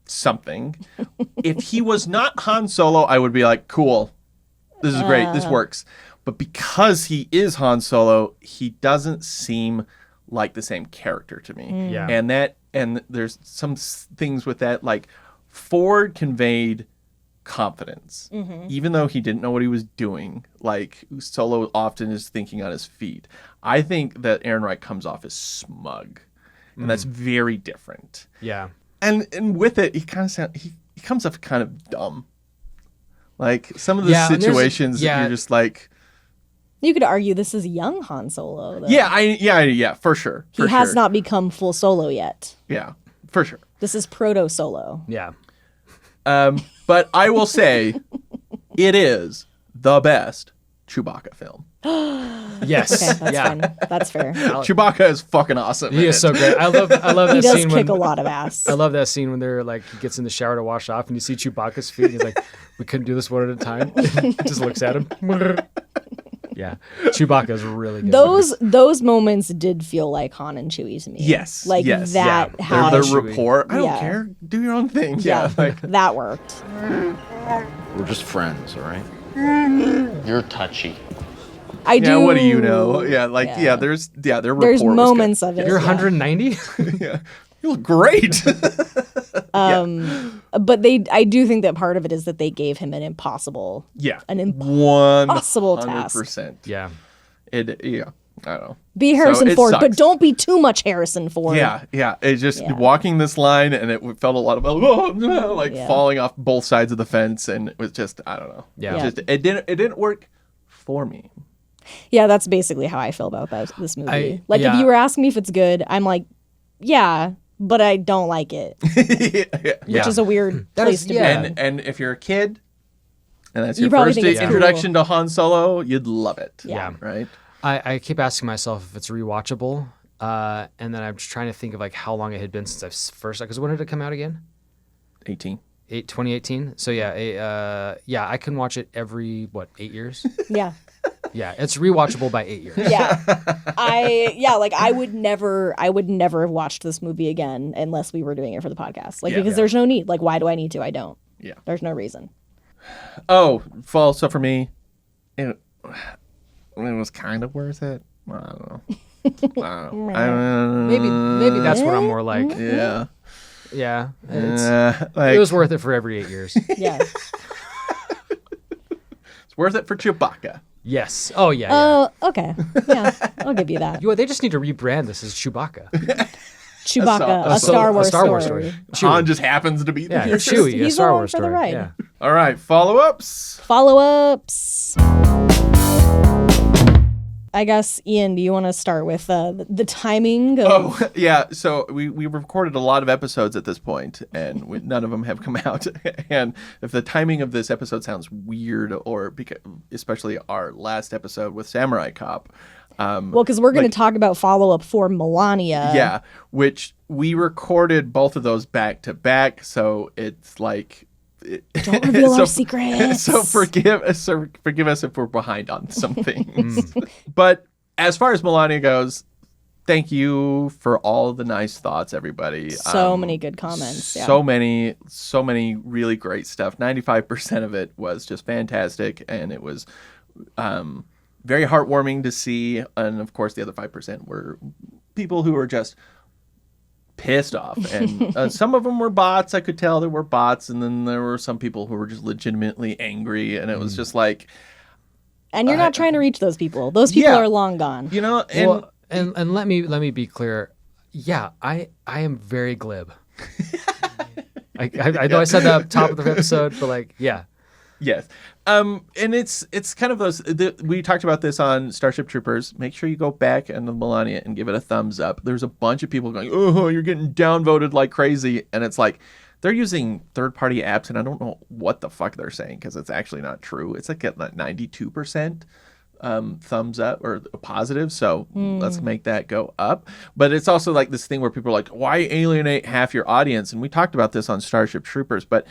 something. If he was not Han Solo, I would be like, cool, this is great, this works. But because he is Han Solo, he doesn't seem like the same character to me. Yeah. And there's some things with that, like Ford conveyed confidence, even though he didn't know what he was doing. Like Solo often is thinking on his feet. I think that Ehrenreich comes off as smug, and that's very different. Yeah. And with it, he comes off kind of dumb. Like some of the situations that you're just like. You could argue this is young Han Solo, though. Yeah, for sure. He has not become full Solo yet. Yeah, for sure. This is proto Solo. Yeah. But I will say, it is the best Chewbacca film. Yes. Okay, that's fine. That's fair. Chewbacca is fucking awesome. He is so great. I love that he does scene. kick a lot of ass. I love that scene when they're like, he gets in the shower to wash off, and you see Chewbacca's feet, and he's like, we couldn't do this one at a time. He just looks at him. Yeah, Chewbacca is really good. Those moments did feel like Han and Chewie to me. Yes, like yes. that. Yeah. How Their rapport. I don't care. Do your own thing. Yeah, like that worked. We're just friends, all right? You're touchy. I do. Yeah, what do you know? Yeah, like their rapport. There's was moments good. of it. You're 190. Yeah, you look great. But I do think that part of it is that they gave him an impossible. Yeah, an impossible task. 100%. Yeah. I don't know. Be Harrison it Ford, sucks. but don't be too much Harrison Ford. Yeah. It's just walking this line, and it felt a lot of falling off both sides of the fence, and it was just I don't know. Yeah. It didn't work for me. Yeah, that's basically how I feel about this movie. If yeah. you were asking me if it's good, I'm like, yeah, but I don't like it, which is a weird place to be. And if you're a kid, and that's You your probably first think it's introduction to Han Solo, you'd love it. Yeah. Right? I keep asking myself if it's rewatchable, and then I'm just trying to think of like how long it had been since I've first. Because when did it come out again? 2018. So I can watch it every 8 years. Yeah. Yeah, it's rewatchable by 8 years. Yeah. I would never have watched this movie again unless we were doing it for the podcast. Because there's no need. Like, why do I need to? I don't. Yeah. There's no reason. Oh, so for me, it was kind of worth it. I don't know. Maybe that's what I'm more like. Yeah. Yeah. It was worth it for every 8 years. Yeah. It's worth it for Chewbacca. Yes. Oh, yeah. Oh, okay. Yeah, I'll give you that. They just need to rebrand this as Chewbacca. Chewbacca, a Star Wars story. Han just happens to be there. Yeah, Chewie, a Star Wars story. Ride. Yeah. All right, follow-ups. I guess, Ian, do you want to start with the timing? Yeah. So we recorded a lot of episodes at this point, and none of them have come out. And if the timing of this episode sounds weird, especially our last episode with Samurai Cop. Because we're going to talk about follow-up for Melania. Yeah, which we recorded both of those back to back, so it's like... Don't reveal our secrets. So forgive us if we're behind on some things. But as far as Melania goes, thank you for all the nice thoughts, everybody. So many good comments. Yeah. So many really great stuff. 95% of it was just fantastic, and it was very heartwarming to see. And of course, the other 5% were people who were just pissed off, and some of them were bots. I could tell there were bots, and then there were some people who were just legitimately angry, and it was just like, and you're not trying to reach those people. Those people are long gone. And let me be clear. Yeah, I am very glib. I know I said that up top of the episode, but yeah. Yes. And it's kind of those, we talked about this on Starship Troopers. Make sure you go back and the Melania and give it a thumbs up. There's a bunch of people going, oh, you're getting downvoted like crazy. And it's like, they're using third-party apps, and I don't know what the fuck they're saying, because it's actually not true. It's like at 92% thumbs up or positive. So let's make that go up. But it's also like this thing where people are like, why alienate half your audience? And we talked about this on Starship Troopers, but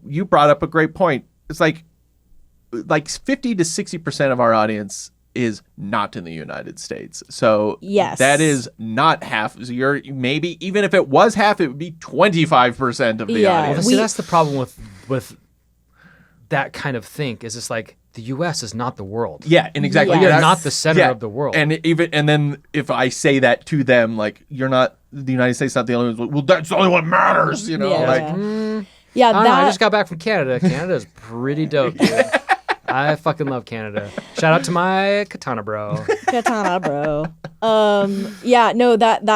you brought up a great point. It's like 50 to 60% of our audience is not in the United States. So yes, that is not half. So you're maybe, even if it was half, it would be 25% of the audience. Well, see, that's the problem with that kind of think, is it's like the U.S. is not the world. Yeah, and exactly. We are not the center of the world. And then if I say that to them, like, you're not, the United States not the only one, well, that's the only one matters, Yeah, I just got back from Canada. Canada is pretty dope, dude. I fucking love Canada. Shout out to my Katana bro. That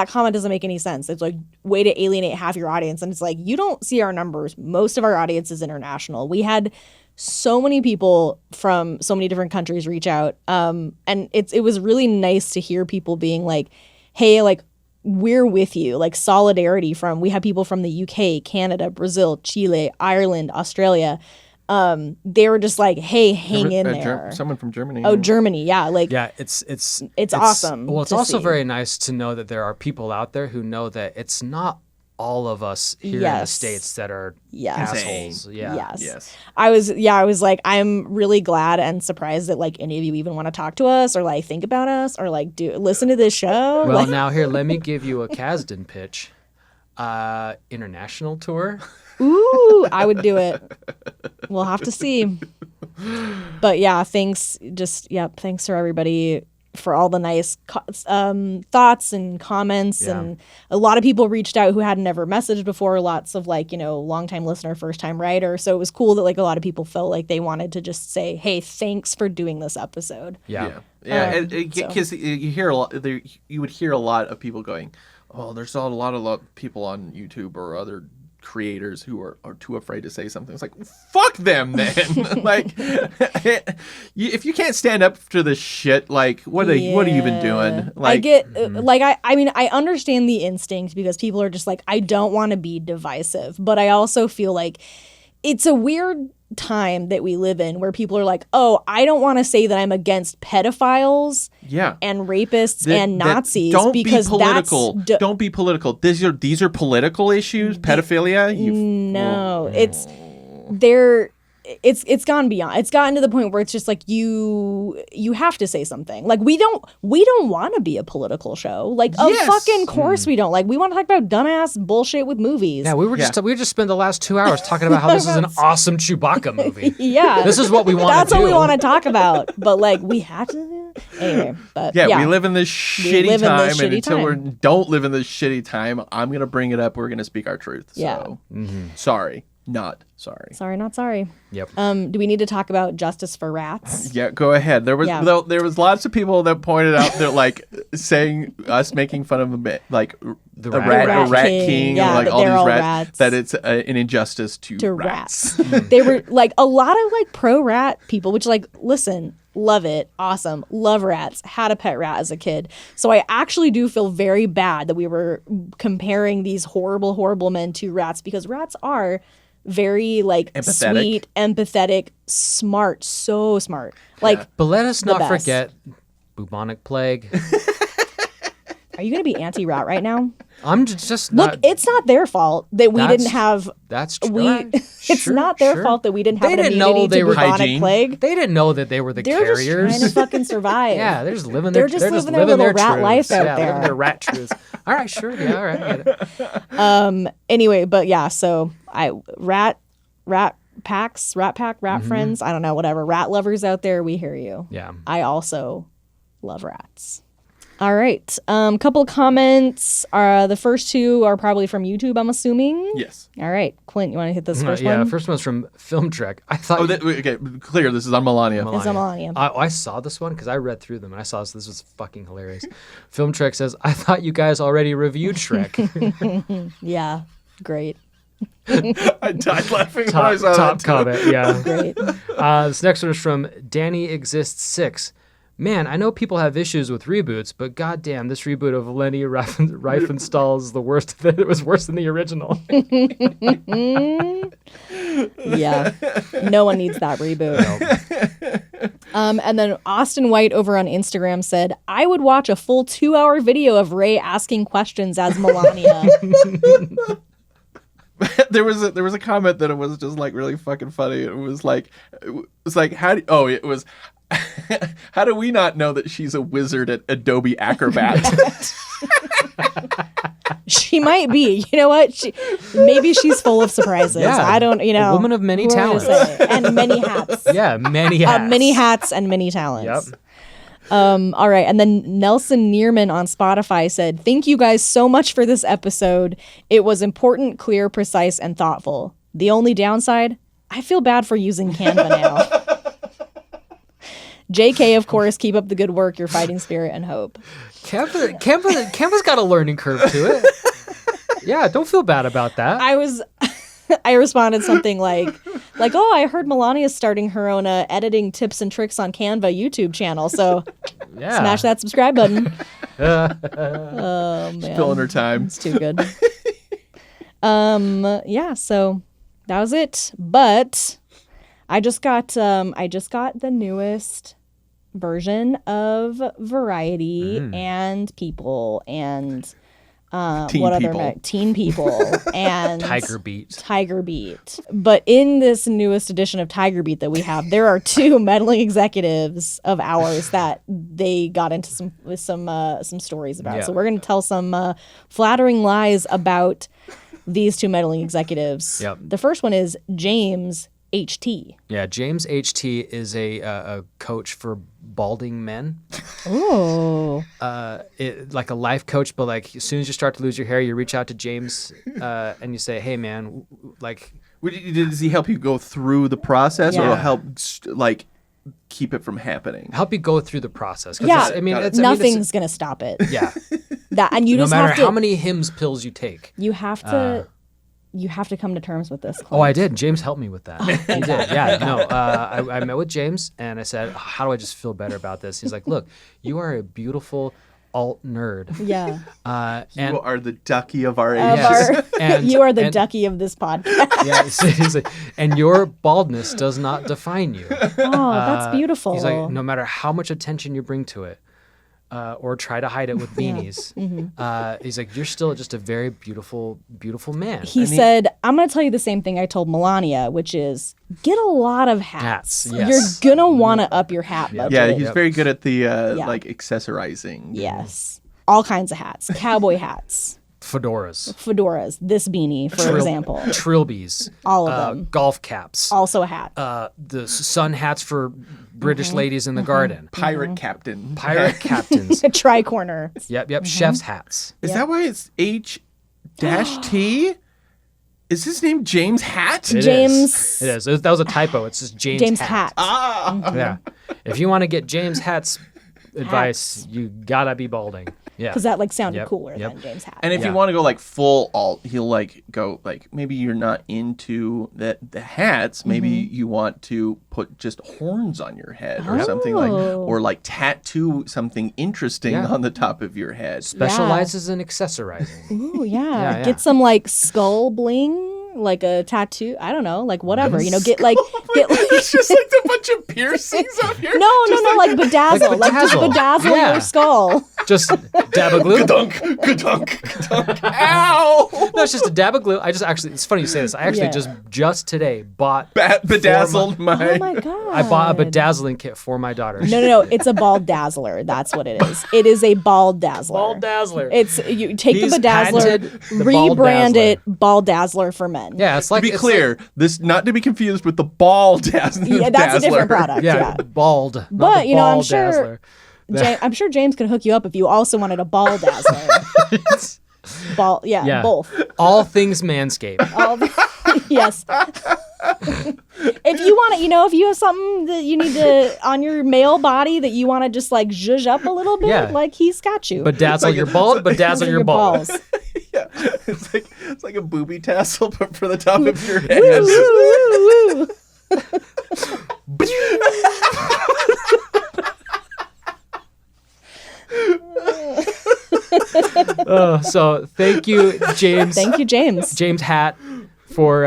comment doesn't make any sense. It's like, way to alienate half your audience. And it's like, you don't see our numbers. Most of our audience is international. We had so many people from so many different countries reach out. And it was really nice to hear people being like, hey, like, we're with you, like solidarity we have people from the UK, Canada, Brazil, Chile, Ireland, Australia. They were just like, hey, hang in there. Someone from Germany. Oh, Germany. Yeah. It's awesome. Well, it's also very nice to know that there are people out there who know that it's not all of us here in the States that are assholes. Yes. I was like, I'm really glad and surprised that like any of you even want to talk to us or like think about us or like listen to this show. Well, now here, let me give you a Kasdan pitch. International tour. Ooh, I would do it. We'll have to see. But yeah, thanks for everybody for all the nice thoughts and comments. Yeah. And a lot of people reached out who hadn't ever messaged before, lots of longtime listener, first time writer. So it was cool that a lot of people felt like they wanted to just say, hey, thanks for doing this episode. Because you hear a lot, you would hear a lot of people going, oh, there's a lot of people on YouTube or other creators who are too afraid to say something. It's like, fuck them then. If you can't stand up to this shit, what are you even doing? I get I understand the instinct because people are just like, I don't want to be divisive, but I also feel like it's a weird time that we live in where people are like, oh, I don't want to say that I'm against pedophiles and rapists and Nazis because that's don't be political. These are political issues. Pedophilia. It's gone beyond. It's gotten to the point where it's just like you have to say something. Like we don't want to be a political show. Fucking course we don't. We want to talk about dumbass bullshit with movies. Yeah, we just spent the last 2 hours talking about how this is an awesome Chewbacca movie. Yeah, this is what we want. That's what we want to talk about. But we have to anyway. But we live in this shitty time, and until we don't live in this shitty time, I'm gonna bring it up. We're gonna speak our truth. So sorry. not sorry. Sorry, not sorry. Yep. Do we need to talk about justice for rats? Yeah, go ahead. There was there was lots of people that pointed out that like saying us making fun of like The a rat rat king, Yeah, like that all they're these all rats, that it's an injustice to rats. They were like a lot of like pro rat people, which like listen. Love it. Awesome. Love rats. Had a pet rat as a kid. So I actually do feel very bad that we were comparing these horrible, horrible men to rats because rats are very like sweet, empathetic, smart, so smart. Like, but let us not best. forget bubonic plague. Are you going to be anti-rat right now? I'm just Look, not. it's not their fault that we didn't have. That's true. It's not their fault that we didn't have an immunity to bubonic plague. They didn't know that they were the carriers. They're just trying to fucking survive. Yeah, they're just living They're their. just living their little rat life out there. Living their rat truths. All right, sure. Yeah, all right. I get it. Anyway, but yeah, so rat friends. I don't know, whatever. Rat lovers out there, we hear you. Yeah. I also love rats. All right. Couple comments. The first two are probably from YouTube, I'm assuming. Yes. All right. Clint, you want to hit this first Yeah, one? the first one's from Film Trek. I thought. Okay, clear. This is on Melania. It's on Melania. I saw this one because I read through them and I saw this. This was fucking hilarious. Film Trek says, "I thought you guys already reviewed Shrek." Yeah. Great. I died laughing when I saw Top that. comment. Yeah. Great. This next one is from Danny Exists 6. Man, I know people have issues with reboots, but goddamn, this reboot of Lenny Riefenstahl is the worst. It was worse than the original. Yeah. No one needs that reboot. And then Austin White over on Instagram said, I would watch a full 2-hour video of Ray asking questions as Melania. There was a comment that it was just like really fucking funny. It was like how do we not know that she's a wizard at Adobe Acrobat? She might be. You know what? Maybe she's full of surprises. Yeah. I don't, A woman of many talents. And many hats. Yeah, many hats. Many hats and many talents. Yep. All right. And then Nelson Neerman on Spotify said, thank you guys so much for this episode. It was important, clear, precise, and thoughtful. The only downside, I feel bad for using Canva now. JK, of course, keep up the good work, your fighting spirit and hope. Canva's got a learning curve to it. Yeah, don't feel bad about that. I responded something like, oh, I heard Melania's starting her own editing tips and tricks on Canva YouTube channel, so smash that subscribe button. Oh, man. Filling her time. It's too good. Yeah, so that was it. But I just got the newest version of Variety and People and Teen People and Tiger Beat. But in this newest edition of Tiger Beat that we have, there are 2 meddling executives of ours that they got into some stories about. Yeah. So we're going to tell some flattering lies about these 2 meddling executives. Yep. The first one is James HT. Yeah, James HT is a coach for balding men. Oh. Like a life coach, but like as soon as you start to lose your hair, you reach out to James and you say, "Hey, man, like." Does he help you go through the process, Yeah. or help like keep it from happening? Help you go through the process. Yeah, nothing's gonna stop it. Yeah. And you no just matter have to, how many Hims pills you take. You have to. You have to come to terms with this. Clint. Oh, I did. James helped me with that. He did. Yeah. No. I met with James and I said, "How do I just feel better about this?" He's like, "Look, you are a beautiful alt nerd. Yeah. You are the ducky of our age. You are the ducky of this podcast. Yeah. He's like, and your baldness does not define you. Oh, that's beautiful. He's like, no matter how much attention you bring to it, or try to hide it with beanies. He's like, you're still just a very beautiful, beautiful man. He said, I'm going to tell you the same thing I told Melania, which is get a lot of hats. Yes. You're going to want to up your hat budget. Yeah, he's very good at the like accessorizing. Yes. All kinds of hats. Cowboy hats. Fedoras. This beanie, for example. Trilbies. All of them. Golf caps. Also a hat. The sun hats for British ladies in the garden. Pirate captain. Pirate captains. Tri-corner. Yep. Chef's hats. Is that why it's H-T? Is his name James Hat? It James. It is. That was a typo. It's just James Hat. Ah. Yeah. If you want to get James Hat's advice, you gotta be balding. Yeah. Because that sounded cooler than James Hat. And if you want to go full alt, he'll go maybe you're not into the hats. Maybe you want to put just horns on your head or something or tattoo something interesting on the top of your head. Specializes in accessorizing. Ooh, yeah. Get some skull bling. Like a tattoo, I don't know, whatever, get it's just a bunch of piercings up here. No, bedazzle, just bedazzle your skull. Just dab of glue. Gadunk. Ow! No, it's just a dab of glue. It's funny you say this. I actually just today bought bedazzled my. Oh my god! I bought a bedazzling kit for my daughter. No, it's a ball dazzler. That's what it is. It is a ball dazzler. Ball dazzler. It's you take the bedazzler, rebrand it ball dazzler for men. Yeah, it's to be clear, this not to be confused with the ball dazzler. Yeah, that's a different product. Yeah, bald. But I'm sure, I'm sure James could hook you up if you also wanted a ball dazzler. Both. All things Manscaped. Yes. If you want to, if you have something that you need to on your male body that you want to just zhuzh up a little bit, he's got you. Bedazzle your bald, bedazzle your balls. Yeah, it's like a booby tassel, but for the top of your head. So thank you, James. Thank you, James. James Hat for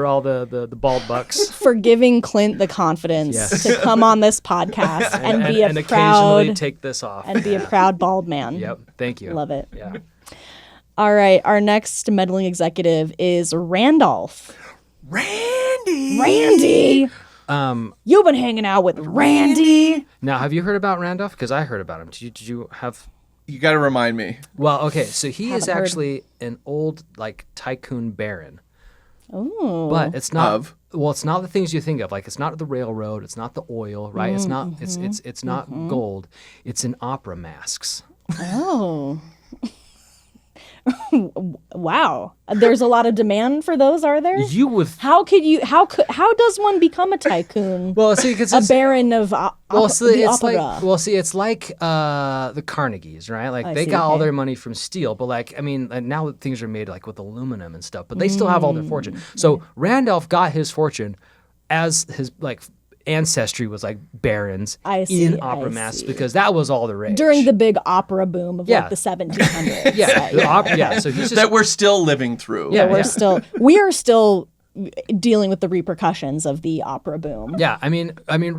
all the bald bucks. For giving Clint the confidence to come on this podcast and be a and proud occasionally take this off and be a proud bald man. Yep. Thank you. Love it. Yeah. All right. Our next meddling executive is Randolph. Randy. You've been hanging out with Randy. Now, have you heard about Randolph? Because I heard about him. Did you have? You got to remind me. Well, okay. So he is actually an old tycoon baron. Oh. But it's not. Well, it's not the things you think of. It's not the railroad. It's not the oil. Right. It's not. It's not gold. It's in opera masks. Oh. Wow. There's a lot of demand for those, are there? How does one become a tycoon? Well, see, because a baron of the opera. It's like the Carnegies, right? They got all their money from steel, but now things are made with aluminum and stuff, but they still have all their fortune. So Randolph got his fortune as his ancestry was barons in opera masks because that was all the rage during the big opera boom of the 1700s. So he's just, that we're still living through. We are still dealing with the repercussions of the opera boom. Yeah, I mean,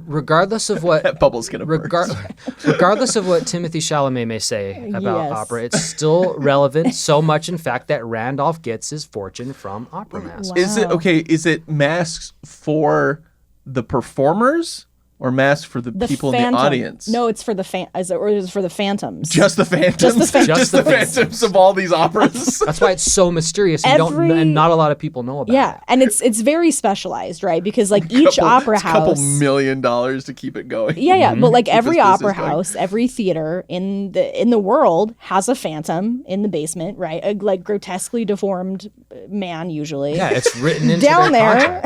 regardless of what that bubble's gonna burst. Regardless of what Timothy Chalamet may say about opera, it's still relevant. So much, in fact, that Randolph gets his fortune from opera masks. Wow. Is it masks for the performers or masks for the people in the audience? No, it's for the is it for the phantoms? Just the phantoms. Just the phantoms of all these operas. That's why it's so mysterious and not a lot of people know about it. Yeah, and it's very specialized, right? Because each opera house, $2 million to keep it going. Yeah, but every opera house, every theater in the world has a phantom in the basement, right? A grotesquely deformed man usually. Yeah, it's written into down their there.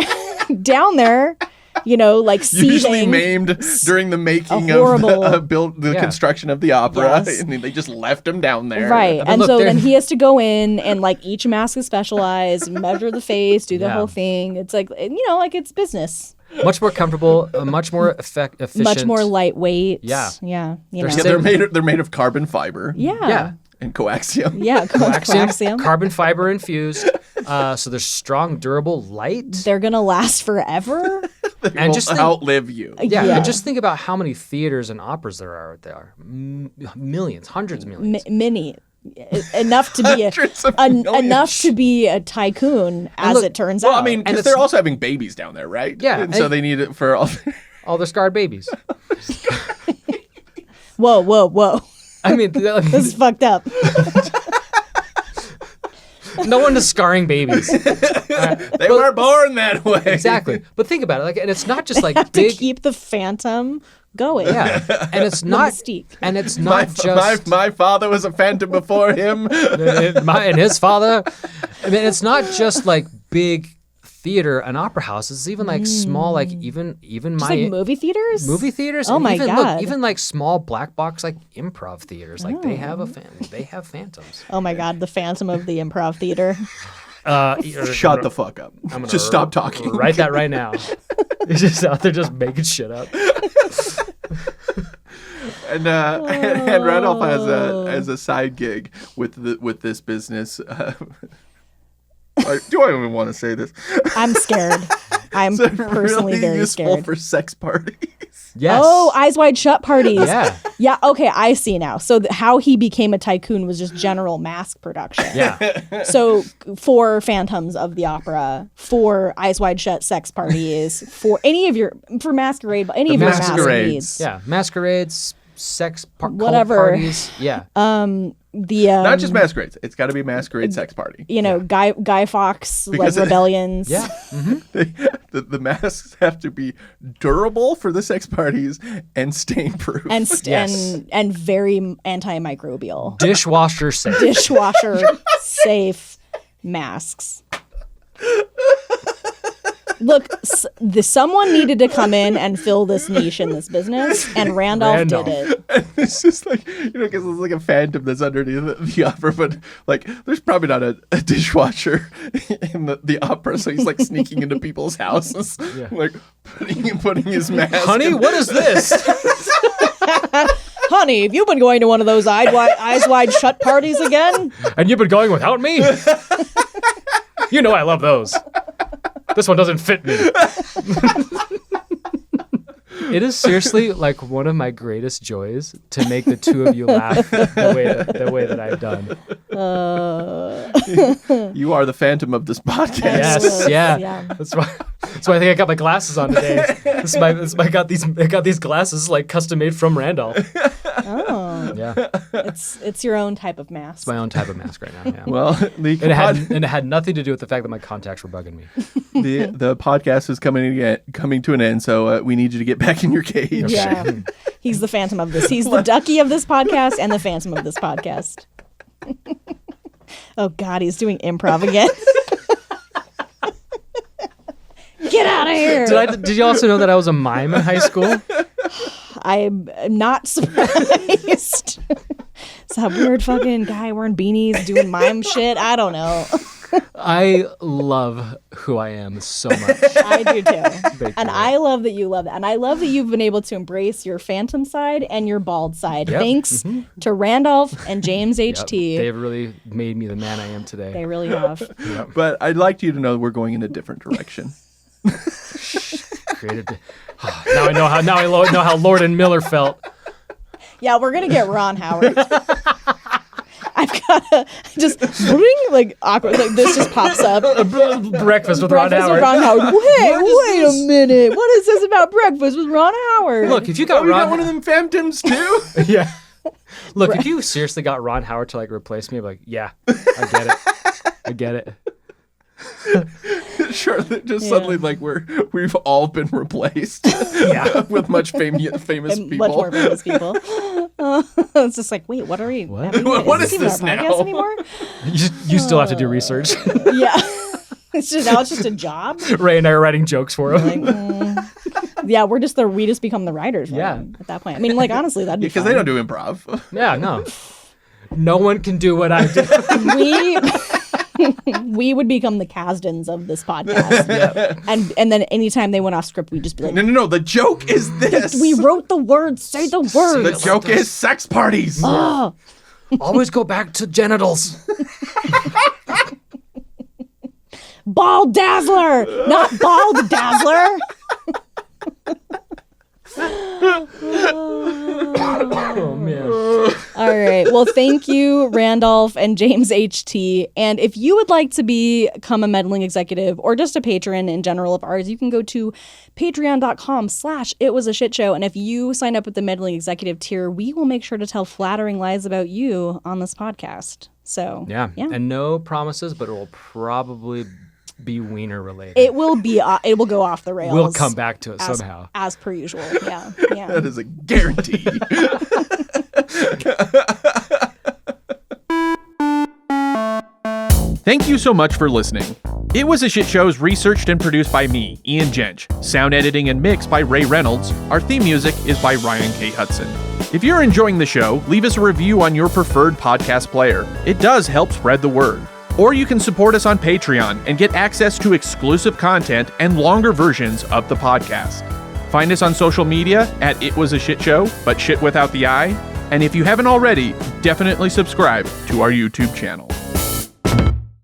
Down there. Seething. Usually maimed during the making of the construction of the opera. Yes. And they just left him down there. Right. And so then he has to go in and each mask is specialized, measure the face, do the whole thing. It's it's business. Much more comfortable, much more efficient. Much more lightweit. Yeah. Yeah. They're made of carbon fiber. Yeah. And coaxium. Yeah, coaxium. Carbon fiber infused. So they're strong, durable, light. They're going to last forever. And just outlive you. Yeah, and just think about how many theaters and operas there are out there. Millions, hundreds of millions. Many. Enough to be a tycoon, it turns out. Well, I mean, because they're also having babies down there, right? Yeah. And so they need it for all their scarred babies. Whoa. I mean, this is fucked up. No one is scarring babies. They weren't born that way. Exactly. But think about it. And it's not just have big. To keep the phantom going. Yeah. And it's not. Mystique. And it's not just. My father was a phantom before him. And his father. I mean, it's not just big theater, an opera house. It's even like small, like even Just my like movie theaters. Oh my even, God. Look, even like small black box like improv theaters, like they have phantoms. Oh my God, the Phantom of the Improv Theater. Shut the fuck up. Just stop talking. Write that right now. He's just out there just making shit up. And Randolph has a side gig with this business. Do I even want to say this? I'm scared. I'm personally really very useful scared. for sex parties. Yes. Oh, Eyes Wide Shut parties. Yeah. Yeah. Okay, I see now. So how he became a tycoon was just general mask production. Yeah. So for Phantoms of the Opera, for Eyes Wide Shut sex parties, for Masquerade, any of your mask masquerades. needs. Yeah. Masquerades, cult Whatever. parties. Yeah. Not just masquerades. It's got to be a masquerade sex party. Guy Fawkes Because rebellions. Yeah. The masks have to be durable for the sex parties and stain proof. And Yes. and very antimicrobial. Dishwasher safe. Dishwasher safe masks. Look, someone needed to come in and fill this niche in this business, and Randolph did it. And it's just like, because it's like a phantom that's underneath the opera, but like, there's probably not a dishwasher in the opera, so he's like sneaking into people's houses, like putting his mask. Honey, what is this? Honey, have you been going to one of those eyes wide shut parties again? And you've been going without me? You know I love those. This one doesn't fit me. It is seriously like one of my greatest joys to make the two of you laugh the way that I've done. You are the phantom of this podcast. Yes, yeah. Yeah. That's why I think I got my glasses on today. I got these glasses like custom made from Randolph. Oh, Yeah, it's your own type of mask. it's my own type of mask right now. Yeah. Well, and it had nothing to do with the fact that my contacts were bugging me. the podcast is coming to an end, so we need you to get back in your cage. Yeah, he's the Phantom of this. He's the Ducky of this podcast and the Phantom of this podcast. Oh God, he's doing improv again. Get out of here! Did you also know that I was a mime in high school? I'm not surprised. It's that weird fucking guy wearing beanies doing mime shit. I don't know. I love who I am so much. I do too. Big And deal. I love that you love that. And I love that you've been able to embrace your phantom side and your bald side. Yep. Thanks to Randolph and James HT. They've really made me the man I am today. They really have. But I'd like you to know we're going in a different direction. Created. Now I know how Lord and Miller felt. Yeah, we're gonna get Ron Howard. I've got just like awkward. Like this just pops up. Breakfast with Ron Breakfast Howard. with Ron Howard. Wait a minute. What is this about breakfast with Ron Howard? Look, if you got We Ron, got one of them phantoms too. yeah. Look, if you seriously got Ron Howard to like replace me, I'm like, yeah, I get it. I get it. Sure, just suddenly like we've all been replaced. Yeah. With much famous And people. much more famous people. It's just like, wait, what are we? What? What is is this this even our now? podcast anymore? You still have to do research. Yeah. It's just a job. Ray and I are writing jokes for him. Like, yeah, we just become the writers. For Yeah. them at that point. I mean, like honestly, that'd be Because fun. they don't do improv. Yeah, no. No one can do what I do. We would become the Kasdans of this podcast. And then anytime they went off script, we'd just be like, No. The joke is this. we wrote the words. Say the words. The joke is sex parties. Oh. Always go back to genitals. Bald Dazzler, not Bald Dazzler. Oh man. All right. Well, thank you, Randolph and James HT. And if you would like to become a meddling executive or just a patron in general of ours, you can go to patreon.com/itwasashitshow. And if you sign up with the meddling executive tier, we will make sure to tell flattering lies about you on this podcast. So Yeah. And no promises, but it will probably be wiener related. it will go off the rails. We'll come back to it somehow. As per usual. Yeah. Yeah. That is a guarantee. Thank you so much for listening. It Was a Shit Show is researched and produced by me, Ian Jench. Sound editing and mix by Ray Reynolds. Our theme music is by Ryan K. Hudson. If you're enjoying the show, leave us a review on your preferred podcast player. It does help spread the word. Or you can support us on Patreon and get access to exclusive content and longer versions of the podcast. Find us on social media at It Was a Shit Show, but shit without the I. And if you haven't already, definitely subscribe to our YouTube channel.